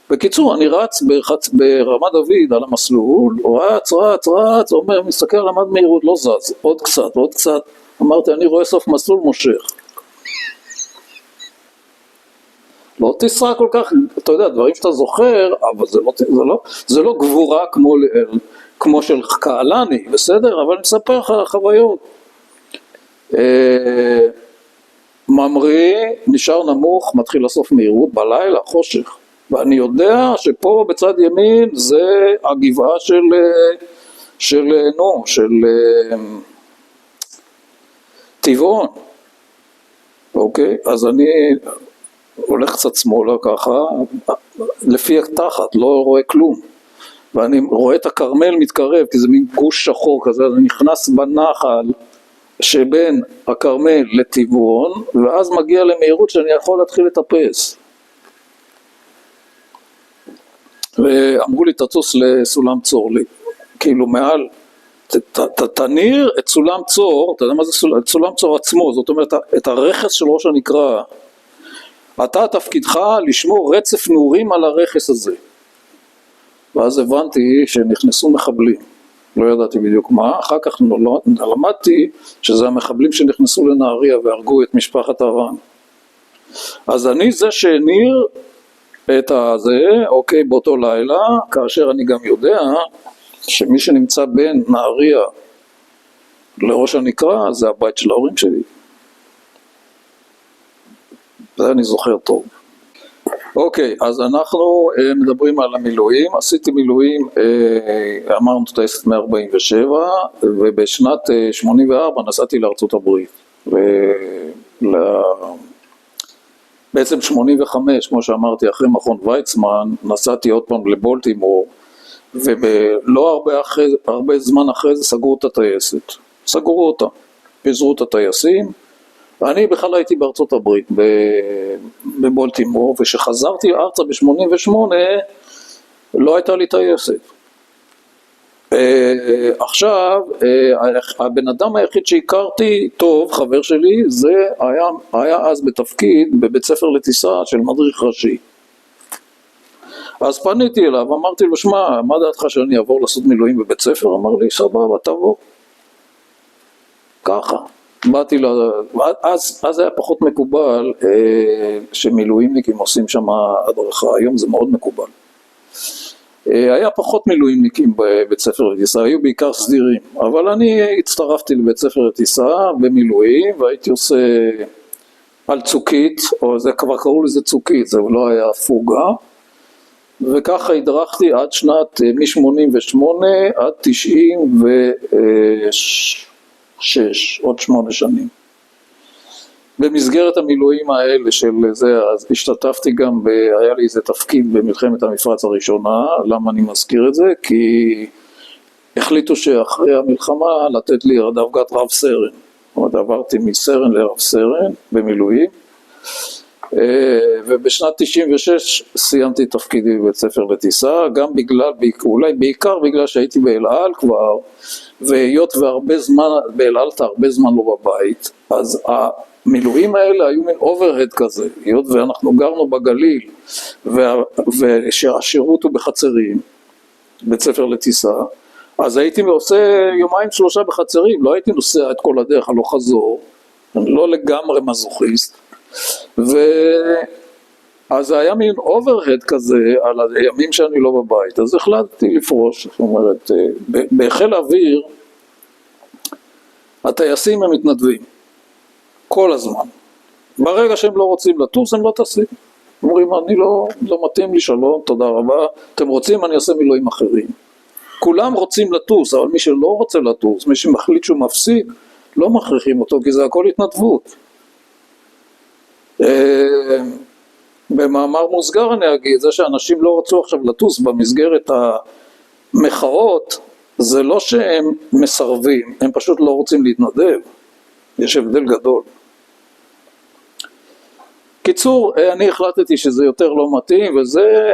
בקיצור, אני רץ ברמת דוד על המסלול, רץ, אומר, מסתכל על המד מהירות, לא זז, עוד קצת, אמרתי, אני רואה סוף מסלול מושך. לא טיסה כל כך, אתה יודע, דברים שאתה זוכר, אבל זה לא גבורה כמו של קהלני, בסדר? אבל אני מספר לך חוויות. ממריא, נשאר נמוך, מתחיל לאסוף מהירות, בלילה, חושך. ואני יודע שפה בצד ימין זה הגבעה של טבעון. אוקיי? אז אני הולך קצת שמאלה ככה, לפי התחת, לא רואה כלום. ואני רואה את הכרמל מתקרב, כי זה מין גוש שחור כזה, אני נכנס בנחל שבין הכרמל לטבעון, ואז מגיע למהירות שאני יכול להתחיל לטפס. ואמרו לי, תטוס לסולם צור, כאילו מעל, תניר את סולם צור, אתה יודע מה זה סולם צור עצמו, זאת אומרת, את הרכס של ראש הנקרא, אתה תפקידך לשמור רצף נורים על הרכס הזה. ואז הבנתי שנכנסו מחבלים, לא ידעתי בדיוק מה, אחר כך למדתי שזה המחבלים שנכנסו לנהריה והרגו את משפחת הרן. אז אני זה שניר את הזה, אוקיי, באותו לילה, כאשר אני גם יודע שמי שנמצא בין נהריה לראש הנקרא זה הבית של ההורים שלי. זה אני זוכר טוב. אוקיי, אז אנחנו מדברים על המילואים. עשיתי מילואים, אמרנו טייסת 147, ובשנת 84 נסעתי לארצות הברית. בעצם 85, כמו שאמרתי, אחרי מכון ויצמן, נסעתי עוד פעם לבולטימור, ולא הרבה זמן אחרי זה סגרו את הטייסת. סגרו אותה, פיזרו את הטייסים, ואני בכלל הייתי בארצות הברית, בבולטימור, ושחזרתי ארצה ב-88, לא הייתה לי טייסת. עכשיו, הבן אדם היחיד שהכרתי טוב, חבר שלי, זה היה אז בתפקיד בבית ספר לטיסה של מדריך ראשי. אז פניתי אליו, אמרתי לו, שמע, מה דעתך שאני אעבור לעשות מילואים בבית ספר? אמר לי, סבבה, תבוא. ככה. באתי לה, אז היה פחות מקובל שמילואימניקים עושים שם הדרכה, היום זה מאוד מקובל. היה פחות מילואימניקים בבית ספר לטיסה, היו בעיקר סדירים, אבל אני הצטרפתי לבית ספר לטיסה במילואים, והייתי עושה על צוקית, או זה כבר קראו לזה צוקית, זה לא היה פוגה, וככה הדרכתי עד שנת מ-88 עד 96, עוד 8 שנים. במסגרת המילואים האלה של זה, אז השתתפתי גם, היה לי איזה תפקיד במלחמת המפרץ הראשונה. למה אני מזכיר את זה? כי החליטו שאחרי המלחמה לתת לי דרגת רב סרן. זאת אומרת, עברתי מסרן לרב סרן במילואים, ובשנת 96 סיימתי תפקידי בבית ספר לטיסה, גם בגלל, אולי בעיקר בגלל שהייתי באל על כבר, והיות והרבה זמן, באל על אתה הרבה זמן לא בבית, אז המילואים האלה היו מין אוברהד כזה, היות ואנחנו גרנו בגליל, והשירות הוא בחצרים, בית ספר לטיסה, אז הייתי עושה 2-3 בחצרים, לא הייתי נוסע את כל הדרך הלוך חזור, אני לא לגמרי מזוכיסט, אז היה מין אוברהד כזה על הימים שאני לא בבית, אז החלטתי לפרוש. זאת אומרת, בחיל האוויר הטייסים הם מתנדבים כל הזמן, ברגע שהם לא רוצים לטוס הם לא טסים, אומרים אני לא מתאים לי, שלום, תודה רבה, אתם רוצים אני אעשה מילואים אחרים. כולם רוצים לטוס, אבל מי שלא רוצה לטוס, מי שמחליט שהוא מפסיק, לא מכריחים אותו, כי זה הכל התנדבות. במאמר מוסגר אני אגיד, זה שאנשים לא רצו עכשיו לטוס במסגרת המחאות, זה לא שהם מסרבים, הם פשוט לא רוצים להתנדב, יש הבדל גדול. קיצור, אני החלטתי שזה יותר לא מתאים, וזה,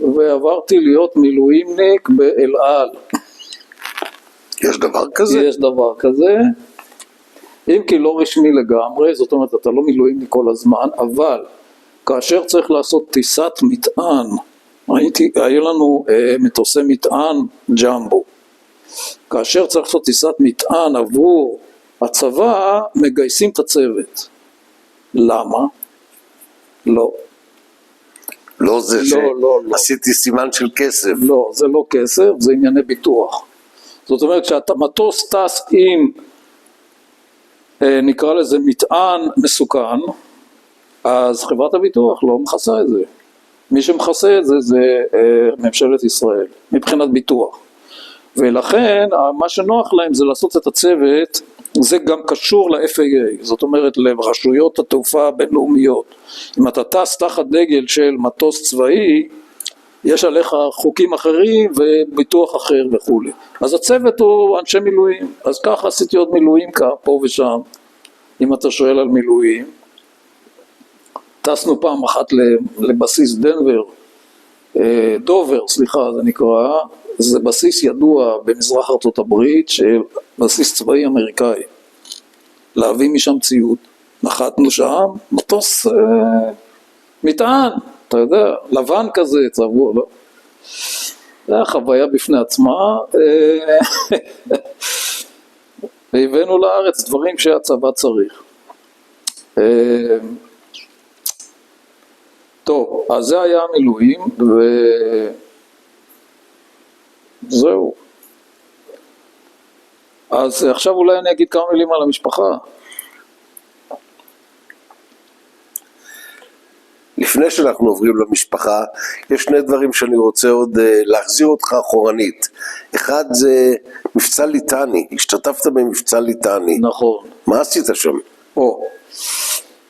ועברתי להיות מילואימניק באל על. יש דבר כזה? יש דבר כזה, אם כי לא רשמי לגמרי, זאת אומרת אתה לא מילואימניק כל הזמן, אבל כאשר צריך לעשות טיסת מטען, היה לנו מטוסי מטען ג'מבו, כאשר צריך לעשות טיסת מטען עבור הצבא, מגייסים את הצוות. למה? לא. לא זה לא. שעשיתי סימן של כסף. לא, זה לא כסף, זה ענייני ביטוח. זאת אומרת, כשאתה מטוס טס עם, נקרא לזה מטען מסוכן, אז חברת הביטוח לא מכסה את זה. מי שמכסה את זה זה ממשלת ישראל, מבחינת ביטוח. ולכן, מה שנוח להם זה לעשות את הצוות, זה גם קשור ל-FAA, זאת אומרת לרשויות התעופה הבינלאומיות. אם אתה טס תחת דגל של מטוס צבאי, יש עליך חוקים אחרים וביטוח אחר וכו'. אז הצוות הוא אנשי מילואים, אז ככה עשיתי עוד מילואים פה ושם, אם אתה שואל על מילואים. טסנו פעם אחת לבסיס דובר, זה נקרא, זה בסיס ידוע במזרח ארצות הברית, של בסיס צבאי אמריקאי. להביא משם ציוד, נחתנו שם, מטוס מטען, אתה יודע, לבן כזה, צבוע, לא? זה היה חוויה בפני עצמה, והבאנו לארץ דברים שהצבא צריך. טוב, אז זה היה המילואים, וזהו. אז עכשיו אולי אני אגיד כמה מילים על המשפחה. לפני שאנחנו עוברים למשפחה, יש שני דברים שאני רוצה עוד להחזיר אותך אחורנית. אחד זה מבצע ליטני, השתתפת במבצע ליטני. נכון. מה עשית שם?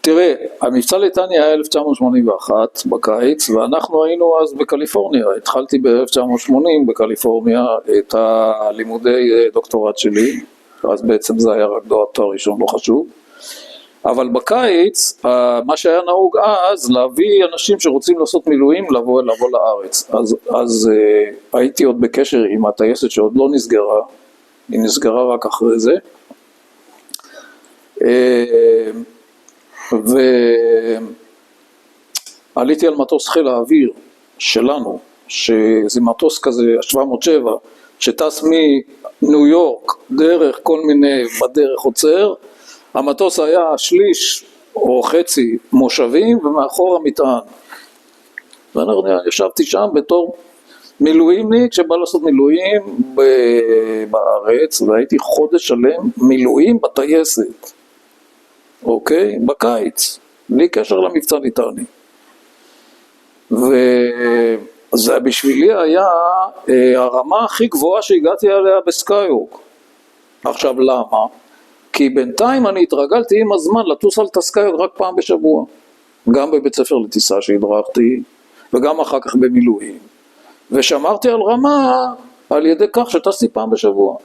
תראה, המבצע ליטני היה 1981 בקיץ, ואנחנו היינו אז בקליפורניה. התחלתי ב-1980 בקליפורניה את הלימודי דוקטורט שלי, אז בעצם זה היה רק תואר ראשון, לא חשוב. אבל בקיץ, מה שהיה נהוג אז, להביא אנשים שרוצים לעשות מילואים, לבוא לארץ. אז הייתי עוד בקשר עם הטייסת שעוד לא נסגרה, היא נסגרה רק אחרי זה. ועליתי על מטוס חיל האוויר שלנו, שזה מטוס כזה, 707, שטס מניו יורק, דרך כל מיני, בדרך עוצר, המטוס היה שליש או חצי מושבים ומאחור המטען. ואנחנו ישבתי שם בתור מילואימניק שבא לעשות מילואים בארץ, והייתי חודש שלם מילואים בטייסת. אוקיי? בקיץ, בלי קשר למבצע ליטני. וזה בשבילי היה הרמה הכי גבוהה שהגעתי עליה בסקייוק. עכשיו למה? כי בינתיים אני התרגלתי עם הזמן לטוס על סקייוק רק פעם בשבוע. גם בבית ספר לטיסה שהדרכתי, וגם אחר כך במילואים. ושמרתי על רמה על ידי כך שטסתי פעם בשבוע.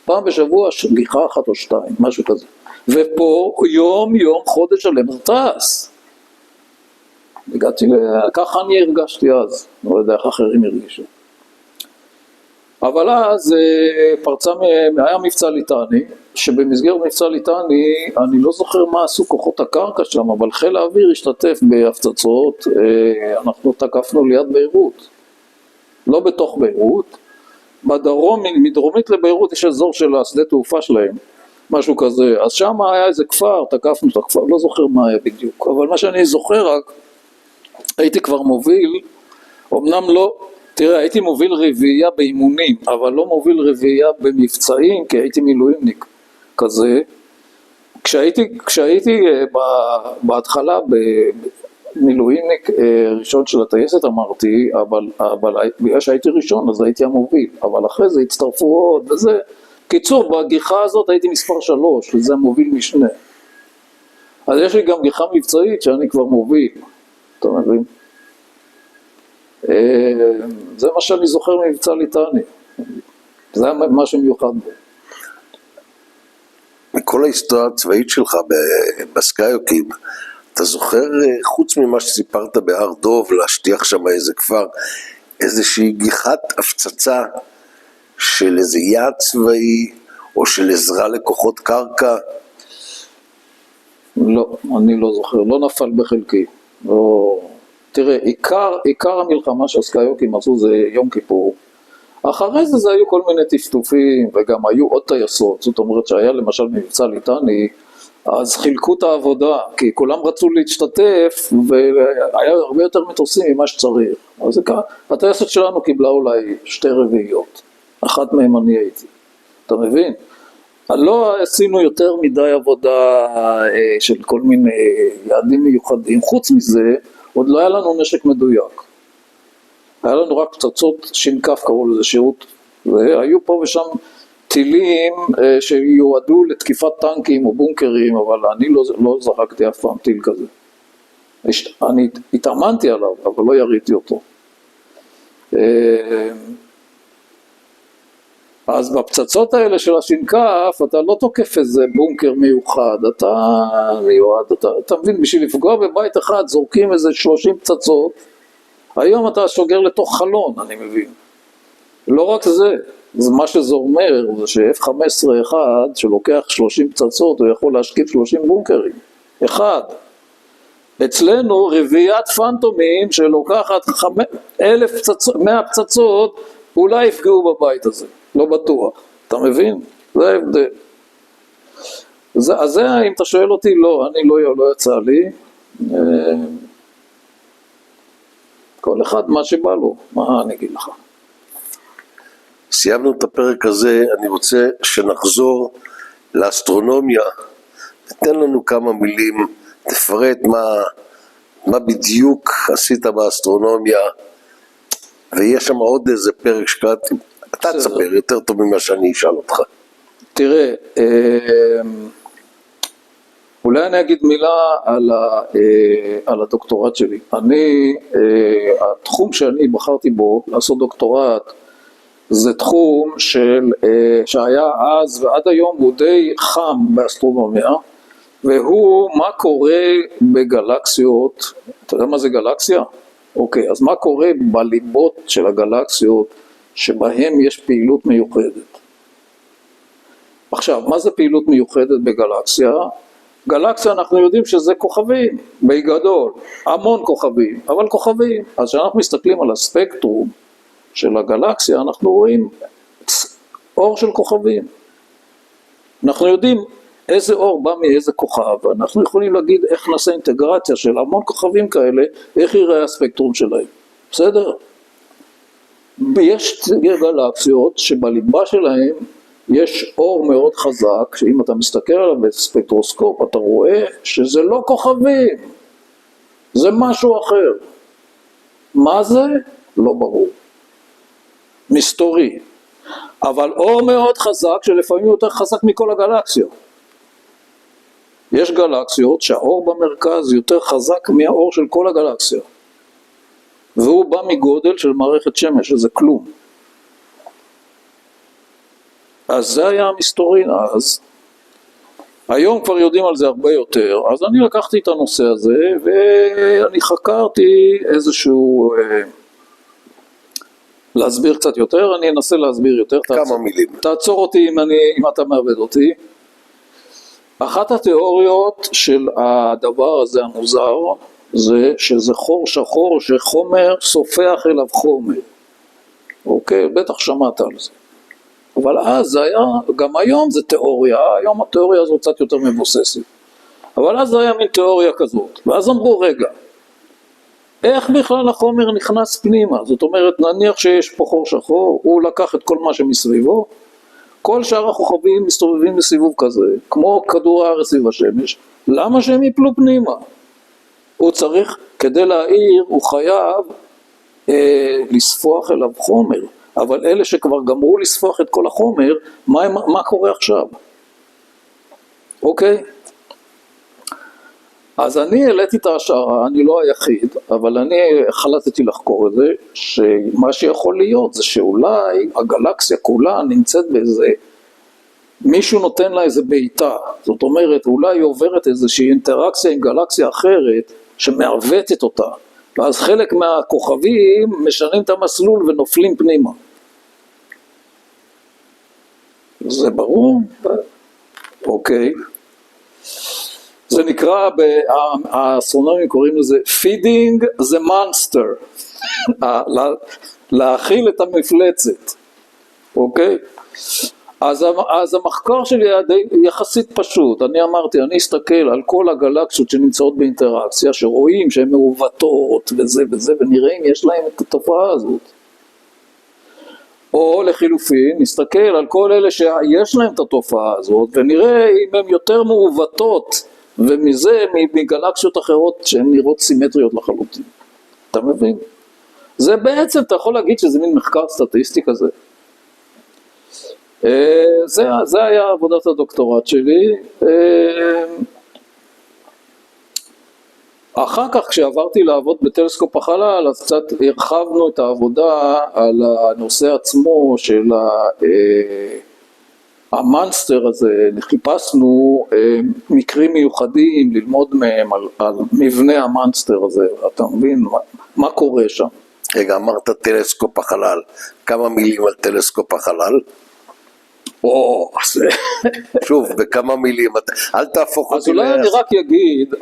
פעם בשבוע שליחה אחת או שתיים, משהו כזה. ופה יום חודש שלם זה טס. הגעתי, ככה אני הרגשתי אז, לא יודע איך אחרים הרגישו. אבל אז היה מבצע ליטני, שבמסגרת מבצע ליטני, אני לא זוכר מה עשו כוחות הקרקע שם, אבל חיל האוויר השתתף בהפצצות, אנחנו תקפנו ליד ביירות, לא בתוך ביירות, בדרום, מדרומית לביירות יש אזור של השדה תעופה שלהם, משהו כזה, אז שם היה איזה כפר, תקפנו את הכפר, לא זוכר מה היה בדיוק, אבל מה שאני זוכר רק, הייתי כבר מוביל, אמנם לא, תראה, הייתי מוביל רביעייה באימונים, אבל לא מוביל רביעייה במבצעים, כי הייתי מילואימניק כזה. כשהייתי בהתחלה במילואימניק ראשון של הטייסת אמרתי, אבל בגלל שהייתי ראשון אז הייתי המוביל, אבל אחרי זה הצטרפו עוד וזה. קיצור, בגיחה הזאת הייתי מספר 3, וזה המוביל משנה. אז יש לי גם גיחה מבצעית שאני כבר מוביל, אתה מבין? זה מה שאני זוכר ממבצע ליטני, זה היה מה שמיוחד בו. מכל ההיסטוריה הצבאית שלך בסקאיוקים, אתה זוכר חוץ ממה שסיפרת בהר דוב, להשטיח שם איזה כפר, איזושהי גיחת הפצצה של איזה יעד צבאי, או של עזרה לכוחות קרקע? לא, אני לא זוכר, לא נפל בחלקי. לא... תראה, עיקר המלחמה שהסקאיוקים עשו זה יום כיפור. אחרי זה היו כל מיני טפטופים, וגם היו עוד טייסות. זאת אומרת שהיה למשל מבצע ליטני, אז חילקו את העבודה, כי כולם רצו להשתתף, והיה הרבה יותר מטוסים ממה שצריך. אז זה ככה, הטייסת שלנו קיבלה אולי 2/4, אחת מהם אני הייתי, אתה מבין? לא עשינו יותר מדי עבודה של כל מיני יעדים מיוחדים, חוץ מזה, עוד לא היה לנו נשק מדויק. היה לנו רק פצצות שינקף, קראו לזה שירות, והיו פה ושם טילים שיועדו לתקיפת טנקים או בונקרים, אבל אני לא זרקתי אף פעם טיל כזה. אני התאמנתי עליו, אבל לא יריתי אותו. אז בפצצות האלה של השינקף, אתה לא תוקף איזה בונקר מיוחד, אתה מיועד, אתה מבין, בשביל לפגוע בבית אחד, זורקים איזה 30 פצצות, היום אתה שוגר לתוך חלון, אני מבין. לא רק זה, זה מה שזה אומר, זה ש-F-15 אחד, שלוקח 30 פצצות, הוא יכול להשקיף 30 בונקרים, אחד. אצלנו רביעיית פנטומים שלוקחת 100 פצצות, אולי יפגעו בבית הזה, לא בטוח, אתה מבין? זה ההבדל. אז זה, אם אתה שואל אותי, לא, אני לא יצא לי. כל אחד מה שבא לו, מה אני אגיד לך? סיימנו את הפרק הזה, אני רוצה שנחזור לאסטרונומיה, תתן לנו כמה מילים, תפרט מה בדיוק עשית באסטרונומיה, ויש שם עוד איזה פרק שקראתי, אתה תספר יותר טוב ממה שאני אשאל אותך. תראה, אולי אני אגיד מילה על הדוקטורט שלי. התחום שאני בחרתי בו לעשות דוקטורט, זה תחום שהיה אז ועד היום הוא די חם באסטרונומיה, והוא מה קורה בגלקסיות. אתה יודע מה זה גלקסיה? אוקיי, אז מה קורה בליבות של הגלקסיות שבהם יש פעילות מיוחדת? עכשיו, מה זה פעילות מיוחדת בגלקסיה? גלקסיה אנחנו יודעים שזה כוכבים, בגדול, המון כוכבים, אבל כוכבים. אז כשאנחנו מסתכלים על הספקטרום של הגלקסיה, אנחנו רואים אור של כוכבים. אנחנו יודעים איזה אור בא מאיזה כוכב, ואנחנו יכולים להגיד איך נעשה אינטגרציה של המון כוכבים כאלה, איך יראה הספקטרום שלהם. בסדר? יש גלקסיות שבליבה שלהם יש אור מאוד חזק, שאם אתה מסתכל עליו בספקטרוסקופ, אתה רואה שזה לא כוכבים, זה משהו אחר. מה זה? לא ברור. מסתורי. אבל אור מאוד חזק, שלפעמים יותר חזק מכל הגלקסיה. יש גלקסיות שהאור במרכז יותר חזק מהאור של כל הגלקסיה. והוא בא מגודל של מערכת שמש, שזה כלום. אז זה היה המסתורין אז. היום כבר יודעים על זה הרבה יותר, אז אני לקחתי את הנושא הזה, ואני חקרתי איזשהו, להסביר קצת יותר, אני אנסה להסביר יותר. כמה מילים. תעצור אותי אם אתה מעבד אותי. אחת התיאוריות של הדבר הזה המוזר, זה שזה חור שחור שחומר סופח אליו חומר. אוקיי, בטח שמעת על זה. אבל אז זה היה, גם היום זה תיאוריה, היום התיאוריה הזו קצת יותר מבוססת. אבל אז זה היה מין תיאוריה כזאת. ואז אמרו, רגע, איך בכלל החומר נכנס פנימה? זאת אומרת, נניח שיש פה חור שחור, הוא לקח את כל מה שמסביבו, כל שאר הכוכבים מסתובבים בסיבוב כזה, כמו כדור הארץ סביב השמש, למה שהם יפלו פנימה? הוא צריך, כדי להעיר, הוא חייב לספוח אליו חומר, אבל אלה שכבר גמרו לספוח את כל החומר, מה קורה עכשיו? אוקיי? אז אני העליתי את ההשערה, אני לא היחיד, אבל אני החלטתי לחקור את זה, שמה שיכול להיות זה שאולי הגלקסיה כולה נמצאת באיזה, מישהו נותן לה איזה בעיטה, זאת אומרת אולי היא עוברת איזושהי אינטראקציה עם גלקסיה אחרת, שמעוותת אותה, ואז חלק מהכוכבים משנים את המסלול ונופלים פנימה. זה ברור? אוקיי. זה נקרא, האסטרונומים קוראים לזה feeding the monster, להאכיל את המפלצת, אוקיי? אז המחקר שלי היה יחסית פשוט, אני אמרתי, אני אסתכל על כל הגלקסיות שנמצאות באינטראקציה, שרואים שהן מעוותות וזה וזה, ונראה אם יש להם את התופעה הזאת. או לחילופין, נסתכל על כל אלה שיש להם את התופעה הזאת, ונראה אם הן יותר מעוותות, ומזה מגלקסיות אחרות שהן נראות סימטריות לחלוטין. אתה מבין? זה בעצם, אתה יכול להגיד שזה מין מחקר סטטיסטי כזה. זה היה עבודת הדוקטורט שלי. אחר כך כשעברתי לעבוד בטלסקופ החלל, אז קצת הרחבנו את העבודה על הנושא עצמו של המאנסטר הזה, חיפשנו מקרים מיוחדים ללמוד מהם על מבנה המאנסטר הזה, אתה מבין מה קורה שם. רגע, אמרת טלסקופ החלל, כמה מילים על טלסקופ החלל? שוב, בכמה מילים, אל תהפוך אותי. אז אולי אני רק אגיד,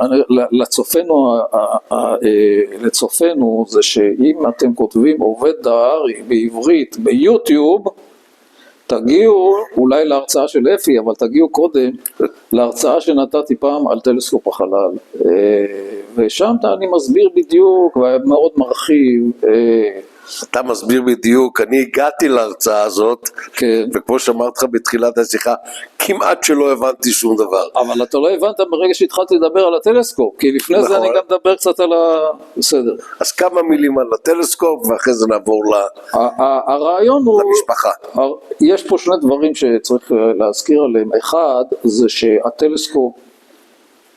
לצופנו זה שאם אתם כותבים עובד דהרי בעברית ביוטיוב, תגיעו אולי להרצאה של אפי, אבל תגיעו קודם להרצאה שנתתי פעם על טלסקופ החלל. ושם אני מסביר בדיוק, ומאוד מרחיב. אתה מסביר בדיוק, אני הגעתי להרצאה הזאת, כן. וכמו שאמרת לך בתחילת השיחה, כמעט שלא הבנתי שום דבר. אבל אתה לא הבנת ברגע שהתחלתי לדבר על הטלסקופ, כי לפני זה אני גם מדבר קצת על בסדר. אז כמה מילים על הטלסקופ, ואחרי זה נעבור הרעיון הוא, למשפחה. יש פה שני דברים שצריך להזכיר עליהם. אחד, זה שהטלסקופ,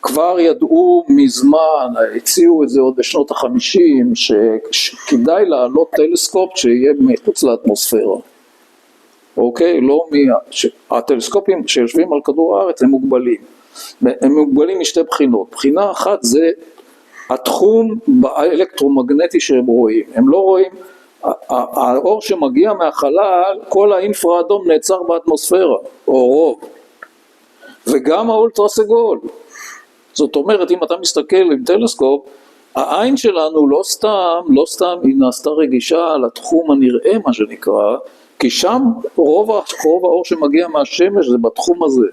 כבר ידעו מזמן, הציעו את זה עוד בשנות ה-50, שכדאי לעלות טלסקופ שיהיה מחוץ לאטמוספירה. אוקיי? לא הטלסקופים שיושבים על כדור הארץ הם מוגבלים. הם מוגבלים משתי בחינות. בחינה אחת זה התחום האלקטרומגנטי שהם רואים. הם לא רואים, האור שמגיע מהחלל, כל האינפרה-אדום נעצר באטמוספירה, או רוב. וגם האולטרה-סגול. זאת אומרת, אם אתה מסתכל עם טלסקופ, העין שלנו לא סתם היא נעשתה רגישה לתחום הנראה, מה שנקרא, כי שם רוב האור שמגיע מהשמש זה בתחום הזה.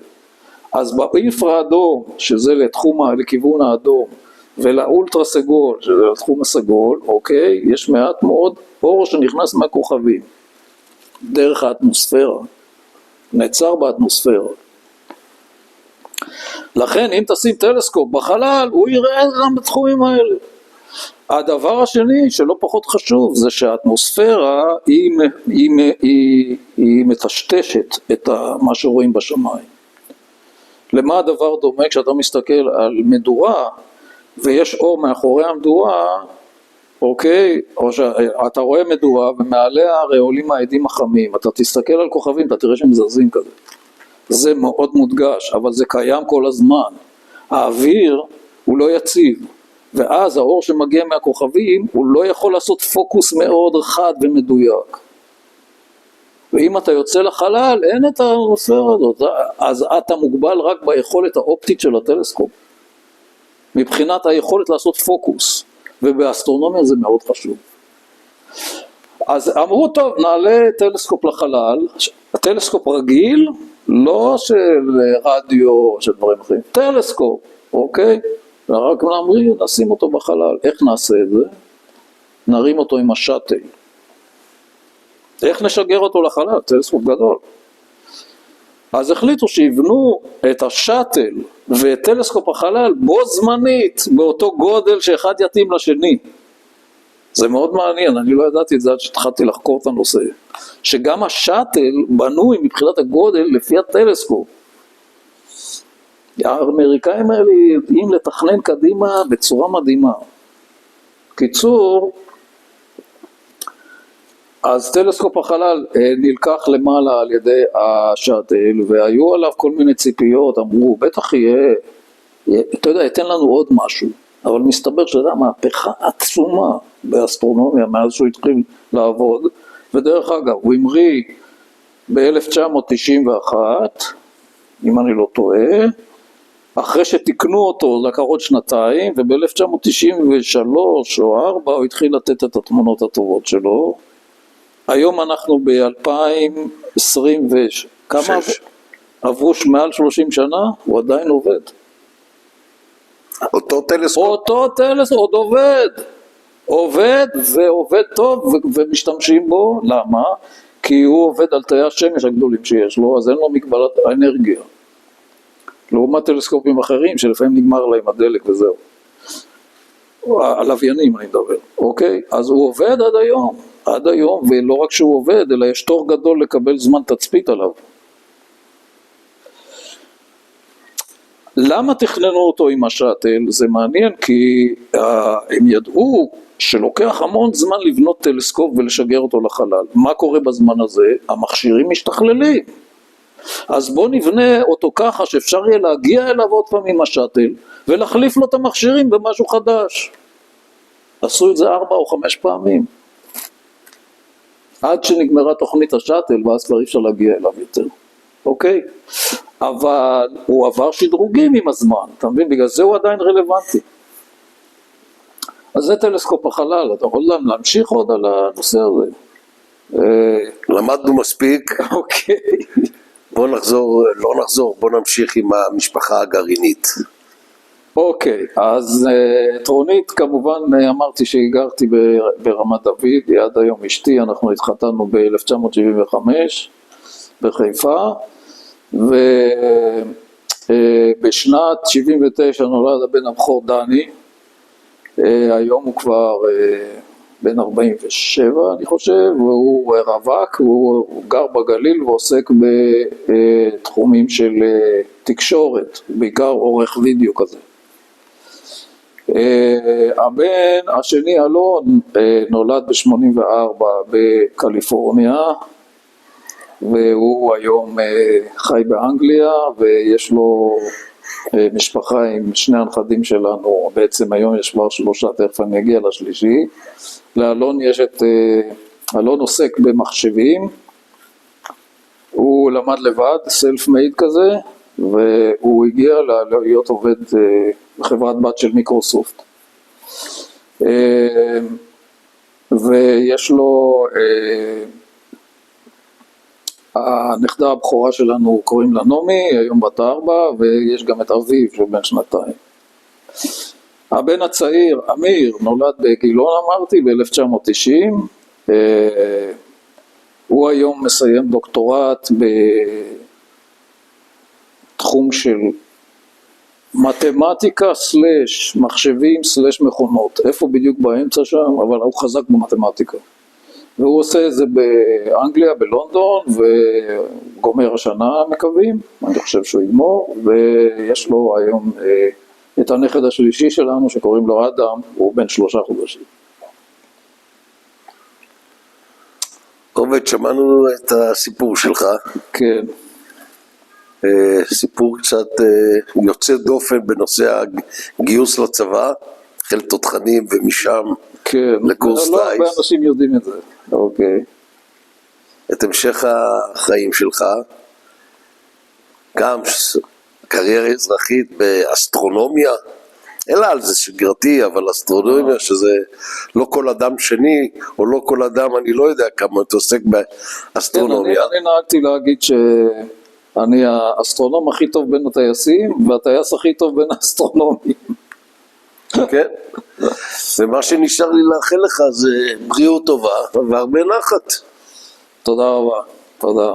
אז באינפרה אדום, שזה לכיוון האדום, ולאולטרה סגול, שזה לתחום הסגול, אוקיי, יש מעט מאוד אור שנכנס מהכוכבים, דרך האטמוספירה, נעצר באטמוספירה. לכן אם תשים טלסקופ בחלל, הוא יראה גם בתחומים האלה. הדבר השני שלא פחות חשוב, זה שהאטמוספירה היא מטשטשת את מה שרואים בשמיים. למה הדבר דומה? כשאתה מסתכל על מדורה, ויש אור מאחורי המדורה, אוקיי? או שאתה רואה מדורה, ומעליה הרי עולים העדים החמים, אתה תסתכל על כוכבים, אתה תראה שהם זזים כזה. זה מאוד מודגש, אבל זה קיים כל הזמן. האוויר הוא לא יציב, ואז האור שמגיע מהכוכבים, הוא לא יכול לעשות פוקוס מאוד חד ומדויק. ואם אתה יוצא לחלל, אין את האטמוספירה הזאת, אז אתה מוגבל רק ביכולת האופטית של הטלסקופ. מבחינת היכולת לעשות פוקוס, ובאסטרונומיה זה מאוד חשוב. אז אמרו, טוב, נעלה טלסקופ לחלל, הטלסקופ רגיל, לא של רדיו, של דברים אחרים, טלסקופ, אוקיי? רק נשים אותו בחלל. איך נעשה את זה? נרים אותו עם השאטל. איך נשגר אותו לחלל? טלסקופ גדול. אז החליטו שיבנו את השאטל ואת טלסקופ החלל בו זמנית, באותו גודל שאחד יתאים לשני. זה מאוד מעניין, אני לא ידעתי את זה עד שהתחלתי לחקור את הנושא. שגם השאטל בנוי מבחינת הגודל לפי הטלסקופ. האמריקאים האלה יודעים לתכנן קדימה בצורה מדהימה. קיצור, אז טלסקופ החלל נלקח למעלה על ידי השאטל, והיו עליו כל מיני ציפיות, אמרו, בטח יהיה, אתה יודע, יתן לנו עוד משהו. אבל מסתבר שזה מהפכה עצומה באסטרונומיה, מאז שהוא התחיל לעבוד. ודרך אגב, הוא המריא ב-1991, אם אני לא טועה, אחרי שתקנו אותו לקח עוד שנתיים, וב-1993 או 4 הוא התחיל לתת את התמונות הטובות שלו. היום אנחנו ב-2023, כמה 6. עברו מעל 30 שנה, הוא עדיין עובד. אותו טלסקופ? אותו טלסקופ עוד עובד ועובד טוב ומשתמשים בו, למה? כי הוא עובד על תאי השמש הגדולים שיש לו, אז אין לו מגבלת האנרגיה. לעומת טלסקופים אחרים שלפעמים נגמר להם הדלק וזהו. הלוויינים אני מדבר, אוקיי? אז הוא עובד עד היום, ולא רק שהוא עובד, אלא יש תור גדול לקבל זמן תצפית עליו. למה תכננו אותו עם השאטל? זה מעניין כי הם ידעו שלוקח המון זמן לבנות טלסקופ ולשגר אותו לחלל. מה קורה בזמן הזה? המכשירים משתכללים. אז בוא נבנה אותו ככה שאפשר יהיה להגיע אליו עוד פעם עם השאטל ולהחליף לו את המכשירים במשהו חדש. עשו את זה 4 או 5 פעמים. עד שנגמרה תוכנית השאטל ואז כבר אי אפשר להגיע אליו יותר. אוקיי? אבל הוא עבר שדרוגים עם הזמן, אתה מבין? בגלל זה הוא עדיין רלוונטי. אז זה טלסקופ החלל, אתה יכול להמשיך עוד על הנושא הזה. למדנו מספיק. אוקיי. בוא נמשיך עם המשפחה הגרעינית. אוקיי, אז את רונית כמובן אמרתי שהגרתי ברמת דוד, היא עד היום אשתי, אנחנו התחתנו ב-1975 בחיפה, ובשנת 79 נולד הבן הבכור דני, היום הוא כבר בן 47 אני חושב, והוא רווק, הוא גר בגליל ועוסק בתחומים של תקשורת, בעיקר עורך וידאו כזה. הבן השני אלון נולד ב-84 בקליפורניה, והוא היום חי באנגליה, ויש לו משפחה עם 2 הנכדים שלנו, בעצם היום יש כבר 3, תכף אני אגיע לשלישי. לאלון יש אלון עוסק במחשבים, הוא למד לבד, סלף מייד כזה, והוא הגיע להיות עובד בחברת בת של מיקרוסופט. ויש לו, הנכדה הבכורה שלנו קוראים לה נעמי, היום בת 4, ויש גם את אביב שבן 2. הבן הצעיר, אמיר, נולד בגילון אמרתי ב-1990, הוא היום מסיים דוקטורט בתחום של מתמטיקה סלש מחשבים סלש מכונות, איפה בדיוק באמצע שם, אבל הוא חזק במתמטיקה. והוא עושה את זה באנגליה, בלונדון, וגומר השנה מקווים, אני חושב שהוא יגמור, ויש לו היום את הנכד השלישי שלנו שקוראים לו אדם, הוא בן 3 חודשים. עובד, שמענו את הסיפור שלך. כן. סיפור קצת יוצא דופן בנושא הגיוס לצבא, חיל תותחנים ומשם כן. לקורס לא טייס. הרבה אנשים יודעים את זה. אוקיי. את המשך החיים שלך, גם קריירה אזרחית באסטרונומיה, אלא על זה שגרתי, אבל אסטרונומיה שזה לא כל אדם שני, או לא כל אדם, אני לא יודע כמה אתה עוסק באסטרונומיה. אני נהגתי להגיד שאני האסטרונום הכי טוב בין הטייסים, והטייס הכי טוב בין האסטרונומים. כן, ומה שנשאר לי לאחל לך זה בריאות טובה והרבה נחת. תודה רבה, תודה.